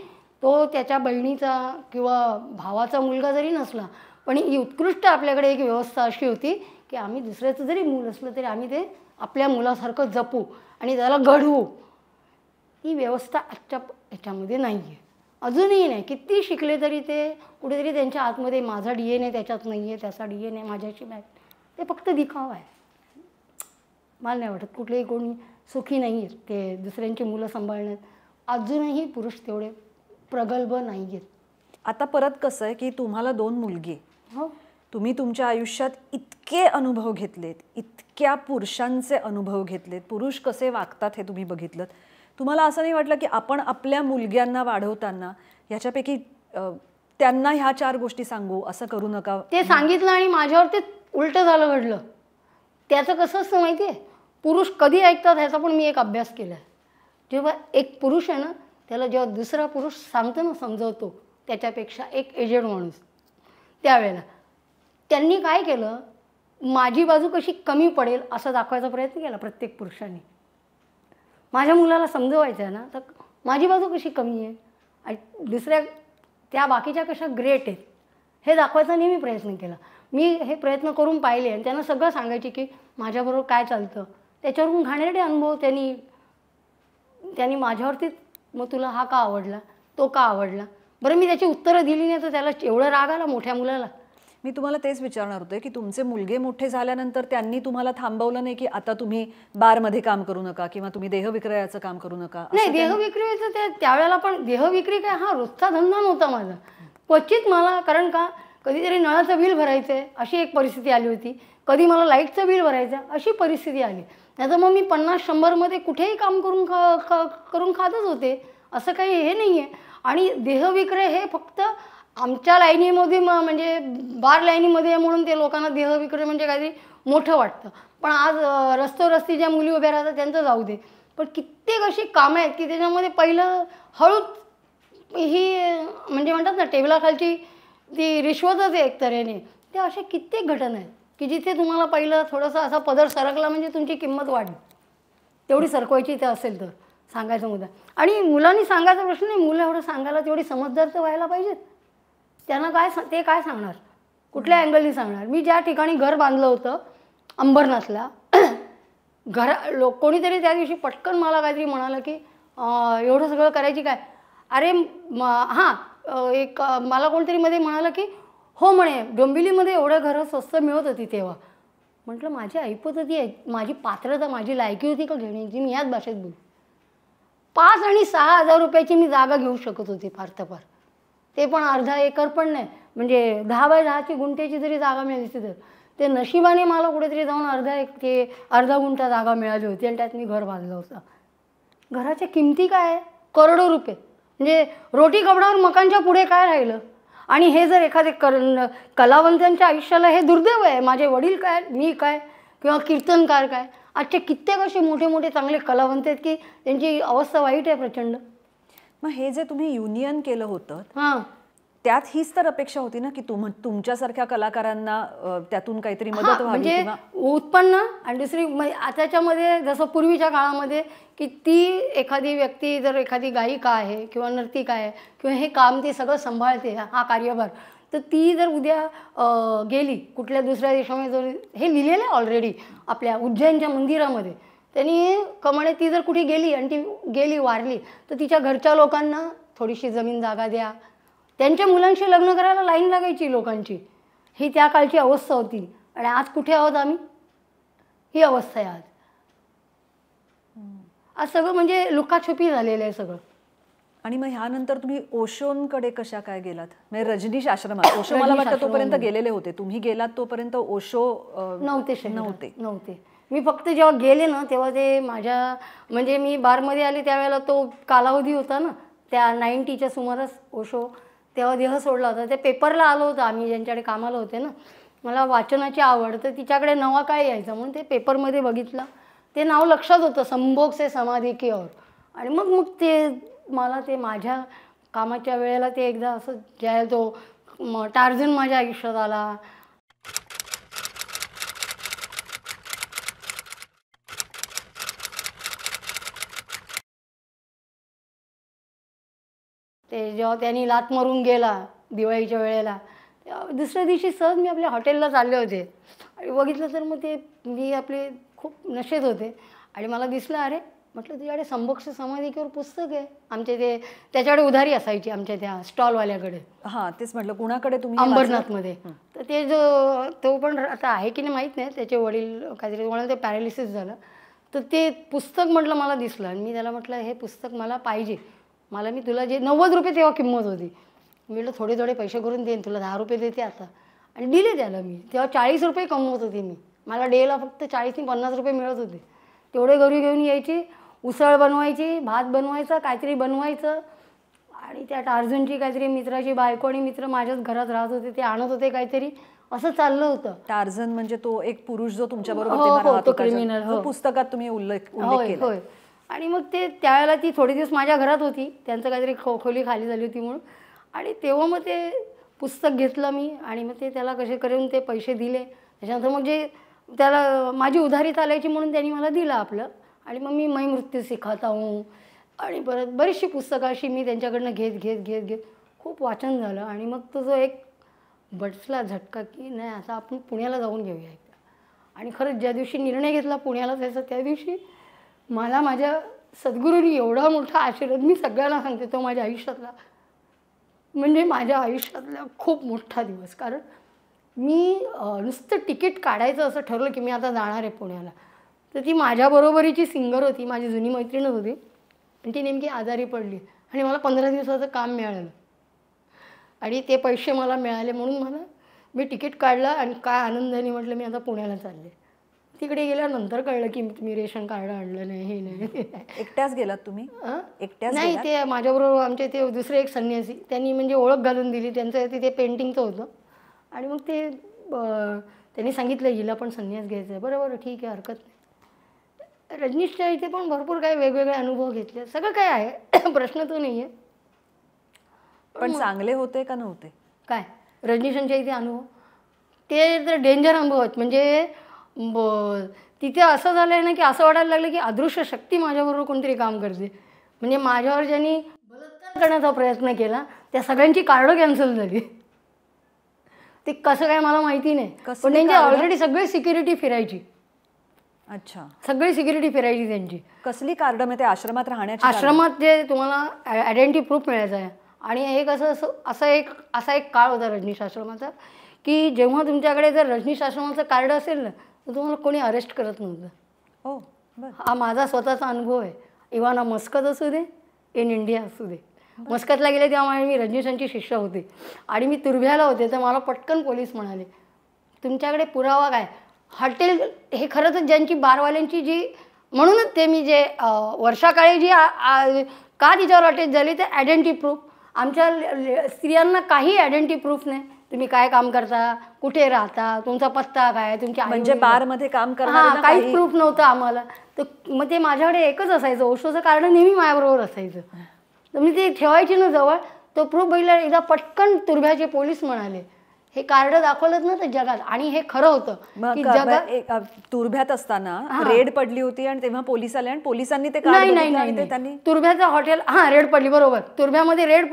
तो त्याच्या बहिणीचा किंवा भावाचा मुलगा जरी नसला, पण ही उत्कृष्ट आपल्याकडे एक व्यवस्था अशी होती की आम्ही दुसऱ्याचं जरी मूल असलं तरी आम्ही ते आपल्या मुलासारखं जपू आणि त्याला घडवू. ही व्यवस्था आजच्या ह्याच्यामध्ये नाही आहे, अजूनही नाही. किती शिकले तरी ते कुठेतरी त्यांच्या आतमध्ये माझा DNA त्याच्यात नाही आहे, त्याचा DNA माझ्याशी नाही, ते फक्त दिखावा आहे. मला नाही वाटत कुठलेही कोणी सुखी नाही आहेत ते दुसऱ्यांची मुलं सांभाळण्यात. अजूनही पुरुष तेवढे प्रगल्भ नाही आहेत. आता परत कसं आहे की तुम्हाला 2 मुलगी, हो, तुम्ही तुमच्या आयुष्यात इतके अनुभव घेतलेत, इतक्या पुरुषांचे अनुभव घेतलेत, पुरुष कसे वागतात हे तुम्ही बघितलं. तुम्हाला असं नाही वाटलं की आपण आपल्या मुलग्यांना वाढवताना ह्याच्यापैकी त्यांना ह्या 4 गोष्टी सांगू, असं करू नका? ते सांगितलं आणि माझ्यावर ते उलटं झालं, घडलं. त्याचं कसं असतं माहिती आहे, पुरुष कधी ऐकतात ह्याचा पण मी एक अभ्यास केला आहे. जेव्हा एक पुरुष आहे ना, त्याला जेव्हा दुसरा पुरुष सांगतो ना, समजवतो, त्याच्यापेक्षा एक एजेड माणूस, त्यावेळेला त्यांनी काय केलं, माझी बाजू कशी कमी पडेल असं दाखवायचा प्रयत्न केला प्रत्येक पुरुषांनी. माझ्या मुलाला समजवायचं आहे ना, तर माझी बाजू कशी कमी आहे आणि दुसऱ्या त्या बाकीच्या कशा ग्रेट आहेत हे दाखवायचा नेहमी प्रयत्न केला. मी हे प्रयत्न करून पाहिले आणि त्यांना सगळं सांगायचे की माझ्याबरोबर काय चालतं. त्याच्यावरून घाणेरडे अनुभव त्यांनी माझ्यावरती, मग तुला हा का आवडला, तो का आवडला, बरं मी त्याची उत्तरं दिली नाही तर त्याला एवढं राग आला मोठ्या मुलाला. मी तुम्हाला तेच विचारणार होते की तुमचे मुलगे मोठे झाल्यानंतर त्यांनी तुम्हाला थांबवलं नाही की आता तुम्ही बारमध्ये काम करू नका किंवा तुम्ही देहविक्रयाचं काम करू नका? नाही, देहविक्रीचं त्यावेळेला पण देहविक्री काय हा रोजचा धंदा नव्हता माझा. क्वचित मला, कारण का कधीतरी नळाचं बिल भरायचं आहे अशी एक परिस्थिती आली होती, कधी मला लाईटचं बिल भरायचं अशी परिस्थिती आली, नाही तर मग मी 50-100 मध्ये कुठेही काम करून खातच होते, असं काही हे नाही आहे. आणि देहविक्रय हे फक्त आमच्या लाईनीमध्ये म्हणजे बार लाईनीमध्ये आहे म्हणून ते लोकांना देहविक्रय म्हणजे काहीतरी मोठं वाटतं. पण आज रस्त्यावरस्ती ज्या मुली उभ्या राहतात त्यांचं जाऊ दे, पण कित्येक अशी कामं आहेत की त्याच्यामध्ये पहिलं हळूच ही म्हणजे म्हणतात ना टेबलाखालची ती रिश्वतच आहे एक तऱ्हेने. ते अशा कित्येक घटना आहेत की जिथे तुम्हाला पहिलं थोडंसं असा पदर सरकला म्हणजे तुमची किंमत वाढली. तेवढी सरकवायची ते असेल तर सांगायचा मुद्दा. आणि मुलांनी सांगायचा प्रश्न नाही, मुलं एवढं सांगायला तेवढी समजदार तर व्हायला पाहिजेत. त्यांना ते काय सांगणार, कुठल्या अँगलनी सांगणार. मी ज्या ठिकाणी घर बांधलं होतं अंबरनाथला कोणीतरी त्या दिवशी पटकन मला काहीतरी म्हणालं की एवढं सगळं करायची काय. अरे एक मला कोणतरी मध्ये म्हणालं की हो म्हणे डोंबिवलीमध्ये एवढं घरं स्वस्त मिळत होती तेव्हा. म्हटलं माझी ऐपत होती, माझी पात्रता, माझी लायकी होती का घेण्याची. मी याच भाषेत बोलू. 5 आणि 6 हजार रुपयाची मी जागा घेऊ शकत होती फार तर फार. ते पण अर्धा एकर पण नाही, म्हणजे 10 बाय 10ची गुंठ्याची जरी जागा मिळाली तर ते नशिबाने मला कुठेतरी जाऊन अर्धा गुंठा जागा मिळाली होती आणि त्यात मी घर बांधलं होतं. घराच्या किमती काय आहे, करोडो रुपये. म्हणजे रोटी कपड्यावर मकानच्या पुढे काय राहिलं. आणि हे जर एखादे कलावंतांच्या आयुष्याला हे दुर्दैव आहे. माझे वडील काय, मी काय, किंवा कीर्तनकार काय. आजचे कित्येक असे मोठे मोठे चांगले कलावंत आहेत की त्यांची अवस्था वाईट आहे प्रचंड. मग हे जे तुम्ही युनियन केलं होतं हां, त्यात हीच तर अपेक्षा होती ना की तुमच्यासारख्या कलाकारांना त्यातून काहीतरी मदत व्हावी म्हणजे किंवा उत्पन्न. आणि दुसरी त्याच्यामध्ये जसं पूर्वीच्या काळामध्ये की ती एखादी व्यक्ती जर एखादी गायिका आहे किंवा नर्तिका आहे किंवा हे काम ती सगळं सांभाळते हा कार्यभार, तर ती जर उद्या गेली कुठल्या दुसऱ्या देशामध्ये, जर हे लिहिलेलं आहे ऑलरेडी आपल्या उज्जैनच्या मंदिरामध्ये, त्यांनी कमाने ती जर कुठे गेली आणि ती गेली वारली तर तिच्या घरच्या लोकांना थोडीशी जमीन जागा द्या. त्यांच्या मुलांशी लग्न करायला लाईन लागायची लोकांची. ही त्या काळची अवस्था होती. आणि आज कुठे आहोत आम्ही, ही अवस्था आहे आज. आज सगळं म्हणजे लुकाछुपी झालेलं आहे सगळं. आणि मग ह्यानंतर तुम्ही ओशोंकडे कशा काय गेलात, म्हणजे रजनीश आश्रमात. ओशो मला वाटतं तोपर्यंत गेलेले होते, तुम्ही गेलात तोपर्यंत ओशो नव्हते. मी फक्त जेव्हा गेले ना तेव्हा ते माझ्या म्हणजे मी बारमध्ये आले त्यावेळेला तो कालावधी होता ना त्या 90च्या सुमारास ओशो तेव्हा देह सोडला होता. ते पेपरला आलं होतं, आम्ही ज्यांच्याकडे कामाला होते ना, मला वाचनाची आवड, तर तिच्याकडे नवा काय यायचं म्हणून ते पेपरमध्ये बघितलं. ते नाव लक्षात होतं, संभोग से समाधी की ओर. आणि मग ते मला ते माझ्या कामाच्या वेळेला ते एकदा असं ज्या तो टार्झन माझ्या आयुष्यात आला. ते जेव्हा त्यांनी लात मारून गेला दिवाळीच्या वेळेला, दुसऱ्या दिवशी सहज मी आपल्या हॉटेलला चालले होते आणि बघितलं तर मग ते मी आपले खूप नशेत होते आणि मला दिसलं. अरे म्हटलं तुझ्याकडे संभोग से समाधी की ओर पुस्तक आहे. आमचे ते त्याच्याकडे उधारी असायची आमच्या त्या स्टॉलवाल्याकडे. हां, तेच म्हटलं कुणाकडे तुम्ही अंबरनाथमध्ये. तर ते तो पण आता आहे की नाही माहीत नाही, त्याचे वडील काहीतरी मला ते पॅरालिसिस झालं. तर ते पुस्तक म्हटलं मला दिसलं आणि मी त्याला म्हटलं हे पुस्तक मला पाहिजे. मी तुला जे 90 रुपये तेव्हा किंमत होती, मी म्हटलं थोडे थोडे पैसे करून देईन तुला, 10 रुपये देते आता. आणि दिले त्याला मी. तेव्हा 40 रुपये कमवत होते मी. मला डेला फक्त 40 ते 50 रुपये मिळत होते. तेवढे घरी घेऊन यायची, उसळ बनवायची, भात बनवायचा, काहीतरी बनवायचं. आणि त्या टार्झनची काहीतरी मित्राची बायको आणि मित्र माझ्याच घरात राहत होते, ते आणत होते काहीतरी, असं चाललं होतं. टार्झन म्हणजे तो एक पुरुष जो तुमच्याबरोबर क्रिमिनल पुस्तकात तुम्ही उल्लेख केला. होय. आणि मग ते त्यावेळेला ती थोडे दिवस माझ्या घरात होती, त्यांचं काहीतरी खोली खाली झाली होती म्हणून. आणि तेव्हा मग ते पुस्तक घेतलं मी आणि मग ते त्याला कसे करून ते पैसे दिले. त्याच्यानंतर मग जे त्याला माझी उधारी चालायची म्हणून त्यांनी मला दिलं आपलं. आणि मग मी मृत्यू सिखाता हूँ आणि परत बरीचशी पुस्तकं अशी मी त्यांच्याकडनं घेत खूप वाचन झालं. आणि मग तो जो एक बसला झटका की नाही आता आपण पुण्याला जाऊन घेऊया. आणि खरंच ज्या दिवशी निर्णय घेतला पुण्याला जायचा त्या दिवशी मला माझ्या सद्गुरूंनी एवढा मोठा आशीर्वाद, मी सगळ्यांना सांगते, तो माझ्या आयुष्यातला म्हणजे माझ्या आयुष्यातला खूप मोठा दिवस. कारण मी नुसतं तिकीट काढायचं असं ठरवलं की मी आता जाणार आहे पुण्याला. तर ती माझ्याबरोबरीची सिंगर होती, माझी जुनी मैत्रीणच होती आणि ती नेमकी आजारी पडली आणि मला 15 दिवसाचं काम मिळालं आणि ते पैसे मला मिळाले म्हणून मी तिकीट काढलं आणि काय आनंदाने म्हटलं मी आता पुण्याला चालले. तिकडे गेल्यानंतर कळलं की तुम्ही रेशन कार्ड आणलं नाही, हे नाही. एकट्याच गेलात तुम्ही? एकट्याच नाही, ते माझ्याबरोबर आमचे ते दुसरे एक संन्यासी, त्यांनी म्हणजे ओळख घालून दिली. त्यांचं तिथे पेंटिंगचं होतं आणि मग ते त्यांनी सांगितलं हिला पण संन्यास घ्यायचा आहे. बरं ठीक आहे, हरकत नाही. रजनीशच्या इथे पण भरपूर काही वेगवेगळे अनुभव घेतले, सगळं काय आहे. प्रश्न तो नाही आहे. पण चांगले होते का नव्हते? काय रजनीशांच्या इथे अनुभव? ते तर डेंजर अनुभव आहेत. म्हणजे तिथे असं झालं आहे ना की असं वाटायला लागलं की अदृश्य शक्ती माझ्याबरोबर कोणतरी काम करते. म्हणजे माझ्यावर ज्यांनी बलात्कार करण्याचा प्रयत्न केला त्या सगळ्यांची कार्डं कॅन्सल झाली. ते कसं काय मला माहिती नाही, पण त्यांची ऑलरेडी सगळी सिक्युरिटी फिरायची. अच्छा, सगळी सिक्युरिटी फिरायची त्यांची. कसली कार्ड? मग ते आश्रमात राहण्याची? आश्रमात जे तुम्हाला आयडेंटिटी प्रूफ मिळायचं आहे. आणि हे कसं असा एक काळ होता रजनीश आश्रमाचा की जेव्हा तुमच्याकडे जर रजनीश आश्रमाचं कार्ड असेल ना तर तुम्हाला कोणी अरेस्ट करत नव्हतं. हो, बरं. हा माझा स्वतःचा अनुभव आहे. इव्हाना मस्कत असू दे, इन इंडिया असू दे. मस्कतला गेले तेव्हा मी रजनीशांची शिष्य होते आणि मी तुर्भ्याला होते, तर मला पटकन पोलीस म्हणाले तुमच्याकडे पुरावा काय? हॉटेल हे खरं तर ज्यांची बारवाल्यांची जी, म्हणूनच ते मी जे वर्षाकाळी जी का तिच्यावर अटॅच झाली ते आयडेंटिटी प्रूफ. आमच्या स्त्रियांना काही आयडेंटिटी प्रूफ नाही. तुम्ही काय काम करता, कुठे राहता, तुमचा पत्ता काय, तुमच्या म्हणजे बारमध्ये काम करणाऱ्यांना काहीच प्रूफ नव्हतं आम्हाला. तर मग ते माझ्याकडे एकच असायचं, ओशोचं कार्ड नेहमी माझ्याबरोबर असायचं. तर मी ते ठेवायची ना जवळ. तो प्रूफ बघितला एकदा पटकन तुर्भ्याचे पोलीस म्हणाले हे कार्ड दाखवलंच ना तर जगात. आणि हे खरं होतं की जगात तुर्भ्यात असताना रेड पडली होती आणि तेव्हा पोलीस आले आणि पोलिसांनी ते कार्ड नाही तुर्भ्याचं हॉटेल रेड पडली, बरोबर. तुर्भ्यामध्ये रेड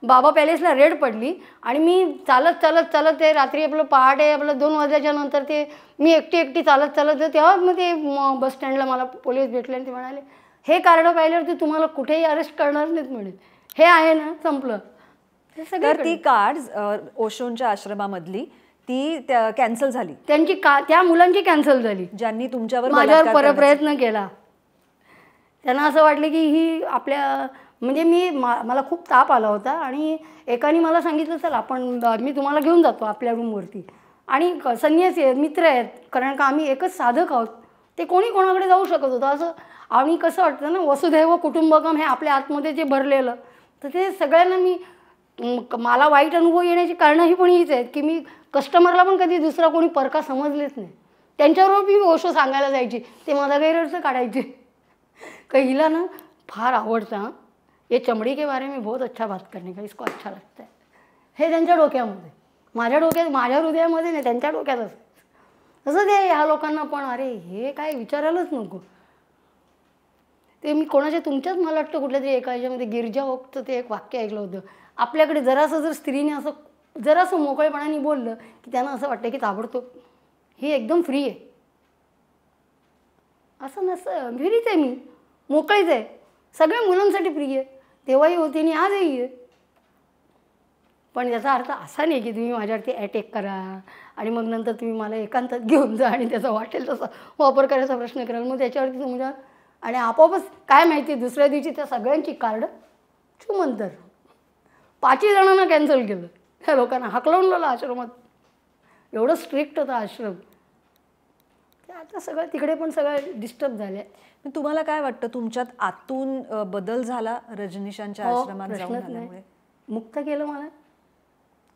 बाबा पॅलेसला रेड पडली आणि मी चालत चालत चालत ते रात्री आपलं पहाटे आपलं 2 वाजल्याच्या नंतर ते मी एकटी चालत चालत तेव्हा मग ते बस स्टँडला मला पोलीस भेटले आणि ते म्हणाले हे कार्ड पाहिल्यावर ते तुम्हाला कुठेही अरेस्ट करणार नाहीत म्हणे. हे आहे ना, संपलं. तर ती कार्ड्स ओशोंच्या आश्रमामधली ती कॅन्सल झाली. त्यांची त्या मुलांची कॅन्सल झाली ज्यांनी तुमच्यावर माझ्यावर प्रयत्न केला. त्यांना असं वाटलं की ही आपल्या म्हणजे मला खूप ताप आला होता आणि एकाने मला सांगितलं चल मी तुम्हाला घेऊन जातो आपल्या रूमवरती. आणि संन्यासी आहेत, मित्र आहेत, कारण का आम्ही एकच साधक आहोत. ते कोणी कोणाकडे जाऊ शकत होतं असं. आणि कसं वाटतं ना, वसुधैव कुटुंबकम हे आपल्या आतमध्ये जे भरलेलं, तर ते सगळ्यांना मला वाईट अनुभव येण्याची कारणंही पण हीच आहेत की मी कस्टमरला पण कधी दुसरा कोणी परका समजलेच नाही. त्यांच्याबरोबर मी ओशो सांगायला जायची, ते माझा गैरअर्थ काढायचे. हिला ना फार आवडतं ये चमड़ी के बारे में बहुत अच्छा बात करने का, इसको अच्छा लगता है. हे त्यांच्या डोक्यामध्ये, माझ्या हृदयामध्ये नाही, त्यांच्या डोक्यात असं. तसं ते ह्या लोकांना पण अरे हे काय विचारायलाच नको. ते मी तुमच्याच मला वाटतं कुठल्या तरी एका ह्याच्यामध्ये गिरजा ओकचं ते एक वाक्य ऐकलं होतं. आपल्याकडे जरासं जर स्त्रीने असं जरासं मोकळेपणाने बोललं की त्यांना असं वाटतं की ताबडतोब ही एकदम फ्री आहे. असं नसतं. फ्रीच आहे, मी मोकळीच आहे, सगळ्या मुलांसाठी फ्री आहे. तेव्हाही होती आणि आजही आहे. पण याचा अर्थ असा नाही की तुम्ही माझ्यावरती अटॅक करा आणि मग नंतर तुम्ही मला एकांतात घेऊन जा आणि त्याचा वाटेल तसा वापर करायचा प्रश्न कराल. मग त्याच्यावरती तुमच्या आणि आपोआपच काय माहिती दुसऱ्या दिवशी त्या सगळ्यांची कार्ड नंतर 5 जणांना कॅन्सल केलं. त्या लोकांना हाकलवून लावलं आश्रमात. एवढं स्ट्रिक्ट होतं आश्रम. ते आता सगळं तिकडे पण सगळं डिस्टर्ब झाले. तुम्हाला काय वाटतं तुमच्यात आतून बदल झाला रजनीशांच्या आश्रमात जाऊन आल्यामुळे? मुक्त केलं मला.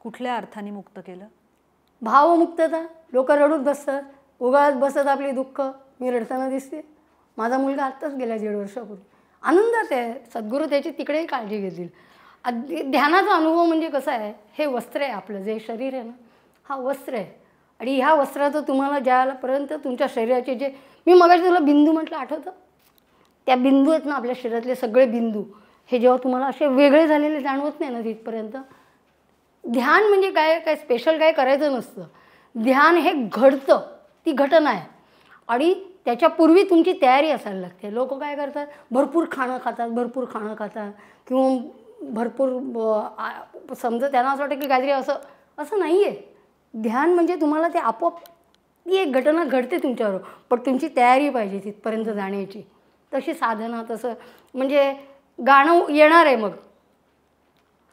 कुठल्या अर्थाने मुक्त केलं? भावमुक्तता. लोक रडूत बसतात, उगाळत बसतात आपली दुःख. मी रडताना दिसते. माझा मुलगा आत्ताच गेला 1.5 वर्षापूर्वी. आनंदात आहे. सद्गुरू त्याची तिकडेही काळजी घेतील. ध्यानाचा अनुभव म्हणजे कसं आहे, हे वस्त्र आहे आपलं जे शरीर आहे ना, हा वस्त्र आहे. आणि ह्या वस्त्राचं तुम्हाला ज्यापर्यंत तुमच्या शरीराचे जे मी मगाशी तुला बिंदू म्हटलं आठवतं, त्या बिंदू आहेत ना आपल्या शरीरातले सगळे बिंदू, हे जेव्हा तुम्हाला असे वेगळे झालेले जाणवत नाही ना तिथपर्यंत ध्यान म्हणजे काय स्पेशल काय करायचं नसतं. ध्यान हे घडतं, ती घटना आहे. आणि त्याच्यापूर्वी तुमची तयारी असायला लागते. लोक काय करतात, भरपूर खाणं खातात किंवा भरपूर समजा त्यांना असं वाटतं की काहीतरी असं नाही आहे. ध्यान म्हणजे तुम्हाला ते आपोआप ती एक घटना घडते तुमच्याबरोबर, पण तुमची तयारी पाहिजे तिथपर्यंत जाण्याची. तशी साधना तसं म्हणजे गाणं येणार आहे. मग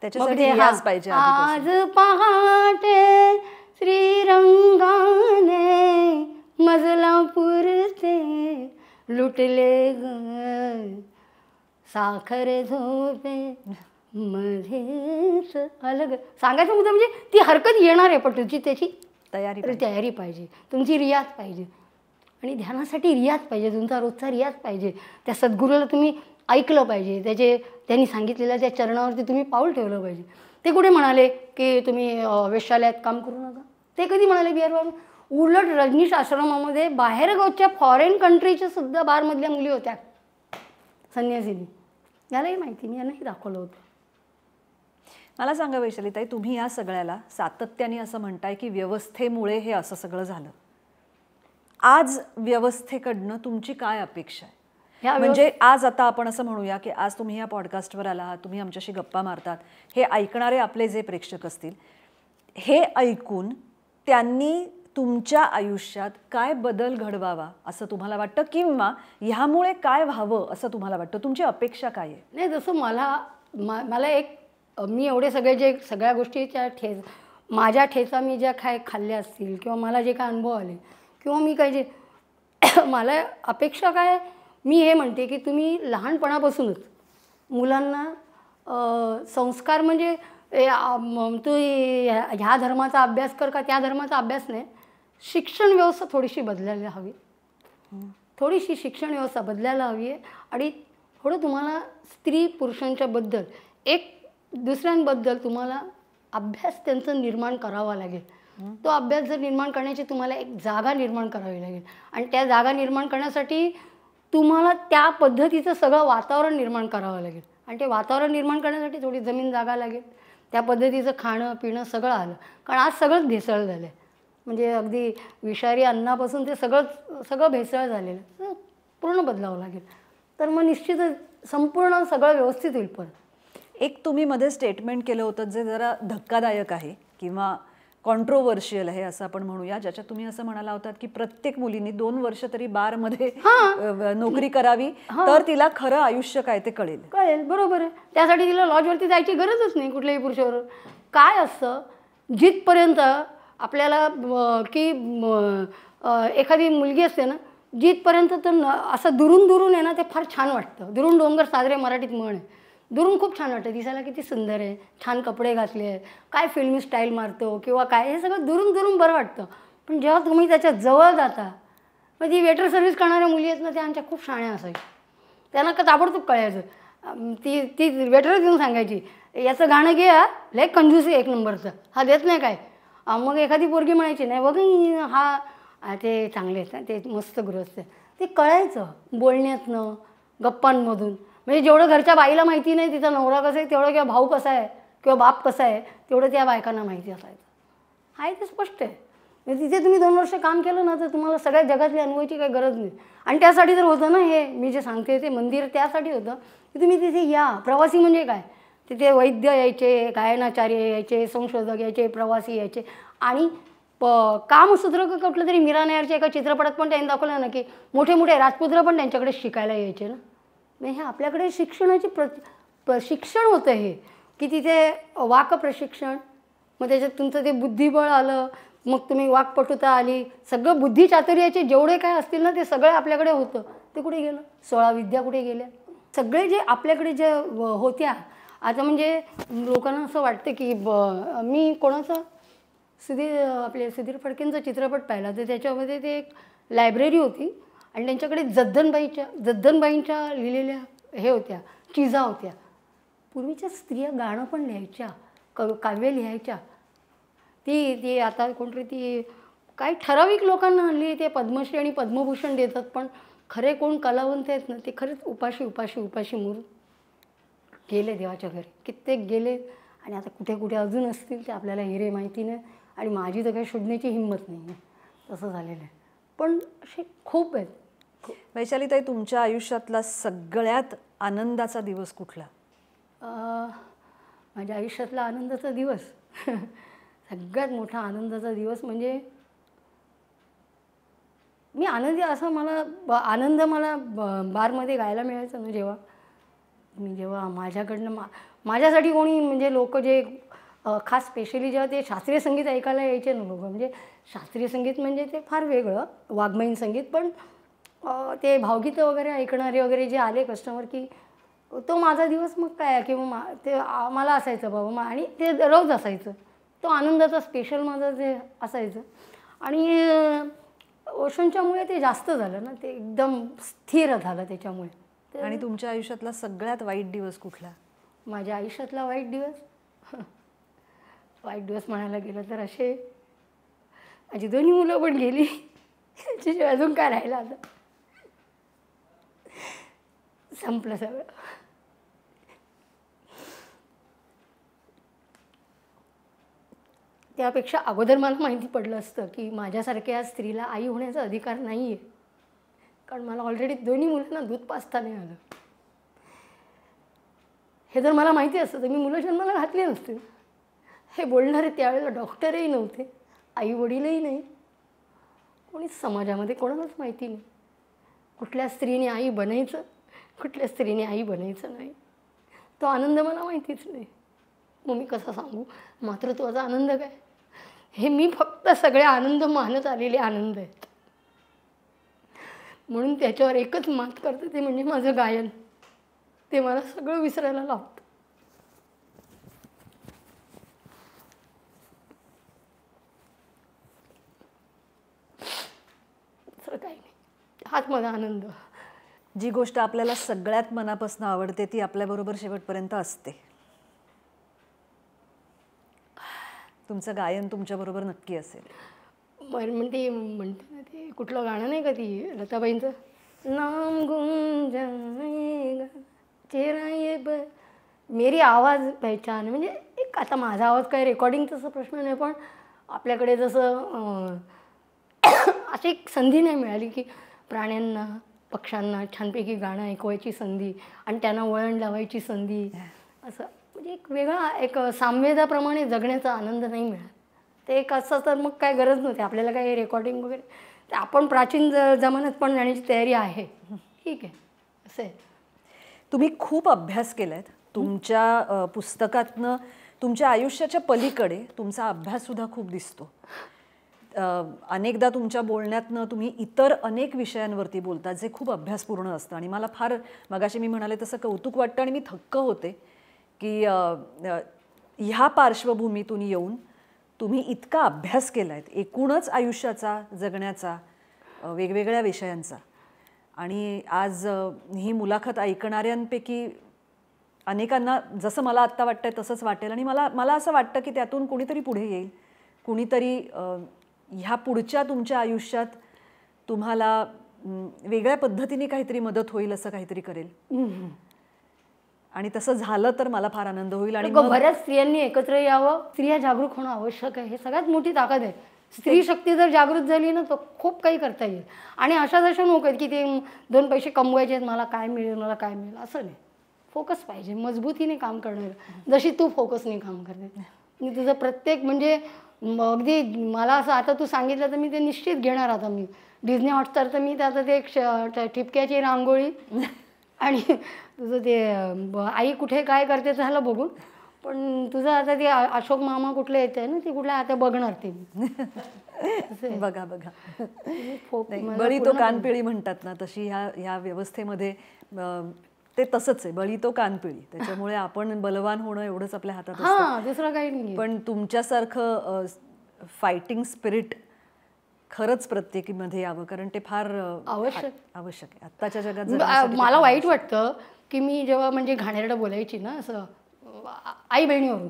त्याच्यासाठी रियाज पाहिजे. आज पहाटे श्रीरंगाने मजला लुटले ग साखर झोपे मध्येच अलग. सांगायचं मुद्दा म्हणजे ती हरकत येणार आहे, पण तुझी त्याची तयारी पाहिजे, तुमची रियाज पाहिजे. आणि ध्यानासाठी रियाज पाहिजे, तुमचा रोजचा रियाज पाहिजे. त्या सद्गुरूला तुम्ही ऐकलं पाहिजे, त्यांनी सांगितलेल्या त्या चरणावरती तुम्ही पाऊल ठेवलं पाहिजे. ते कुठे म्हणाले की तुम्ही वेश्यालयात काम करू नका? ते कधी म्हणाले बिहार बाबा? उलट रजनीश आश्रमामध्ये बाहेरगावच्या फॉरेन कंट्रीच्या सुद्धा बारमधल्या मुली होत्या संन्यासिनी. यालाही माहिती, मी यांनाही दाखवलं होतं. मला सांगा वैशालीताई, तुम्ही या सगळ्याला सातत्याने असं म्हणताय की व्यवस्थेमुळे हे असं सगळं झालं. आज व्यवस्थेकडनं तुमची काय अपेक्षा आहे? म्हणजे आज आता आपण असं म्हणूया की आज तुम्ही या पॉडकास्टवर आलात, तुम्ही आमच्याशी गप्पा मारतात, हे ऐकणारे आपले जे प्रेक्षक असतील, हे ऐकून त्यांनी तुमच्या आयुष्यात काय बदल घडवावा असं तुम्हाला वाटतं, किंवा ह्यामुळे काय व्हावं असं तुम्हाला वाटतं? तुमची अपेक्षा काय आहे? नाही, जसं मला एक मी एवढे सगळ्या गोष्टीच्या माझ्या ठेचा मी ज्या खाल्ल्या असतील, किंवा मला जे काय अनुभव आले, किंवा मी काय जे मला अपेक्षा काय, मी हे म्हणते की तुम्ही लहानपणापासूनच मुलांना संस्कार म्हणजे तू ह्या धर्माचा अभ्यास कर का त्या धर्माचा अभ्यास नाही, शिक्षण व्यवस्था थोडीशी बदलायला हवी. थोडीशी शिक्षण व्यवस्था बदलायला हवी आहे. आणि थोडं तुम्हाला स्त्री पुरुषांच्याबद्दल एक दुसऱ्यांबद्दल तुम्हाला अभ्यास त्यांचं निर्माण करावा लागेल. तो अभ्यास जर निर्माण करण्याची तुम्हाला एक जागा निर्माण करावी लागेल. आणि त्या जागा निर्माण करण्यासाठी तुम्हाला त्या पद्धतीचं सगळं वातावरण निर्माण करावं लागेल. आणि ते वातावरण निर्माण करण्यासाठी थोडी जमीन जागा लागेल. त्या पद्धतीचं खाणं पिणं सगळं आलं, कारण आज सगळंच भेसळ झालं आहे. म्हणजे अगदी विषारी अन्नापासून ते सगळं भेसळ झालेलं आहे. पूर्ण बदलावं लागेल. तर मग निश्चितच संपूर्ण सगळं व्यवस्थित होईल. पण एक तुम्ही मध्ये स्टेटमेंट केलं होतं जे जरा धक्कादायक आहे किंवा कॉन्ट्रोवर्शियल आहे असं आपण म्हणूया, ज्याच्यात तुम्ही असं म्हणाला होतात की प्रत्येक मुलींनी 2 वर्ष तरी बारमध्ये नोकरी करावी, तर तिला खरं आयुष्य काय ते कळेल. बरोबर आहे. त्यासाठी तिला लॉजवरती जायची गरजच नाही कुठल्याही पुरुषावर. काय असतं, जिथपर्यंत आपल्याला की एखादी मुलगी असते ना, जिथपर्यंत तर असं दुरून आहे ना, ते फार छान वाटतं. दुरून डोंगर साजरे मराठीत म्हण आहे. दुरून खूप छान वाटतं, दिसायला किती सुंदर आहे, छान कपडे घातले आहेत, काय फिल्मी स्टाईल मारतो किंवा काय, हे सगळं दुरून बरं वाटतं. पण जेव्हा तुम्ही त्याच्या जवळ जाता, मग ती वेटर सर्व्हिस करणाऱ्या मुली आहेत ना, त्या आमच्या खूप शाण्या असायच्या. त्यांना का ताबडतोब कळायचं. ती वेटरच येऊन सांगायची, याचं गाणं घे, हा लय कंजूसी एक नंबरचं, हा देत नाही काय. मग एखादी पोरगी म्हणायची, नाही बघ हा ते चांगले आहेत ना, ते मस्त गृहस्थ. ते कळायचं बोलण्यातनं, गप्पांमधून. म्हणजे जेवढं घरच्या बाईला माहिती नाही तिचा नवरा कसा आहे, तेवढं किंवा भाऊ कसा आहे किंवा बाप कसा आहे, तेवढं त्या बायकांना माहिती असायचं. आहे ते स्पष्ट आहे. म्हणजे तिथे तुम्ही 2 वर्ष काम केलं ना, तर तुम्हाला सगळ्या जगातली अनुभवाची काही गरज नाही. आणि त्यासाठी तर होतं ना हे मी जे सांगते ते मंदिर, त्यासाठी होतं की तुम्ही तिथे या. प्रवासी म्हणजे काय, तिथे वैद्य यायचे, गायनाचार्य यायचे, संशोधक यायचे, प्रवासी यायचे. आणि कामसूत्र कुठलं तरी मीरा नायरच्या एका चित्रपटात पण त्यांनी दाखवलं ना की मोठे मोठे राजपुत्र पण त्यांच्याकडे शिकायला यायचे ना. म्हणजे हे आपल्याकडे शिक्षणाची शिक्षण होतं हे, की तिथे वाक प्रशिक्षण, मग त्याच्यात तुमचं ते बुद्धिबळ आलं, मग तुम्ही वाकपटुता आली, सगळं बुद्धिचातुर्याचे जेवढे काय असतील ना ते सगळे आपल्याकडे होतं. ते कुठे गेलं? 16 विद्या कुठे गेल्या? सगळे जे आपल्याकडे जे होत्या, आता म्हणजे लोकांना असं वाटतं की मी कोणाचं आपले सुधीर फडकेंचा चित्रपट पाहिला, तर त्याच्यामध्ये ते एक लायब्ररी होती आणि त्यांच्याकडे जद्दनबाईंच्या लिहिलेल्या हे होत्या, चिजा होत्या. पूर्वीच्या स्त्रिया गाणं पण लिहायच्या, काव्य लिहायच्या. ती आता कोणतरी ती काही ठराविक लोकांना हल्ली ते पद्मश्री आणि पद्मभूषण देतात, पण खरे कोण कलावंत आहेत ना, ते खरेच उपाशी मरून गेले देवाच्या घरी. कित्येक गेले आणि आता कुठे कुठे अजून असतील ते आपल्याला हिरे माहिती नाही, आणि माझी तर काही शोधण्याची हिंमत नाही आहे. तसं झालेलं आहे. पण असे खूप आहेत. वैशालीताई, तुमच्या आयुष्यातला सगळ्यात आनंदाचा दिवस कुठला? माझ्या आयुष्यातला आनंदाचा दिवस सगळ्यात मोठा आनंदाचा दिवस म्हणजे मी आनंदी असं मला आनंद बारमध्ये गायला मिळायचा ना, जेव्हा माझ्याकडनं माझ्यासाठी कोणी म्हणजे लोक जे खास स्पेशली जेव्हा ते शास्त्रीय संगीत ऐकायला यायचे ना लोक, म्हणजे शास्त्रीय संगीत म्हणजे ते फार वेगळं वाङ्मयीन संगीत, पण ते भावगीतं वगैरे ऐकणारे वगैरे जे आले कस्टमर की तो माझा दिवस मग काय किंवा ते मला असायचं बाबा मग आणि ते रोज असायचं. तो आनंदाचा स्पेशल माझं जे असायचं. आणि ओशोंच्यामुळे ते जास्त झालं ना, ते एकदम स्थिर झालं त्याच्यामुळे. आणि तुमच्या आयुष्यातला सगळ्यात वाईट दिवस कुठला? माझ्या आयुष्यातला वाईट दिवस वाईट दिवस म्हणायला गेलं तर असे माझी दोन्ही मुलं पण गेली. त्याच्याशिवाय अजून काय राहिलं आता. संपलं सगळं. त्यापेक्षा अगोदर मला माहिती पडलं असतं की माझ्यासारख्या स्त्रीला आई होण्याचा अधिकार नाही आहे. कारण मला ऑलरेडी दोन्ही मुलांना दूध पाजता नाही आलं. हे जर मला माहिती असतं तर मी मुलं जन्माला घातली नसते. हे बोलणारे त्यावेळेला डॉक्टरही नव्हते, आई वडीलही नाही, कोणीच समाजामध्ये कोणालाच माहिती नाही कुठल्या स्त्रीने आई बनायचं, कुठल्या स्त्रीने आई बनायचं नाही. तो आनंद मला माहितीच नाही. मग मी कसा सांगू मात्र तुझा आनंद काय? हे मी फक्त सगळे आनंद मानत आलेले आनंद आहेत. म्हणून त्याच्यावर एकच मात करते ते म्हणजे माझं गायन. ते मला सगळं विसरायला लावतं. दुसरं काही नाही. हाच माझा आनंद. जी गोष्ट आपल्याला सगळ्यात मनापासून आवडते ती आपल्याबरोबर शेवटपर्यंत असते. तुमचं गायन तुमच्याबरोबर नक्की असेल. म्हणते ना ते कुठलं गाणं नाही का ती लताबाईंचं, नाम गुंजाएगा चेहरा ये मेरी आवाज पहचान. म्हणजे एक आता माझा आवाज काय रेकॉर्डिंगचा प्रश्न नाही, पण आपल्याकडे जसं अशी एक संधी नाही मिळाली की प्राण्यांना पक्ष्यांना छानपैकी गाणं ऐकवायची संधी आणि त्यांना वळण लावायची संधी. असं म्हणजे एक वेगळा एक सामवेदाप्रमाणे जगण्याचा आनंद नाही मिळाला. ते एक असं तर मग काय गरज नव्हती आपल्याला काय रेकॉर्डिंग वगैरे. ते आपण प्राचीन जमान्यात पण जाण्याची तयारी आहे. ठीक आहे असं आहे. तुम्ही खूप अभ्यास केला आहे. तुमच्या पुस्तकातनं तुमच्या आयुष्याच्या पलीकडे तुमचा अभ्याससुद्धा खूप दिसतो. अनेकदा तुमच्या बोलण्यातनं तुम्ही इतर अनेक विषयांवरती बोलतात जे खूप अभ्यासपूर्ण असतं. आणि मला फार मगाशी मी म्हणाले तसं कौतुक वाटतं आणि मी थक्क होते की ह्या पार्श्वभूमीतून येऊन तुम्ही इतका अभ्यास केला आहे एकूणच आयुष्याचा, जगण्याचा, वेगवेगळ्या विषयांचा. आणि आज ही मुलाखत ऐकणाऱ्यांपैकी अनेकांना जसं मला आत्ता वाटतंय तसंच वाटेल. आणि मला असं वाटतं की त्यातून कुणीतरी पुढे येईल, कुणीतरी ह्या पुढच्या तुमच्या आयुष्यात तुम्हाला वेगळ्या पद्धतीने काहीतरी मदत होईल असं काहीतरी करेल. आणि तसं झालं तर मला फार आनंद होईल. आणि बऱ्याच स्त्रियांनी एकत्र यावं. स्त्रिया जागरूक होणं आवश्यक आहे. हे सगळ्यात मोठी ताकद आहे. स्त्री शक्ती जर जागृत झाली ना तर खूप काही करता येईल. आणि अशा नको आहेत की ते 2 पैसे कमवायचे आहेत, मला काय मिळेल मला काय मिळेल असं नाही. फोकस पाहिजे, मजबूतीने काम करणार. जशी तू फोकसने काम करते. मी तुझं प्रत्येक म्हणजे अगदी मला असं आता तू सांगितलं तर मी ते निश्चित घेणार. आता मी डिझनी हॉटस्टार तर मी आता ते एक ठिपक्याची रांगोळी आणि तुझं ते आई कुठे काय करते झालं बघून. पण तुझं आता ते अशोक मामा कुठले येते ना ते कुठल्या आता बघणार ते. बघा बळी तो कानपिळी म्हणतात ना तशी ह्या व्यवस्थेमध्ये ते तसंच आहे. बळी तो कानपिळी. त्याच्यामुळे आपण बलवान होणं एवढंच आपल्या हातात असतं, दुसरं काही नाही. पण तुमच्यासारखं फायटिंग स्पिरिट खरंच प्रत्येकीमध्ये यावं कारण ते फार आवश्यक आहे आत्ताच्या जगात. मला वाईट वाटतं की मी जेव्हा म्हणजे घाणेरडं बोलायची ना असं आई बहिणीवरून,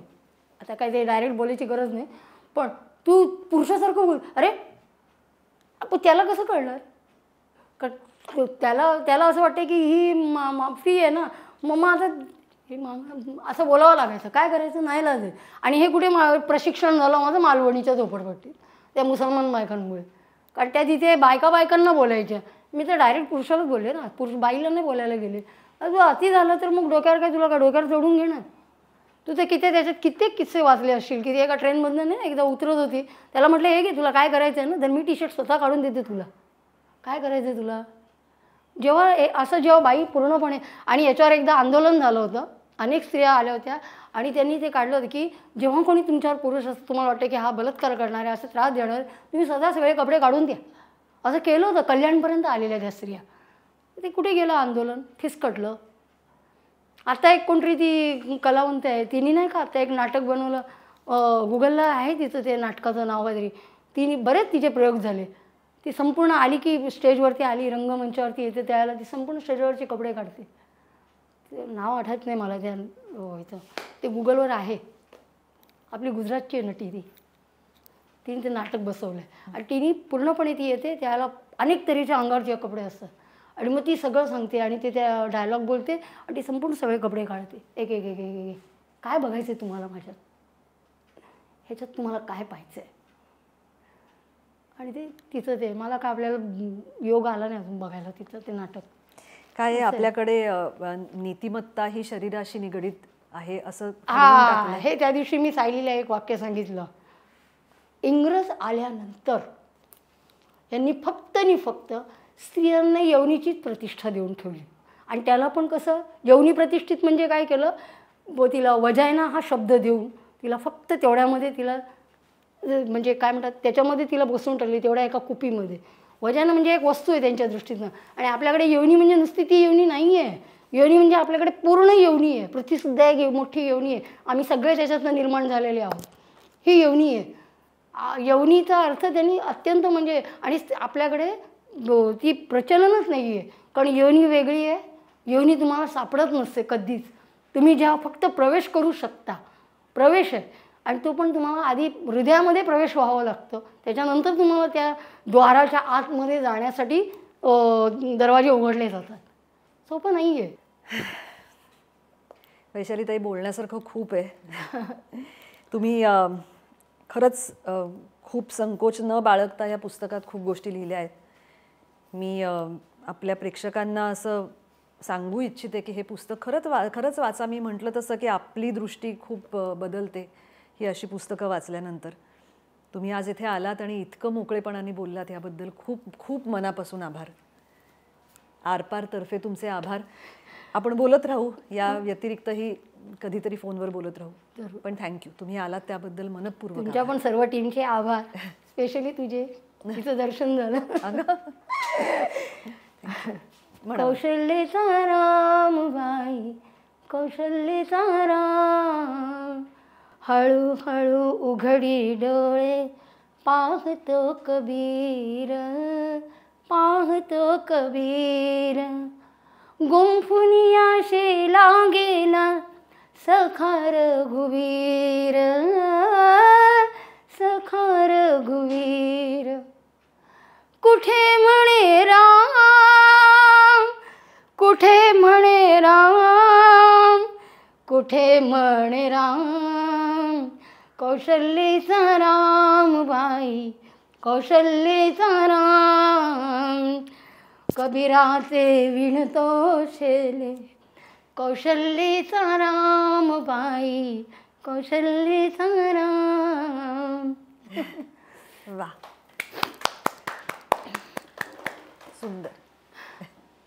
आता काय ते डायरेक्ट बोलायची गरज नाही, पण तू पुरुषासारखं बोल. अरे त्याला कसं कळणार? त्याला असं वाटतं की ही फ्री आहे ना, मग आता हे असं बोलावं लागायचं. काय करायचं नाही लागायचं. आणि हे कुठे प्रशिक्षण झालं माझं मालवणीच्या झोपडपट्टीत त्या मुसलमान बायकांमुळे. कारण त्या तिथे बायकांना बोलायच्या. मी तर डायरेक्ट पुरुषालाच बोलले ना, बाईला नाही बोलायला गेले. तू अति झालं तर मग डोक्यावर काय तुला का डोक्यावर चढून घेणार? तू ते त्याच्यात कित्येक किस्से वाचले असतील की एका ट्रेनमधनं नाही एकदा उतरत होती, त्याला म्हटलं हे घे तुला काय करायचं आहे ना, तर मी टी-शर्ट स्वतः काढून देते, तुला काय करायचं आहे तुला. जेव्हा बाई पूर्णपणे. आणि याच्यावर एकदा आंदोलन झालं होतं, अनेक स्त्रिया आल्या होत्या आणि त्यांनी ते काढलं होतं की जेव्हा कोणी तुमच्यावर पुरुष असतं तुम्हाला वाटतं की हा बलात्कार करणार आहे, असं त्रास देणार, तुम्ही सदा सगळे कपडे काढून द्या असं केलं होतं, कल्याणपर्यंत आलेल्या त्या स्त्रिया. ते कुठे गेलं आंदोलन, फिसकटलं. आता एक कोणतरी ती कलावंत आहे, तिने नाही का आता एक नाटक बनवलं, गुगलला आहे तिचं ते नाटकाचं नाव काहीतरी. तिने बरेच तिचे प्रयोग झाले. ती संपूर्ण आली की स्टेजवरती आली, रंगमंचावरती येते त्यावेळेला ती संपूर्ण स्टेजवरचे कपडे काढते. ते नाव आठवत नाही मला त्या इथं, ते गुगलवर आहे. आपली गुजरातची आहे नटी ती. तिने ते नाटक बसवलं आहे आणि तिने पूर्णपणे ती येते त्याला अनेक तऱ्हेच्या अंगावरचे कपडे असतात आणि मग ती सगळं सांगते आणि ते त्या डायलॉग बोलते आणि ती संपूर्ण सगळे कपडे काढते एक एक एक एक एक. काय बघायचं आहे तुम्हाला माझ्यात, ह्याच्यात तुम्हाला काय पाहायचं आहे? आणि ते तिचं ते मला काय आपल्याला योग आला नाही अजून बघायला तिचं ते नाटक. काय आहे, आपल्याकडे नीतिमत्ता ही शरीराशी निगडीत आहे असं हा, हे त्या दिवशी मी सायलीला एक वाक्य सांगितलं. इंग्रज आल्यानंतर यांनी फक्त आणि फक्त स्त्रियांना यवनीचीच प्रतिष्ठा देऊन ठेवली आणि त्याला पण कसं यवनी प्रतिष्ठित म्हणजे काय केलं, तिला वजायना हा शब्द देऊन तिला फक्त तेवढ्यामध्ये तिला म्हणजे काय म्हणतात त्याच्यामध्ये तिला बसवून टाकली तेवढ्या एका कुपीमध्ये. वजायना म्हणजे एक वस्तू आहे त्यांच्या दृष्टीनं आणि आपल्याकडे यवनी म्हणजे नुसती ती यवनी नाही आहे. यवनी म्हणजे आपल्याकडे पूर्ण यवनी आहे, पृथ्वीसुद्धा एक मोठी यवनी आहे, आम्ही सगळे त्याच्यातनं निर्माण झालेले आहोत. ही यवनी आहे. यवनीचा अर्थ त्यांनी अत्यंत म्हणजे आणि आपल्याकडे ती प्रचलनच नाही आहे कारण योनी वेगळी आहे. योनी तुम्हाला सापडत नसते कधीच. तुम्ही जेव्हा फक्त प्रवेश करू शकता, प्रवेश आहे आणि तो पण तुम्हाला आधी हृदयामध्ये प्रवेश व्हावं लागतं, त्याच्यानंतर तुम्हाला त्या द्वाराच्या आतमध्ये जाण्यासाठी दरवाजे उघडले जातात. सोपं नाही आहे. वैशालीताई, बोलण्यासारखं खूप आहे. तुम्ही खरंच खूप संकोच न बाळगता या पुस्तकात खूप गोष्टी लिहिल्या आहेत. मी आपल्या प्रेक्षकांना असं सांगू इच्छिते की हे पुस्तक खरंच वाचा. मी म्हटलं तसं की आपली दृष्टी खूप बदलते ही अशी पुस्तकं वाचल्यानंतर. तुम्ही आज इथे आलात आणि इतकं मोकळेपणाने बोललात याबद्दल खूप खूप मनापासून आभार. आरपारतर्फे तुमचे आभार. आपण बोलत राहू, या व्यतिरिक्तही कधीतरी फोनवर बोलत राहू. पण थँक्यू, तुम्ही आलात त्याबद्दल मनपूर्वक. तुमच्या पण सर्व टीमचे आभार, स्पेशली तुझे, तिचं दर्शन झालं. कौशल्येचा रामबाई, कौशल्येचा राम, हळूहळू उघडी डोळे पाहतो कबीर, पाहतो कबीर. गुंफुनी आशेला गेला सखा रघुवीर, सखा रघुवीर. कुठे म्हणे राम, कुठे म्हणे राम, कुठे म्हणे राम. कौशल्येचा रामबाई, कौशल्येचा राम. कबीराचे विणतो शेले, कौशल्येचा रामबाई, कौशल्येचा राम. वा, सुंदर.